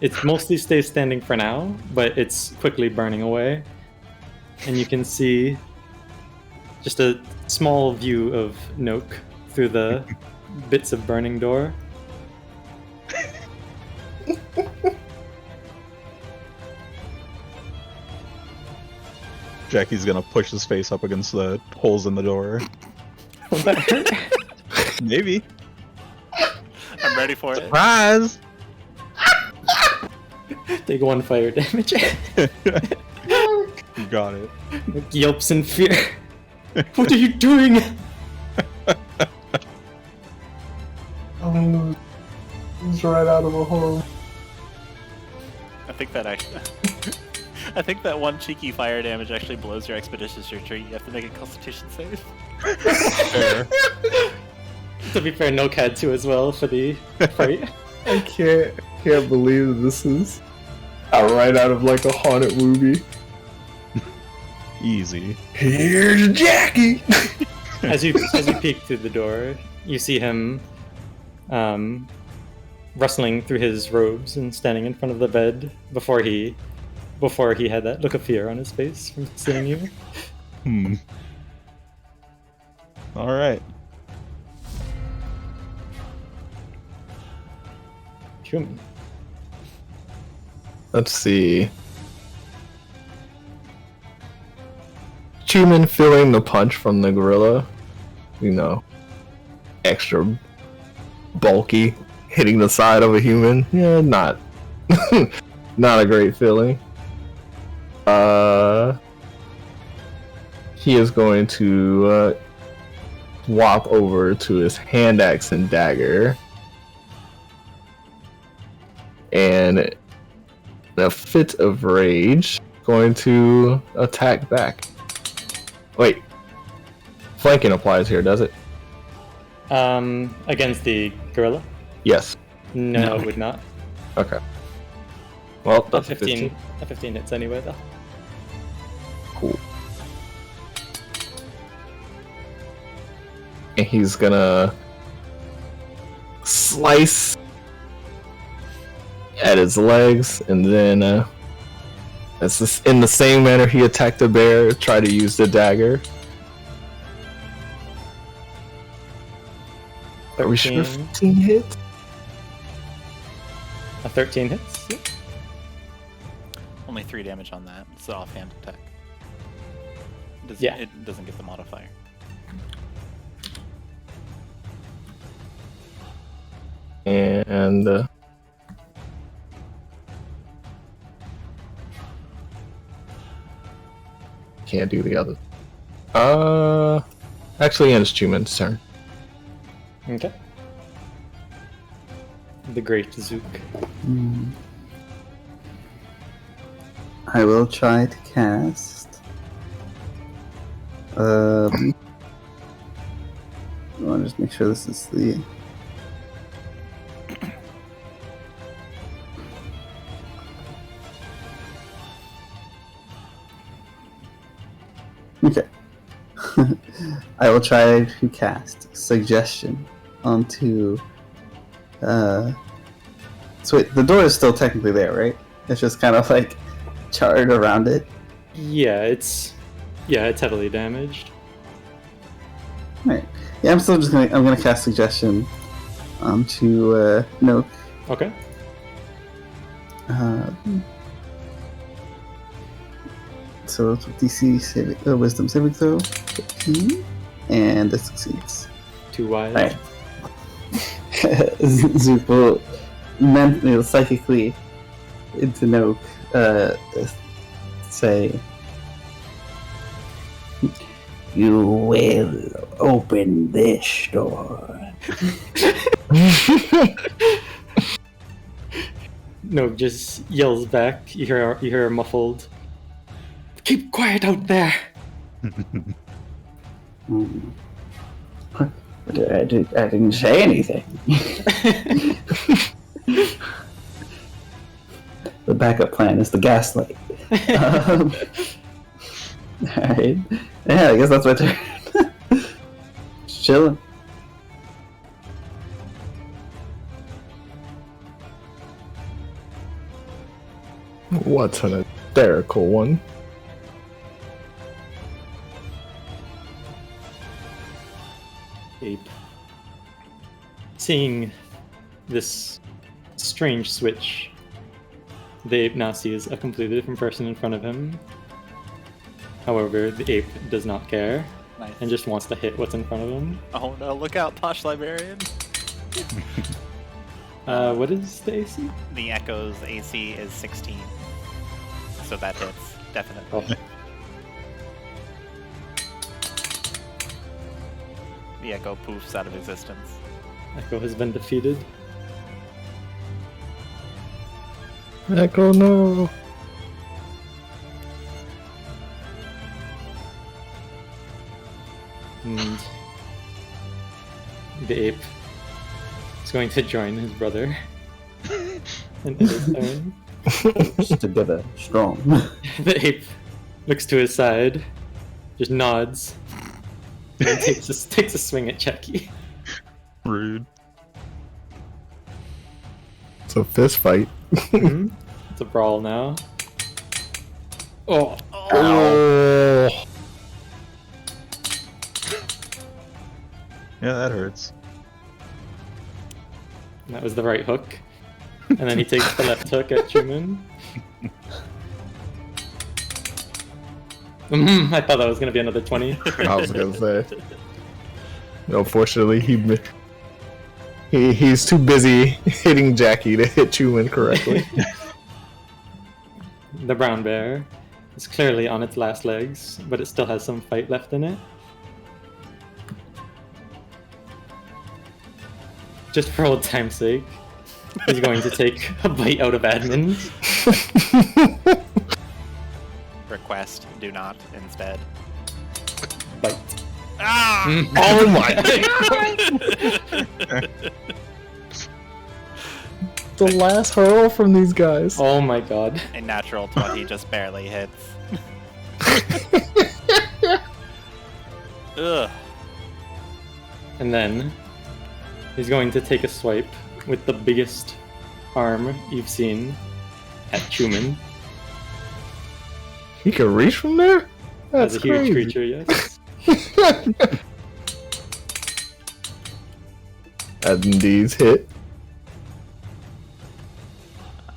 It mostly stays standing for now, but it's quickly burning away. And you can see just a small view of Noak through the bits of burning door. Jackie's gonna push his face up against the holes in the door. Will that hurt? Maybe. I'm ready for it. Surprise! Take 1 fire damage. You got it. Noak yelps in fear. What are you doing? Oh, he's right out of a hole. I think that one cheeky fire damage actually blows your expeditious retreat. You have to make a Constitution save. Fair. To be fair, Noak had to as well for the fight. I can't believe this is right out of like a haunted movie. Easy. Here's Jackie! As you peek through the door, you see him rustling through his robes and standing in front of the bed before he had that look of fear on his face from seeing you. Alright. Chuman. Let's see. Chuman feeling the punch from the gorilla. You know, extra bulky, hitting the side of a human. Yeah, not not a great feeling. He is going to swap over to his hand axe and dagger. And in a fit of rage, going to attack back. Wait. Flanking applies here, does it? Against the gorilla? Yes. No, it would not. Okay. Well, A that's 15. A 15 hits anyway, though. Cool. And he's gonna slice at his legs, and then it's just in the same manner he attacked the bear, try to use the dagger. Are we sure 15 hits? A 13 hits? Yep. Only 3 damage on that. It's an offhand attack. Yeah. It doesn't get the modifier. And can't do the other. Actually, it's Chuman's turn. Okay. The great Zook. I will try to cast. I want to just make sure this is the. Okay. I will try to cast Suggestion onto. So wait, the door is still technically there, right? It's just kind of like charred around it. Yeah, it's heavily damaged. Right. Yeah, I'm gonna cast Suggestion onto Nook. Okay. So it's DC Wisdom saving throw, 15, and it succeeds. Too wide. Right. Zook will mentally, psychically, into Nook, say, "You will open this door." No, just yells back. You hear a muffled. Keep quiet out there. I didn't say anything. The backup plan is the gaslight. Alright. Yeah, I guess that's my turn. Just chilling. What an hysterical one. Ape. Seeing this strange switch, the ape now sees a completely different person in front of him. However, the ape does not care Nice. and just wants to hit what's in front of him. Oh no, look out, Posh Librarian! What is the AC? The Echo's AC is 16. So that hits, definitely. Oh. The Echo poofs out of existence. Echo has been defeated. Echo, no. And the ape is going to join his brother. And in his turn, Together, strong. the ape looks to his side, just nods, and takes a swing at Chucky. Rude. It's a fist fight. Mhm. It's a brawl now. Oh, Oh. Yeah, that hurts. that was the right hook. And then he takes the left hook at Chuman. I thought that was going to be another 20. I was gonna say. Unfortunately, he's too busy hitting Jackie to hit Chuman correctly. The brown bear is clearly on its last legs, but it still has some fight left in it. Just for old time's sake, he's going to take a bite out of admin. request, do not instead. Bite. Ah! Oh my! The last hurl from these guys. Oh my god. A natural 20 just barely hits. Ugh. And then he's going to take a swipe with the biggest arm you've seen at Chuman. He can reach from there? That's As a huge crazy. creature, yes. And these hit.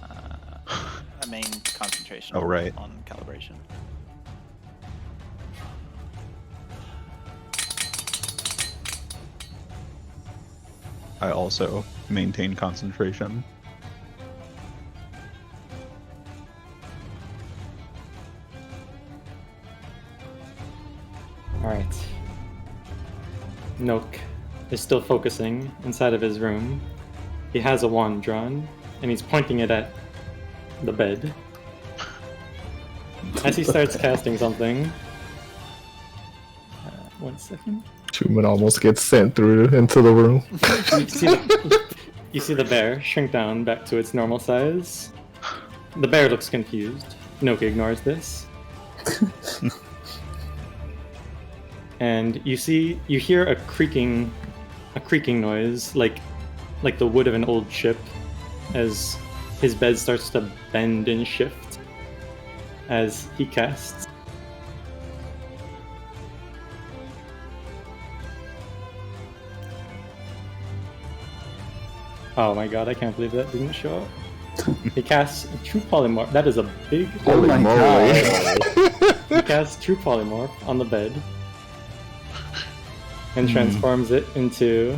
A main concentration Oh, right. on calibration. I also maintain concentration. Alright. Nook is still focusing inside of his room. He has a wand drawn, and he's pointing it at the bed. As he starts casting something... 1 second. Chuman almost gets sent through into the room. You see the bear shrink down back to its normal size. The bear looks confused. Nook ignores this. And you hear a creaking noise, like the wood of an old ship, as his bed starts to bend and shift as he casts. Oh my god, I can't believe that didn't show up. He casts True Polymorph. That is a big... Oh my god. He casts True Polymorph on the bed and transforms it into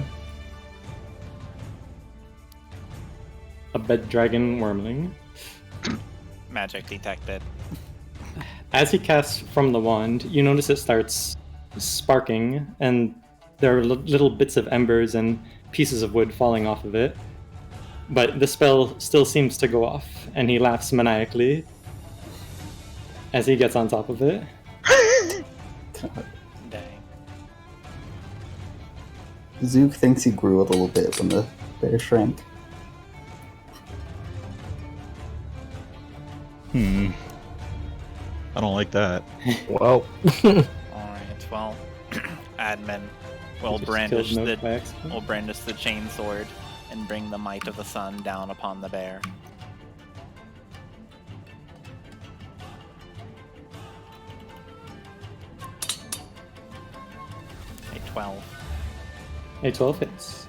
a bed dragon wormling. Magic detected. As he casts from the wand, you notice it starts sparking, and there are little bits of embers and pieces of wood falling off of it. But the spell still seems to go off, and he laughs maniacally as he gets on top of it. Dang. Zook thinks he grew a little bit when the bear shrank. I don't like that. Well, Alright, well, admin will Just brandish killed Nook the by accident. will brandish the chainsword and bring the might of the sun down upon the bear. A 12. A 12 hits.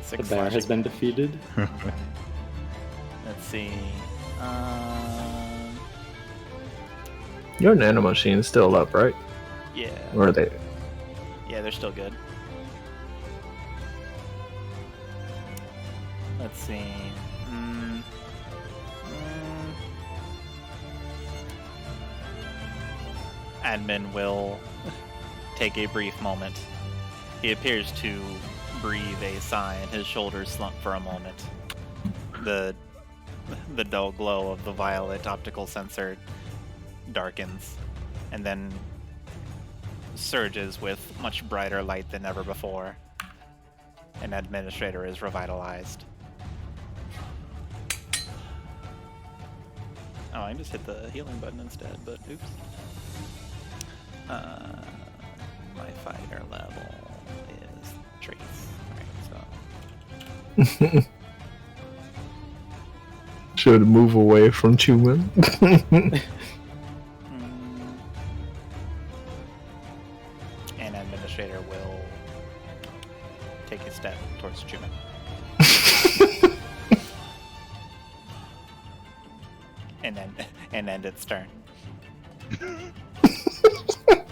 The 6 bear has slashing. been defeated. Let's see. your nanomachine is still up, right? Yeah. Or are they? Yeah, they're still good. Let's see. Admin will take a brief moment. He appears to breathe a sigh, and his shoulders slump for a moment. The dull glow of the violet optical sensor darkens, and then surges with much brighter light than ever before. An administrator is revitalized. Oh, I just hit the healing button instead, but oops. My fighter level is trace. Alright, so. Should move away from Chuman. An administrator will take a step towards Chuman. and end its turn.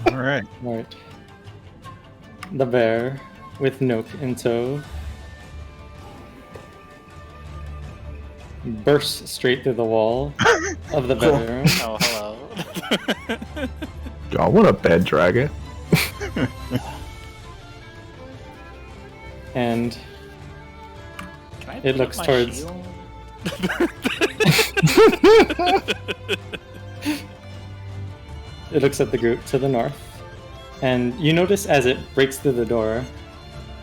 All right. Right. The bear, with Nook in tow, bursts straight through the wall of the bedroom. Oh, hello. Y'all want a bed dragon? And Can I It pick looks up my towards- shield? It looks at the group to the north, and you notice as it breaks through the door,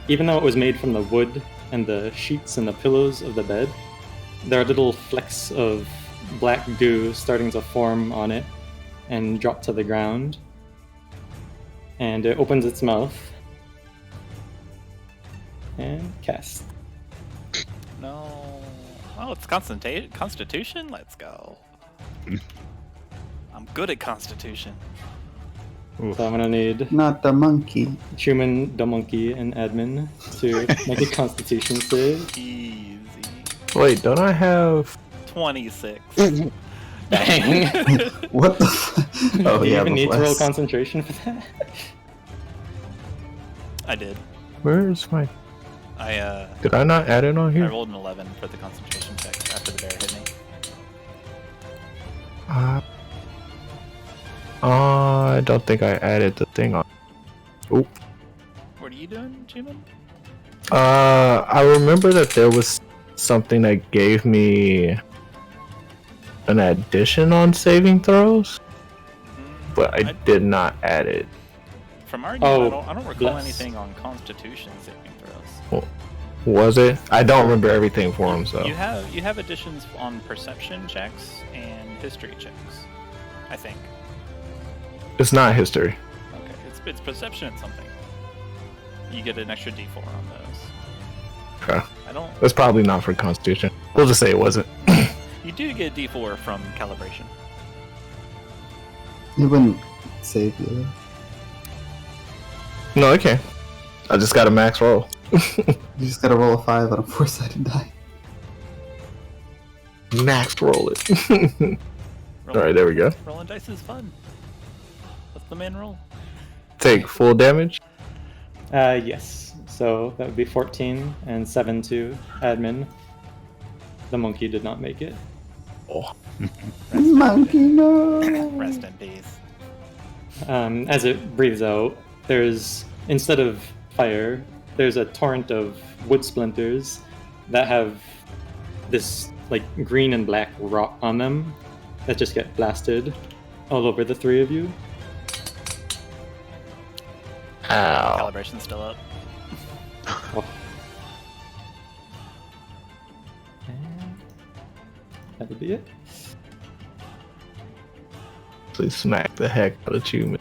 even though it was made from the wood and the sheets and the pillows of the bed, there are little flecks of black goo starting to form on it and drop to the ground. And it opens its mouth and casts. No. Oh, it's Constitution? Let's go. I'm good at Constitution. So I'm gonna need Not the monkey. Chuman, the monkey, and Admin to make a Constitution save. Easy. Wait, don't I have? 26. Dang. What the? Oh Do you yeah, even need to roll bless. concentration for that? I did. Where's my? I Did I not add it on I here? rolled an 11 for the concentration check after the bear hit me. I don't think I added the thing on. Oh. What are you doing, Chuman? I remember that there was something that gave me an addition on saving throws, but I did not add it. From our game, I don't recall bless. anything on Constitution saving throws. Was it? I don't remember everything for him, so. You have additions on perception checks and history checks, I think. It's not history. Okay, it's perception and something. You get an extra D4 on those. Okay. I don't. That's probably not for Constitution. We'll just say it wasn't. You do get a D4 from calibration. It wouldn't save you. No, okay. I just got a max roll. You just gotta roll a 5 on a 4-sided die. Max roll it. Rolling- Alright, there we go. Rolling dice is fun. What's the main roll? Take full damage. Yes. So that would be 14 and 7 to Admin. The monkey did not make it. Oh. Monkey, no! Rest in peace. As it breathes out, there's, instead of fire, there's a torrent of wood splinters that have this like green and black rot on them that just get blasted all over the three of you. Ow. Calibration's still up. Oh. And that'll be it. Please smack the heck out of Chuman.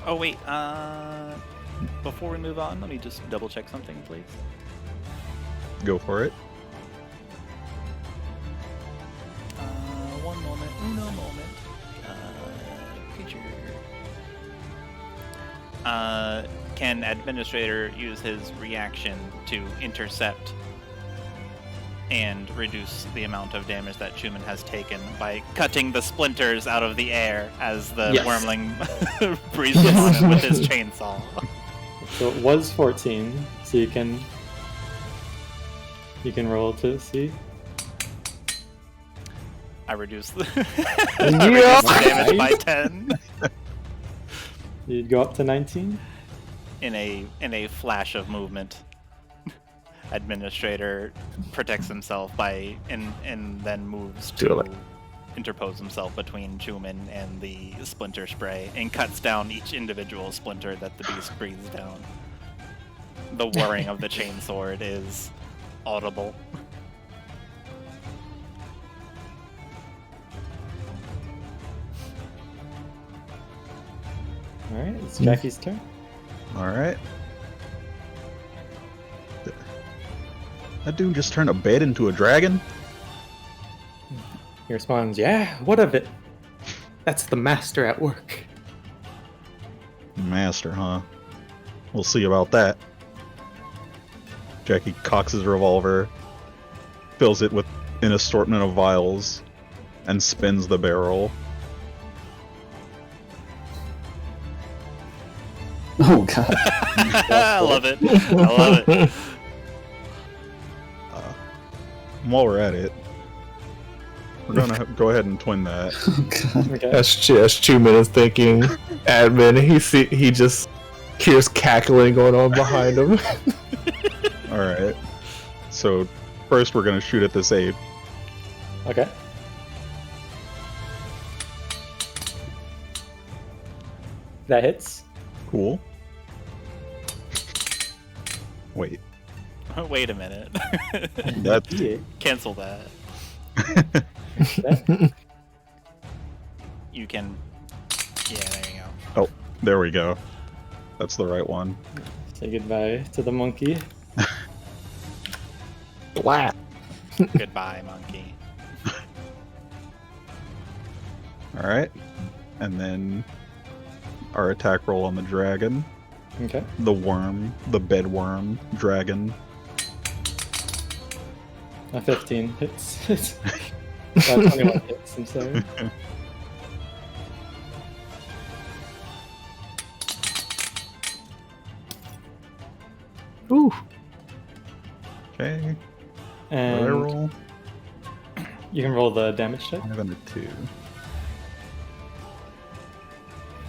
Oh wait, before we move on, let me just double check something, please. Go for it. One moment, uno moment. Creature. Can Administrator use his reaction to intercept and reduce the amount of damage that Chuman has taken by cutting the splinters out of the air as the Yes. wormling breathes on it with his chainsaw? So it was 14, so you can roll to see. I reduce the, I reduce the damage by 10 You'd go up to 19. in a flash of movement. Administrator protects himself by and then moves Do to it. interpose himself between Chuman and the splinter spray and cuts down each individual splinter that the beast breathes down. The whirring of the chainsword is audible. Alright, it's Jackie's turn. All right. That dude just turned a bed into a dragon? He responds, yeah, what of it? That's the master at work. Master, huh? We'll see about that. Jackie cocks his revolver, fills it with an assortment of vials, and spins the barrel. Oh god. I love it. I love it. While we're at it, we're gonna go ahead and twin that. Oh god. Okay. That's 2 minutes thinking. Admin, he just hears cackling going on behind him. All right. So first we're gonna shoot at this ape. Okay. That hits. Cool. Wait. Wait a minute. That's Yeah. Cancel that. You can. Yeah, there you go. Oh, there we go. That's the right one. Say goodbye to the monkey. Flat. Goodbye, monkey. Alright. And then our attack roll on the dragon. Okay. The worm. The bedworm. Dragon. A 15 hits. 21 hits, I'm sorry. Ooh. Okay. What did I And roll? you can roll the damage check. 5 and a 2.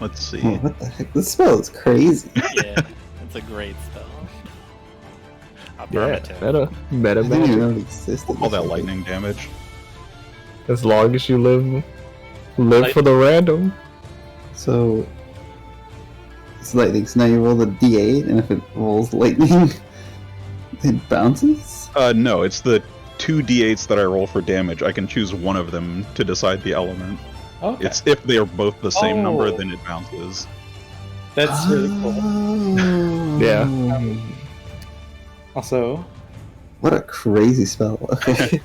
Let's see. Oh, what the heck? This spell is crazy. Yeah, it's a great spell. Yeah, Affirmative. meta I didn't even know magic. it existed. All that lightning damage. As long as you live Light- for the random. So it's lightning. So now you roll the d8, and if it rolls lightning, it bounces. No, it's the 2 d8s that I roll for damage. I can choose one of them to decide the element. Okay. It's if they are both the same number, Oh. then it bounces. That's really cool. Oh. Yeah. Also, What a crazy spell. Okay.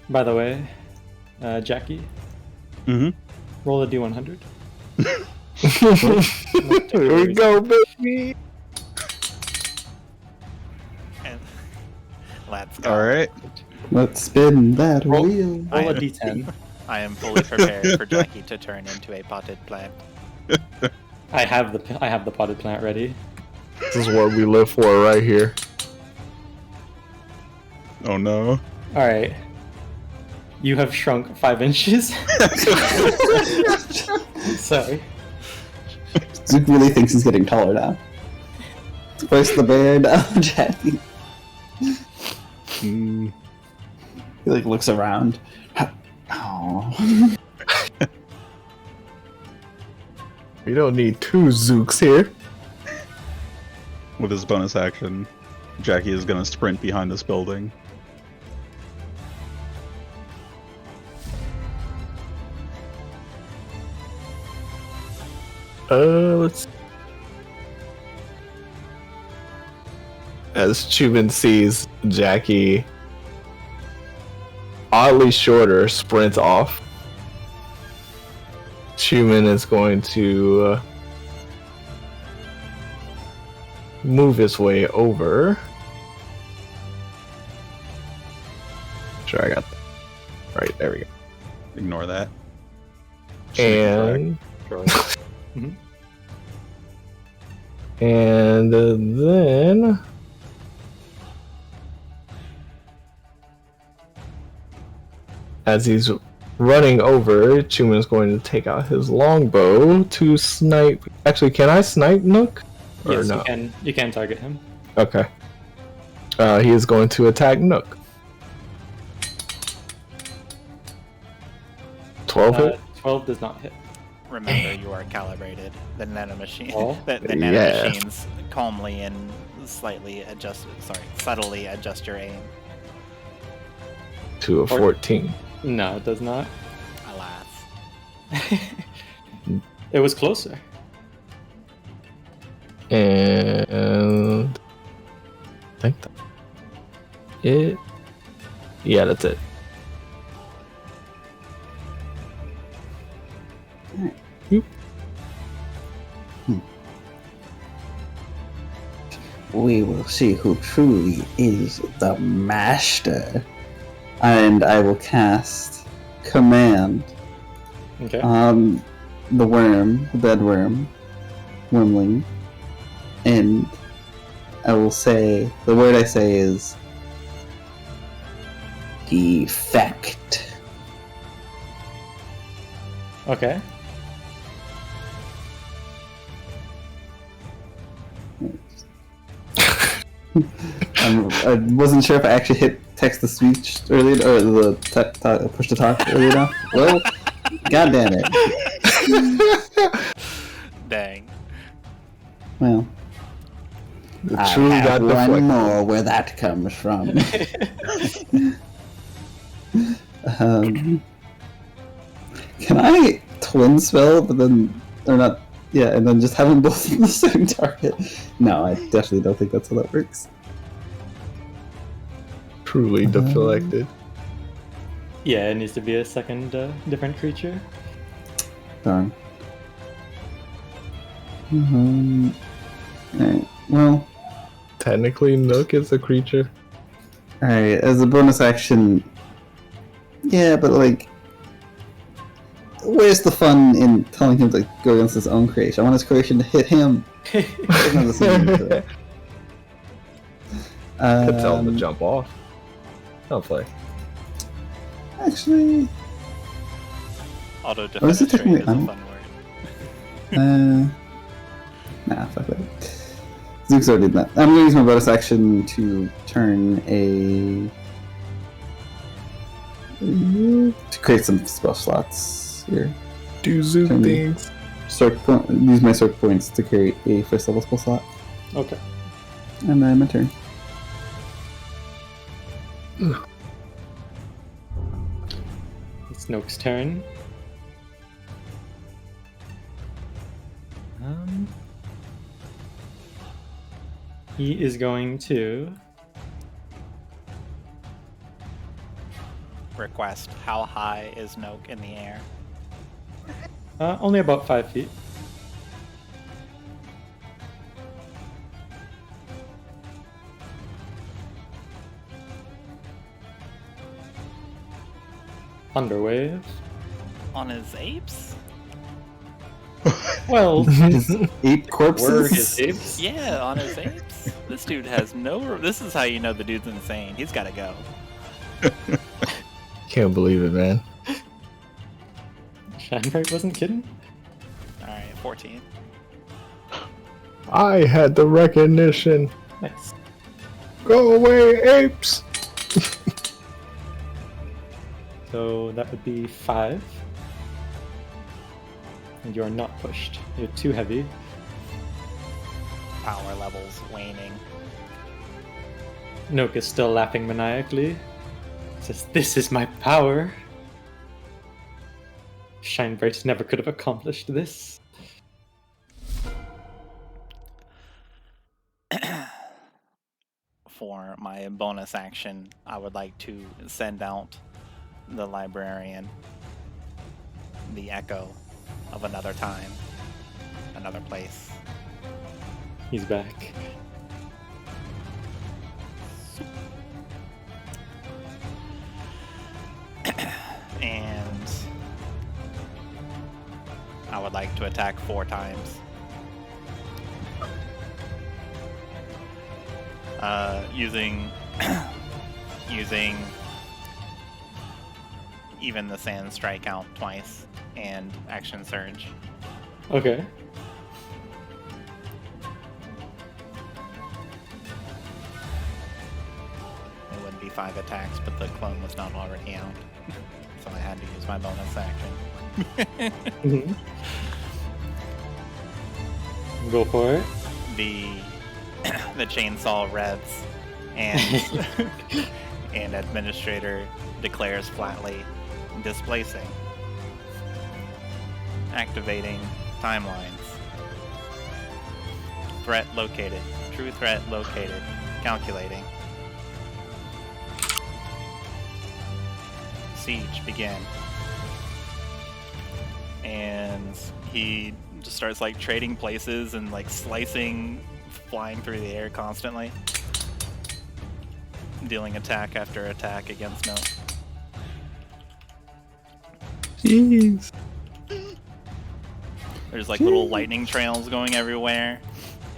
by the way, Jackie, Mm-hmm. roll a d100. Here we go, baby. And let's go. Alright. Let's spin that Roll- wheel. I Roll a am- d10. I am fully prepared for Jackie to turn into a potted plant. I have the potted plant ready. This is what we live for right here. Oh no. All right. You have shrunk 5 inches. Sorry. Zook really thinks he's getting taller now. First the bear, now Jackie. Mm. He like looks around. Oh. We don't need 2 Zooks here. With his bonus action, Jackie is gonna sprint behind this building. Let's. As Chuman sees Jackie, oddly shorter, sprint off. Chuman is going to move his way over. Sure, I got that. Right, there we go. Ignore that. And Mhm. and then as he's running over, Chuman's going to take out his longbow to snipe. Actually, can I snipe Nook? Or Yes, no? you can target him. Okay. He is going to attack Nook. 12 hit? 12 does not hit. Remember, you are calibrated. The nanomachine. Oh. The Yeah. nanomachines calmly and subtly adjust your aim. To a 14. No, it does not. Alas. It was closer. And I think that it. Yeah, that's it. We will see who truly is the master. And I will cast Command Okay. on the worm, the bedworm, wormling. And I will say, the word I say is defect. Okay. I'm I wasn't sure if I actually hit text to speech earlier or the push to talk earlier now. Well, god damn it. Dang. Well, I truly have got one deflected. more where that comes from. Can I twin spell, but then or not? Yeah, and then just have them both in the same target. No, I definitely don't think that's how that works. Truly deflected. Yeah, it needs to be a second different creature. Darn. Alright, well, Technically, Nook is a creature. alright, as a bonus action. Yeah, but like, where's the fun in telling him to go against his own creation? I want his creation to hit him. Doesn't have the same need for that. Could tell him to jump off. I'll play. Actually, Auto Or is it defenestrate technically is a un- fun word. nah, fuck that. Zook's already did that. I'm gonna use my bonus action to turn to create some spell slots here. Do Zoom Can we- things. Use my circ points to create a first level spell slot. Okay. And then my turn. It's Nook's turn. He is going to Request, how high is Noak in the air? only about 5 feet. Thunderwave. On his apes? Well, Ape corpses. were his apes. Yeah, on his apes. This dude has no... This is how you know the dude's insane. He's gotta go. Can't believe it, man. Shanbright wasn't kidding. Alright, 14. I had the recognition. Nice. Go away, apes! So that would be 5. And you're not pushed. You're too heavy. Power levels waning. Nook is still laughing maniacally. Says, "This is my power." Shinebright never could have accomplished this. For my bonus action, I would like to send out the librarian the echo of another time, another place. He's back. And I would like to attack 4 times. Using even the sand strike out twice and action surge. Okay. It would be 5 attacks, but the clone was not already out. So I had to use my bonus action. Mhm. Go for it. The chainsaw revs and and administrator declares flatly displacing. Activating timelines. Threat located. True threat located. Calculating. Siege begin. And he just starts like trading places and like slicing, flying through the air constantly. Dealing attack after attack against no. Jeez. There's like little lightning trails going everywhere.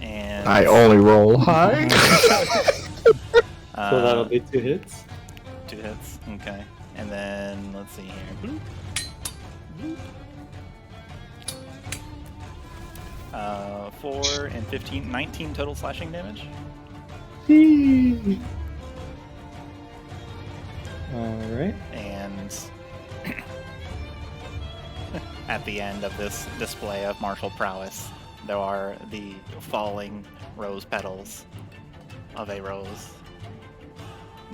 And I only roll high. So that'll be 2 hits. 2 hits. Okay. And then let's see here. Bloop. Bloop. 4 and 15, 19 total slashing damage. Alright. And at the end of this display of martial prowess, there are the falling rose petals of a rose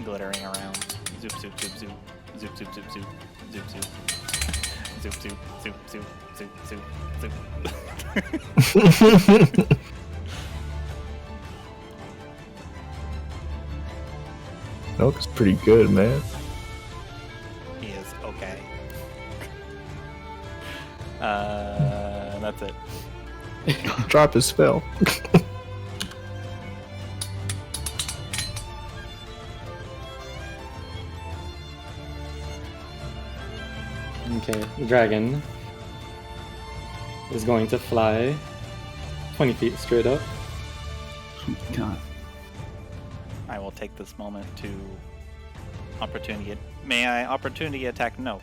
glittering around. Zoop, zoop, zoop, zoop. Zoop, zoop, zoop, zoop. Zoop, zoop. Zoop, zoop, zoop, zoop, zoop, zoop, zoop. Nook's pretty good, man. He is okay. That's it. Drop his spell. Okay, the dragon is going to fly 20 feet straight up. God. I will take this moment to opportunity. May I opportunity attack Nook?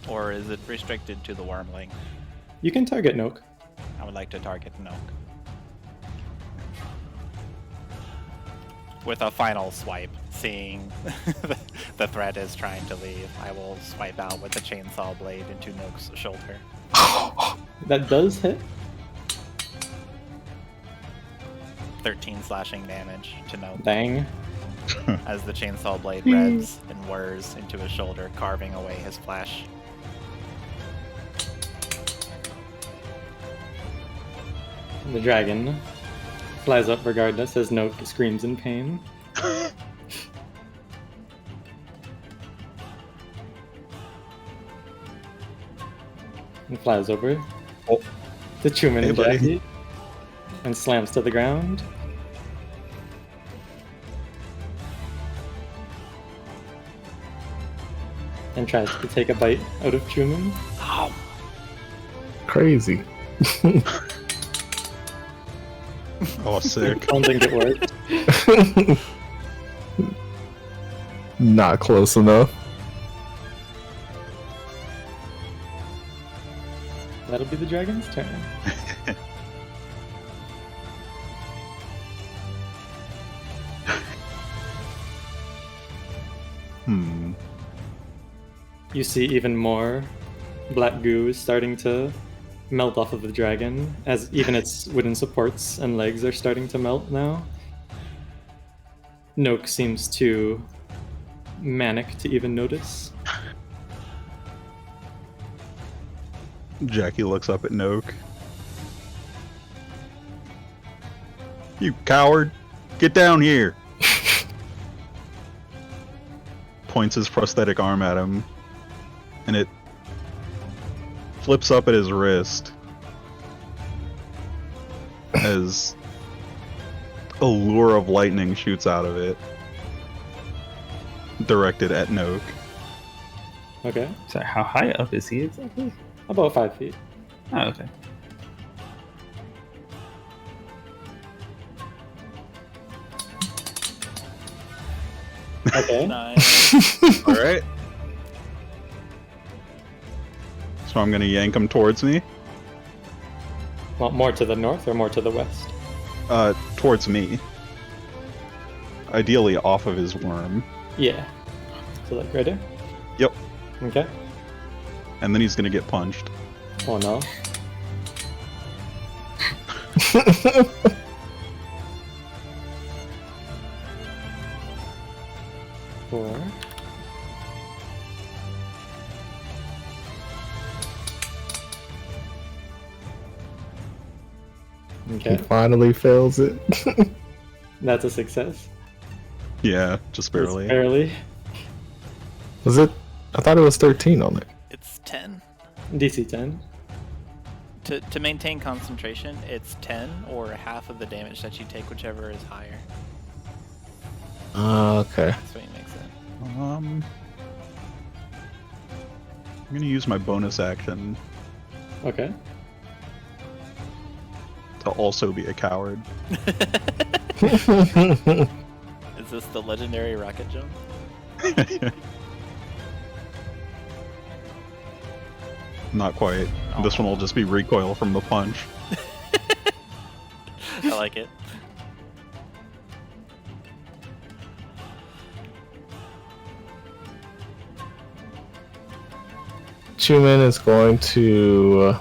Or is it restricted to the wormling? You can target Nook. I would like to target Nook. With a final swipe, seeing the threat is trying to leave, I will swipe out with the chainsaw blade into Nook's shoulder. That does hit. 13 slashing damage to Nook Dang. as the chainsaw blade revs and whirs into his shoulder, carving away his flesh. The dragon flies up regardless as Nook screams in pain. And flies over to Chuman Hey, and buddy. Jackie and slams to the ground. And tries to take a bite out of Chuman. Crazy. Oh, sick. Don't think it worked. Not close enough. That'll be the dragon's turn. You see even more black goo is starting to melt off of the dragon, as even its wooden supports and legs are starting to melt now. Nook seems too manic to even notice. Jackie looks up at Nook. You coward! Get down here! Points his prosthetic arm at him, and it flips up at his wrist as a lure of lightning shoots out of it, directed at Nook. Okay, Sorry, how high up is he exactly? about 5 feet. Oh, okay. Okay, Nice. Alright. So I'm gonna yank him towards me. well, more to the north or more to the west? Towards me. Ideally off of his worm. Yeah. So like right there? Yep. Okay. And then he's gonna get punched. Oh no. Four. He Okay, finally fails it. that's a success. Yeah, just barely. Just barely. Was it? I thought it was 13 on it. It's 10. DC 10. To maintain concentration, it's 10 or half of the damage that you take, whichever is higher. Okay. That's what makes it. I'm gonna use my bonus action Okay. to also be a coward. Is this the legendary rocket jump? Not quite. This one will just be recoil from the punch. I like it. Chuman is going to.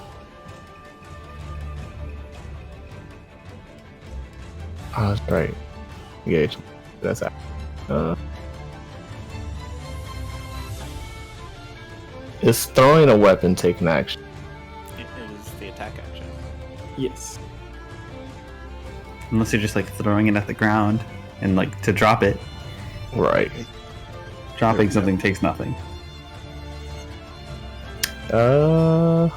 Oh, that's right. Engage. That's that. Is throwing a weapon taking action? It is the attack action. Yes. Unless you're just like throwing it at the ground and like to drop it. Right. Dropping something takes nothing. Screw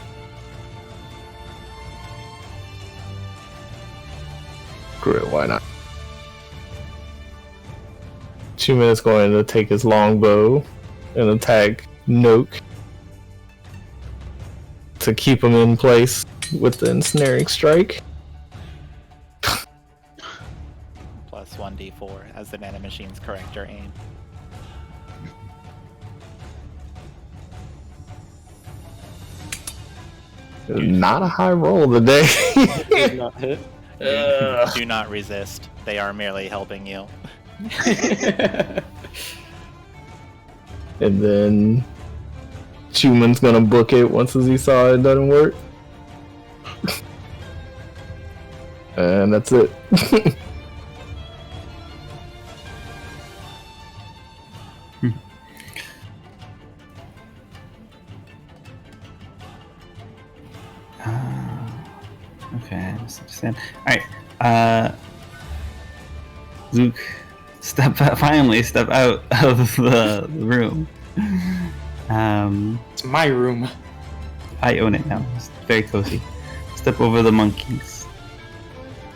it, why not? Chuman is going to take his longbow and attack Nook to keep him in place with the ensnaring strike. Plus 1d4 as the nanomachine's correct your aim. Not a high roll today. Did not hit. Do not resist. They are merely helping you. And then Chuman's gonna book it once he saw it doesn't work. And that's it. Okay, I understand. Alright, Zook, finally step out of the room. It's my room. I own it now. It's very cozy. Step over the monkeys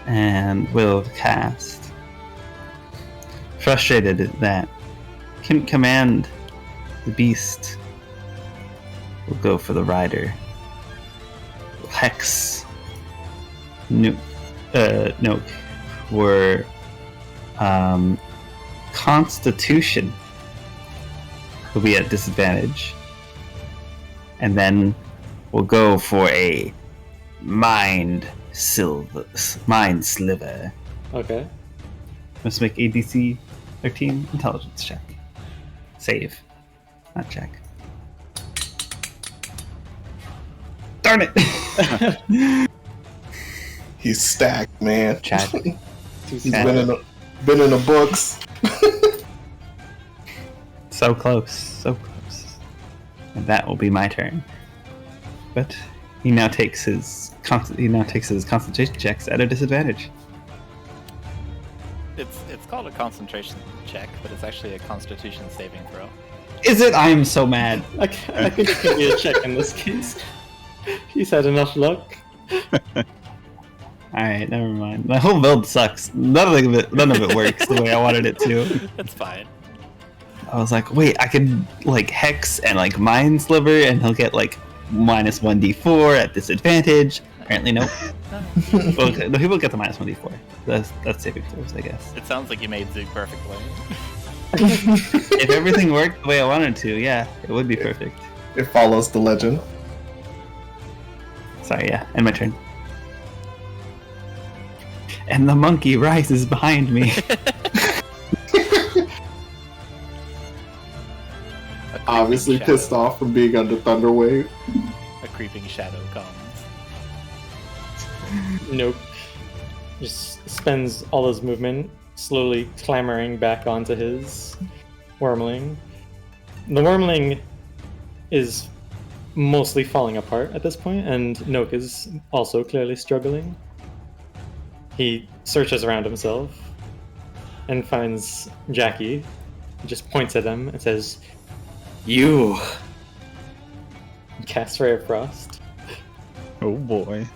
and will cast. Frustrated at that, can command the beast. Will go for the rider. Will hex Nook for Constitution. Will be at disadvantage. And then we'll go for a mind sliver. Okay. Let's make ADC 13 intelligence check. Save. Not check. Darn it! He's stacked, man. Chad. He's been in the books. So close. So close. And that will be my turn. But he now takes his concentration checks at a disadvantage. It's called a concentration check, but it's actually a Constitution saving throw. Is it? I am so mad. I think it can be a check in this case. He's had enough luck. Alright, never mind. My whole build sucks. None of it works the way I wanted it to. That's fine. I was like, wait, I could like hex and like mind sliver and he'll get like minus 1d4 at disadvantage. Apparently nope. Well, no, he will get the minus 1d4. That's saving throws, I guess. It sounds like you made Zook perfectly. If everything worked the way I wanted to, yeah, it would be perfect. It follows the legend. Sorry, yeah, end my turn. And the monkey rises behind me. Obviously shadow. pissed off from being under Thunderwave. A creeping shadow comes. Nope. Just spends all his movement slowly clambering back onto his wormling. The wormling is mostly falling apart at this point, and Nook is also clearly struggling. He searches around himself and finds Jackie. He just points at him and says, "You!" And casts Ray of Frost. Oh boy.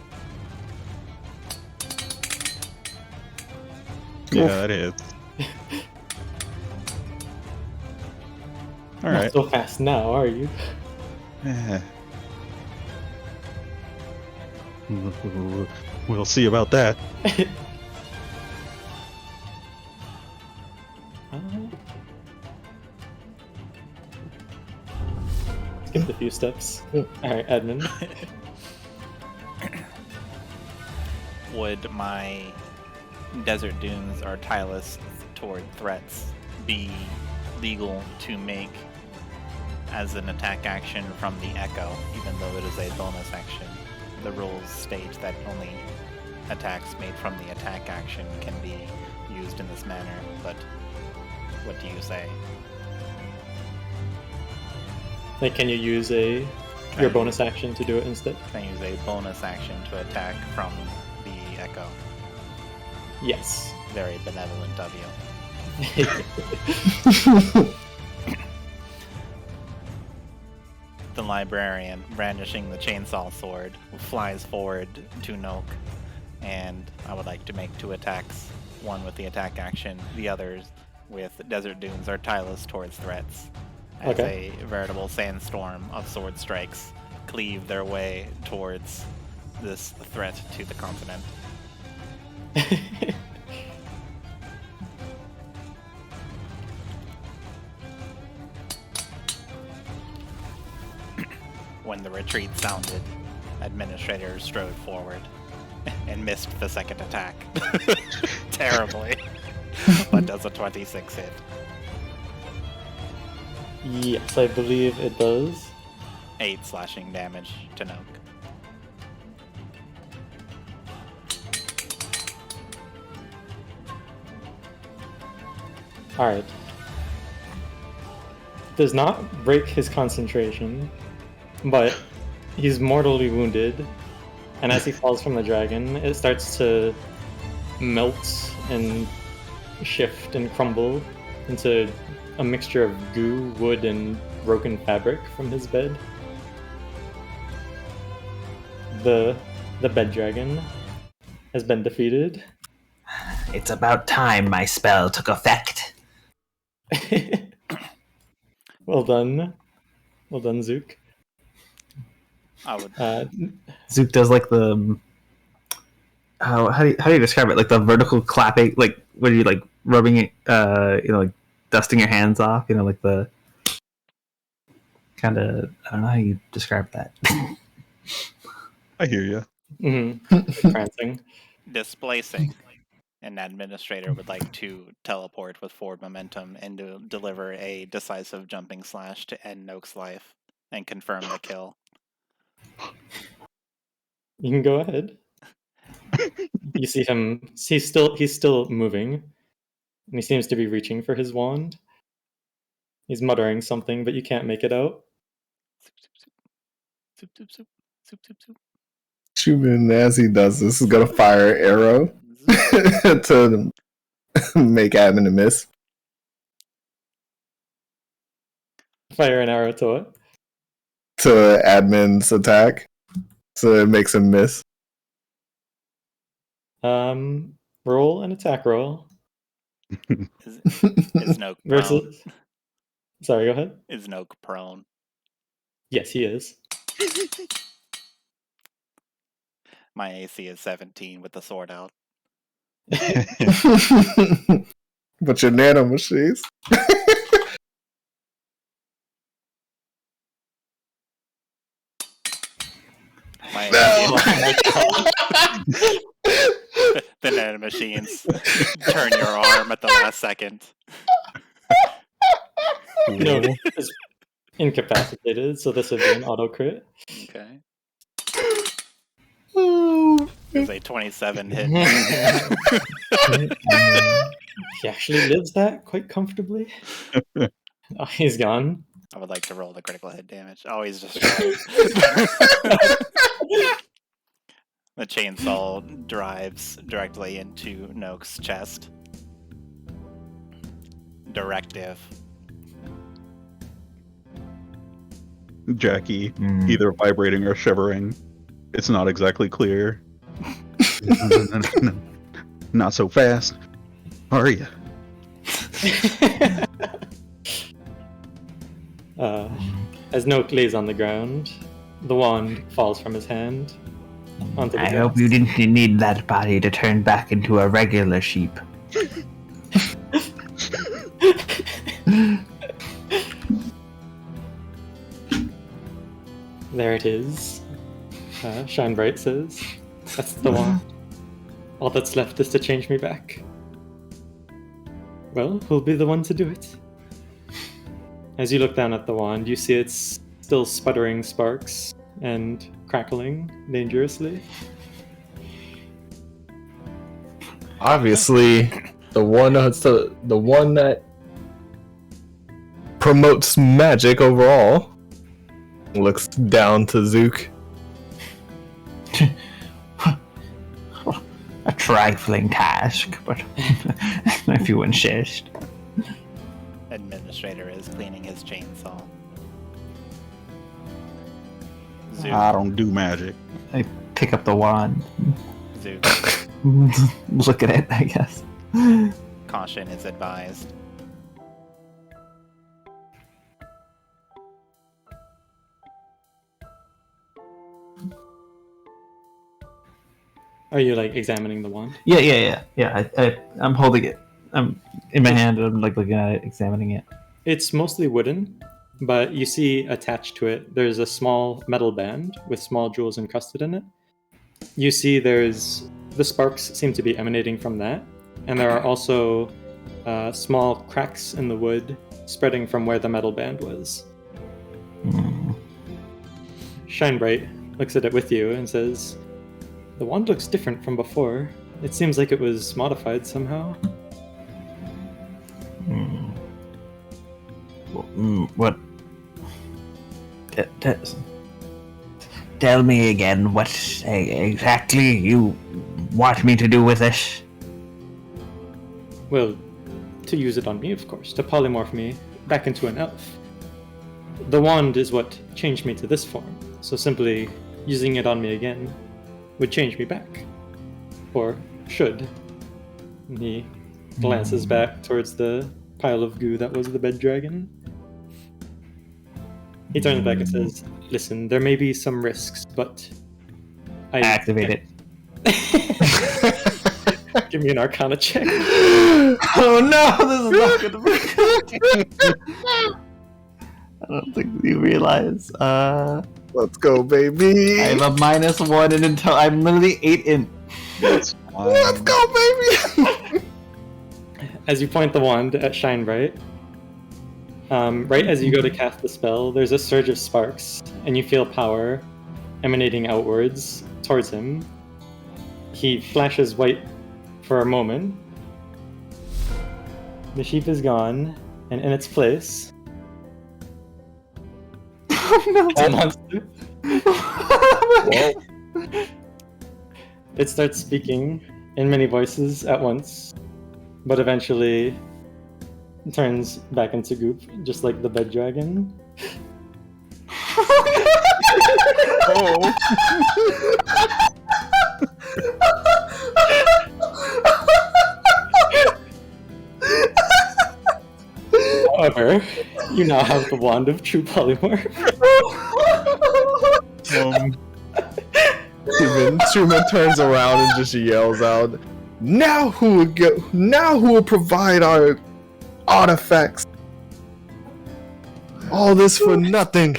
Yeah, that is. Not Alright. so fast now, are you? Yeah. We'll see about that. Skipped a few steps. Alright, Edmund. Would my desert dunes are tireless toward threats be legal to make as an attack action from the Echo, even though it is a bonus action? The rules state that only attacks made from the attack action can be used in this manner, but what do you say? Like, can you use your bonus action to do it instead? Can I use a bonus action to attack from the Echo? Yes. Very benevolent of you. The librarian, brandishing the chainsaw sword, flies forward to Noak, and I would like to make 2 attacks. One with the attack action, the others with desert dunes are tireless towards threats. As a veritable sandstorm of sword strikes cleave their way towards this threat to the continent. When the retreat sounded, Administrator strode forward and missed the second attack. Terribly. But does a 26 hit? Yes, I believe it does. 8 slashing damage to Noak. Alright. Does not break his concentration, but he's mortally wounded, and as he falls from the dragon, it starts to melt and shift and crumble into a mixture of goo, wood, and broken fabric from his bed. The bed dragon has been defeated. It's about time my spell took effect. Well done. Well done, Zook. I would. Zook does like the how do you describe it? Like the vertical clapping, like when you like rubbing it, like dusting your hands off. Like the kind of, I don't know how you describe that. I hear you. Mm-hmm. Prancing. Displacing. An administrator would like to teleport with forward momentum and to deliver a decisive jumping slash to end Noak's life and confirm the kill. You can go ahead. You see him. He's still moving, and he seems to be reaching for his wand. He's muttering something, but you can't make it out. Soup, soup, soup. Soup, soup, soup. Chuman, as he does this, is gonna fire an arrow to make admin a miss. Fire an arrow to what? To admin's attack, so it makes him miss. Roll an attack roll. Is Noak prone? Versus. Sorry, go ahead. Is Noak prone? Yes, he is. My AC is 17 with the sword out. But your nano machines. My AC the nanomachines turn your arm at the last second. No, is incapacitated, so this would be an auto crit. Okay. Is a 27 hit. He actually lives that quite comfortably. Oh, he's gone. I would like to roll the critical hit damage. Oh, he's destroyed. The chainsaw drives directly into Noak's chest. Directive. Jackie, either vibrating or shivering. It's not exactly clear. No. Not so fast. Are you? As Noak lays on the ground, the wand falls from his hand. Onto the I grass. hope you didn't need that body to turn back into a regular sheep. There it is. Shine Bright says. That's the one. All that's left is to change me back. Well, who'll be the one to do it? As you look down at the wand, you see it's still sputtering sparks and crackling dangerously. Obviously, the one that promotes magic overall looks down to Zook. A trifling task, but if you insist. Administrator is cleaning his chainsaw. I don't do magic. I pick up the wand. Zook. Look at it, I guess. Caution is advised. Are you like examining the wand? Yeah. I'm holding it. I'm in my hand. I'm like looking at it, examining it. It's mostly wooden, but you see attached to it, there's a small metal band with small jewels encrusted in it. You see the sparks seem to be emanating from that, and there are also small cracks in the wood spreading from where the metal band was. Shinebright looks at it with you and says, "The wand looks different from before. It seems like it was modified somehow." What? Tell me again what exactly you want me to do with this? Well, to use it on me, of course, to polymorph me back into an elf. The wand is what changed me to this form, so simply using it on me again would change me back. Or should. And he glances back towards the pile of goo that was the bed dragon. He turns back and says, "Listen, there may be some risks, but I Activate it. Give me an Arcana check." Oh no, this is not good. I don't think you realize. Let's go, baby. I have a -1 and until I'm literally 8 in. That's fine. Let's go, baby. As you point the wand at Shinebright, right as you go to cast the spell, there's a surge of sparks, and you feel power emanating outwards towards him. He flashes white for a moment. The sheep is gone, and in its place, a monster. It starts speaking in many voices at once, but eventually turns back into goop, just like the bed dragon. Oh. However, you now have the wand of true polymorph. Chuman turns around and just yells out, Now who will provide our artifacts? All this for nothing."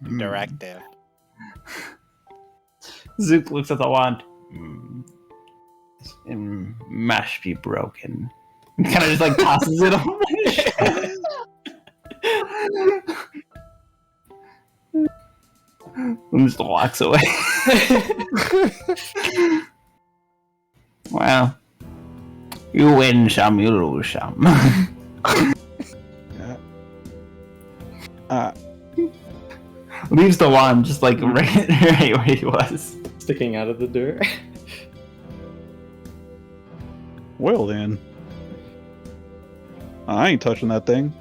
Directive. Zook looks at the wand. It must be broken. Kind of just like tosses it over. And just walks away. Well, you win some, you lose some. Leaves the wand just like right where he was. Sticking out of the door. Well then. I ain't touching that thing.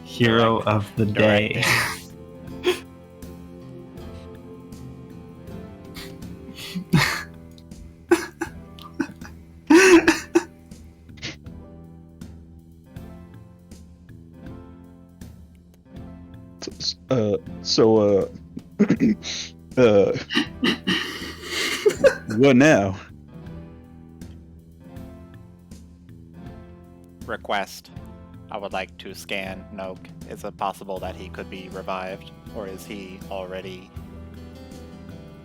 Hero of the day. What now? Request. I would like to scan Noak. Is it possible that he could be revived, or is he already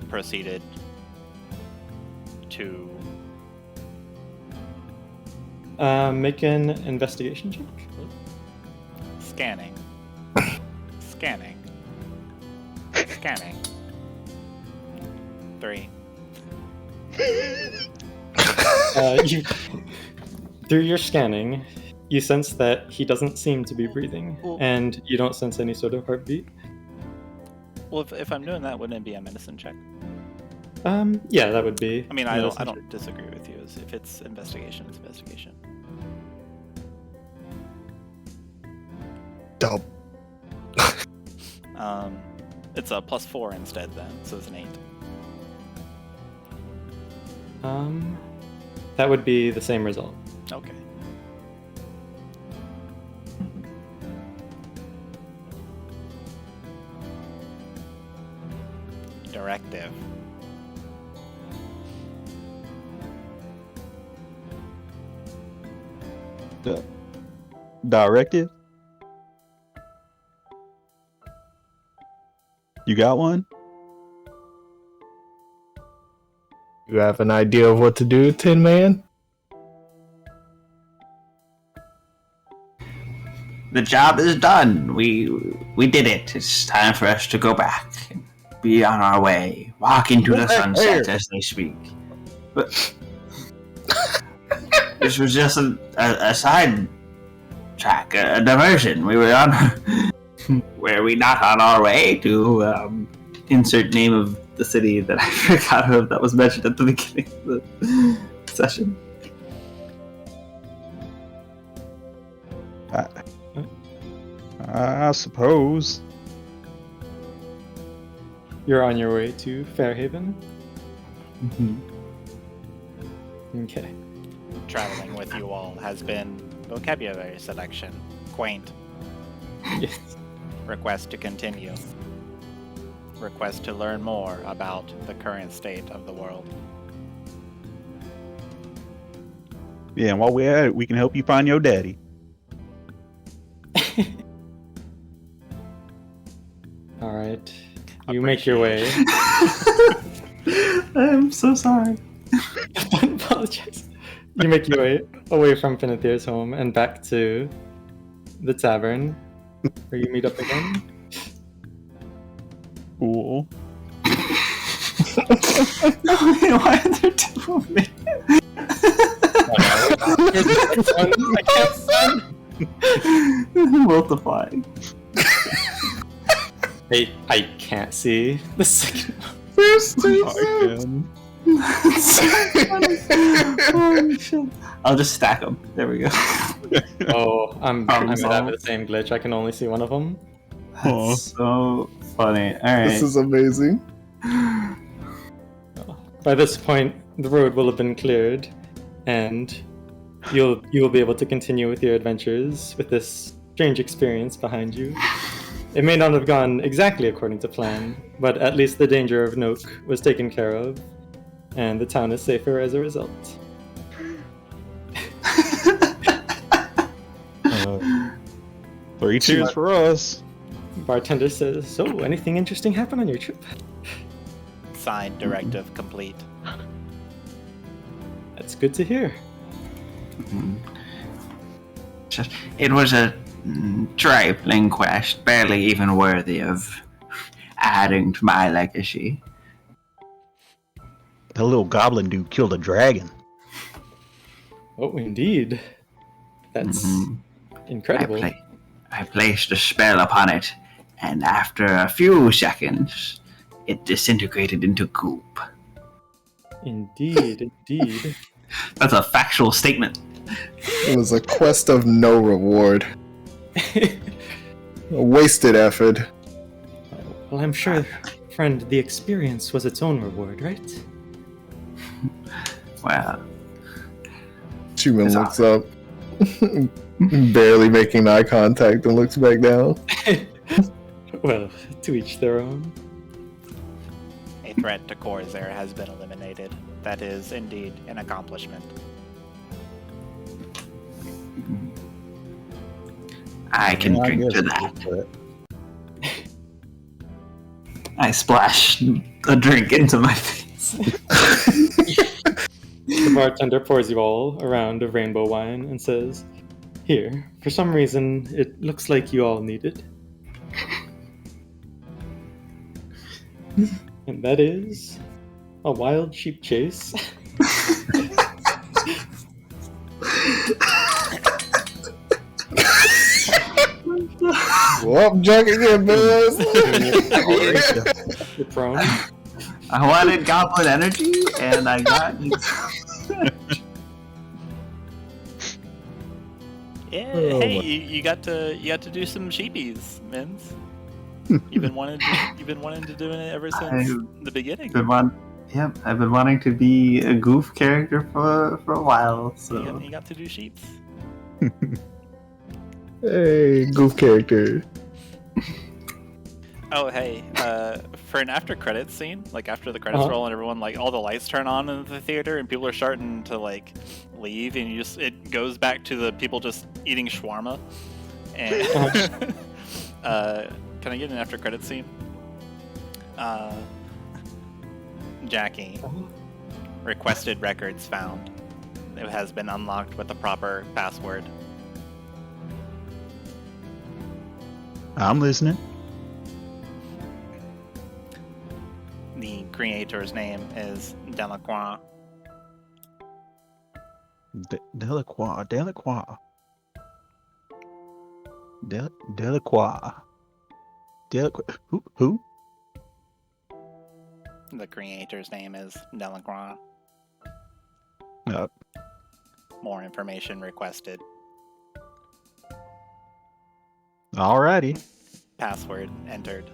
proceeded to... Make an investigation check. Scanning. Scanning. Scanning. 3. Through your scanning, you sense that he doesn't seem to be breathing, and you don't sense any sort of heartbeat. Well, if I'm doing that, wouldn't it be a medicine check? Yeah, that would be. I mean, I medicine don't check. disagree with you. If it's investigation, it's investigation. Dope. It's a +4 instead then, so it's an 8. That would be the same result. Okay. Directive. Directive? You got one? You have an idea of what to do, Tin Man? The job is done. We did it. It's time for us to go back and be on our way, walk into the sunset as they speak. But this was just a side track, a diversion. We were on. Were we not on our way to insert name of the city that I forgot of that was mentioned at the beginning of the session? I suppose. You're on your way to Fairhaven? Mm-hmm. Okay. Traveling with you all has been vocabulary selection. Quaint. Yes. Request to continue. Request to learn more about the current state of the world. Yeah, and while we're at it, we can help you find your daddy. Alright. You make your way. I'm so sorry. Don't apologize. You make your way away from Finithir's home and back to the tavern, where you meet up again. Cool. Why are there two of me? I can't find. Multiplying. I can't see the second one. Oh, shit. I'll just stack them. There we go. Oh, I'm gonna solved. have the same glitch. I can only see one of them. That's so funny. Alright. This is amazing. By this point, the road will have been cleared, and you will be able to continue with your adventures with this strange experience behind you. It may not have gone exactly according to plan, but at least the danger of Noak was taken care of, and the town is safer as a result. 3 cheers for us. Bartender says, "So, anything interesting happen on your trip?" Signed directive complete. That's good to hear. It was a trifling quest, barely even worthy of adding to my legacy. The little goblin dude killed a dragon. Oh, indeed. That's incredible. I placed a spell upon it, and after a few seconds, it disintegrated into goop. Indeed, indeed. That's a factual statement. It was a quest of no reward. A wasted effort. Well, I'm sure, friend, the experience was its own reward, right? Well, Chuman It's looks up, barely making eye contact, and looks back down. Well, to each their own. A threat to Corsair has been eliminated. That is indeed an accomplishment. I can Yeah, drink good. to that. I splash a drink into my face. The bartender pours you all a round of rainbow wine and says, "Here, for some reason, it looks like you all need it." And that is a wild sheep chase. Well, I'm drunk again, boys. You're prone. I wanted goblin energy, and I got. Yeah, Oh hey, my- you got to do some sheepies, Mins. You've been wanting to do it ever since the beginning. Yep, I've been wanting to be a goof character for a while. So You got to do sheeps. Hey, goof character. Oh, hey, for an after credits scene, like after the credits roll and everyone, like all the lights turn on in the theater and people are starting to like leave, and it goes back to the people just eating shawarma. And can I get an after credits scene? Jackie, requested records found. It has been unlocked with the proper password. I'm listening. The creator's name is Delacroix. Delacroix. Who? The creator's name is Delacroix. Yep. More information requested. Alrighty. Password entered.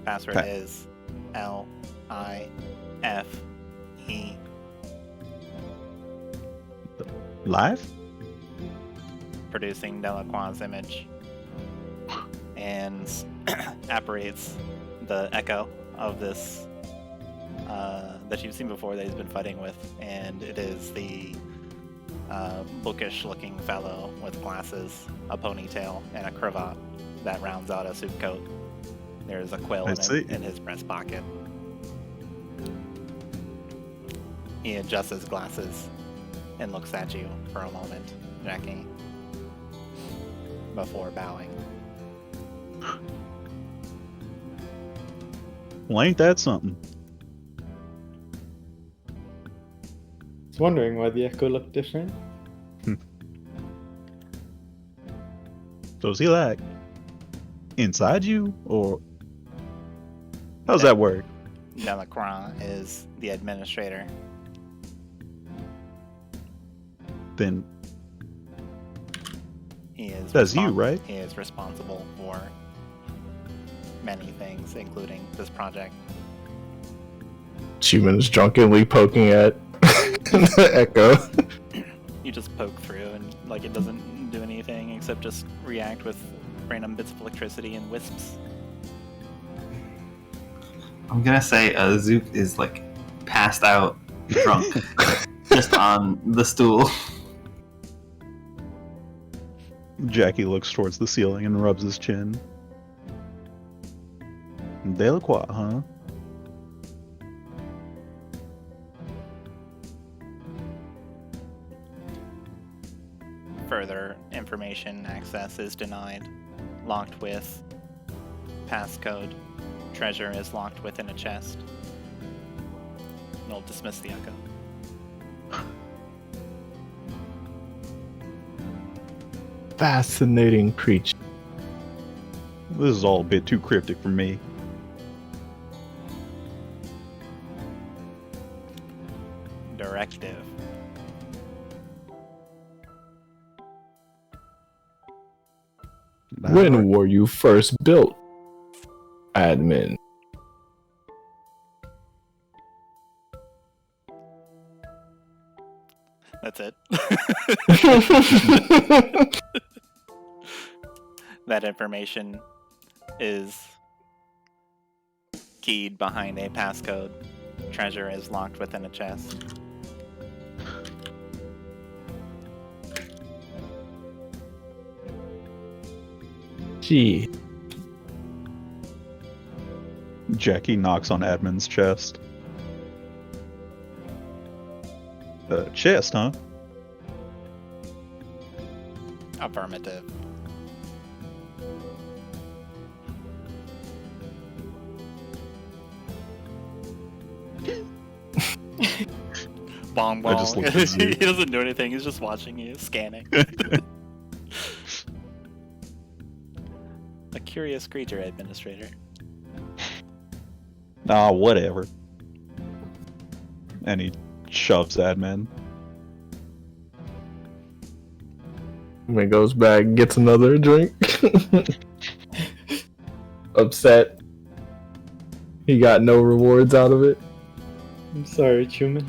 Password is LIFE. Live? Producing Delacroix's image. And apparates the echo of this that you've seen before that he's been fighting with, and it is the bookish looking fellow with glasses, a ponytail, and a cravat that rounds out a suit coat. There's a quill in his breast pocket. He adjusts his glasses and looks at you for a moment, Jackie, before bowing. Well, ain't that something? I was wondering why the echo looked different. So is he like inside you, or how's that work? Delacroix is the administrator. Then He is. That's you, right? He is responsible for many things, including this project. Chuman is drunkenly poking at the echo. You just poke through, and like it doesn't do anything except just react with random bits of electricity and wisps. I'm gonna say Zook is like passed out, drunk, just on the stool. Jackie looks towards the ceiling and rubs his chin. Delacroix, huh? Further information access is denied. Locked with passcode. Treasure is locked within a chest. You'll dismiss the echo. Fascinating creature. This is all a bit too cryptic for me. Directive. When were you first built, admin? That's it. That information is keyed behind a passcode. Treasure is locked within a chest. Shit. Jackie knocks on Admin's chest. Chest, huh? Affirmative. Bong bong. I just looked at Zook. He doesn't do anything. He's just watching you, scanning. A curious creature, Administrator. Ah, whatever. And he shoves Admin. When goes back, gets another drink. Upset. He got no rewards out of it. I'm sorry, Chuman.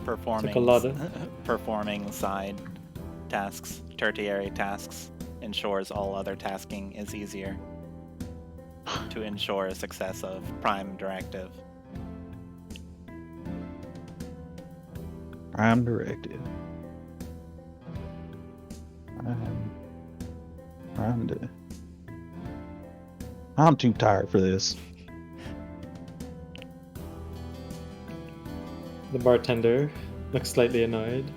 Performing, Took a lot of- performing side tasks, tertiary tasks, ensures all other tasking is easier to ensure success of prime directive. I'm directed. I'm too tired for this. The bartender looks slightly annoyed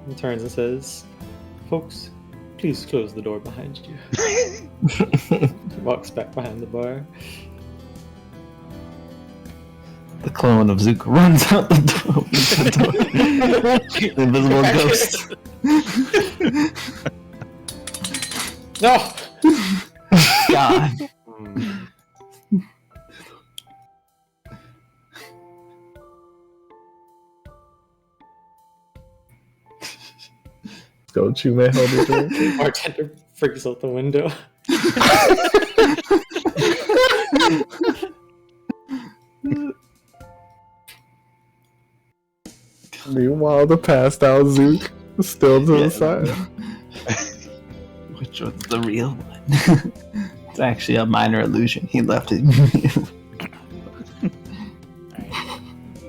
and turns and says, "Folks, please close the door behind you." Walks back behind the bar. The clone of Zook runs out the door. The invisible ghost. No! God. Let's go, Chuman, hold the drink. Bartender freaks out the window. Meanwhile, the passed out Zook is still to the side. Which one's the real one? It's actually a minor illusion. He left it real. Alright.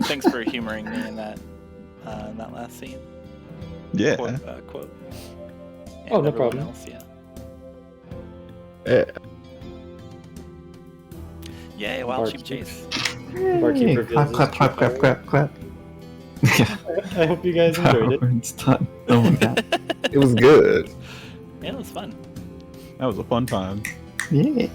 Thanks for humoring me in that last scene. Yeah. Quote. And Oh, no everyone problem. Else, yeah. Eh, Yay, wild Bark. sheep chase. Barkeep Hey, reveals clap, his clap, true clap, clap, clap, clap. Yeah. I hope you guys enjoyed it. It's done. Oh my god. it was good. Yeah, it was fun. That was a fun time. Yeah.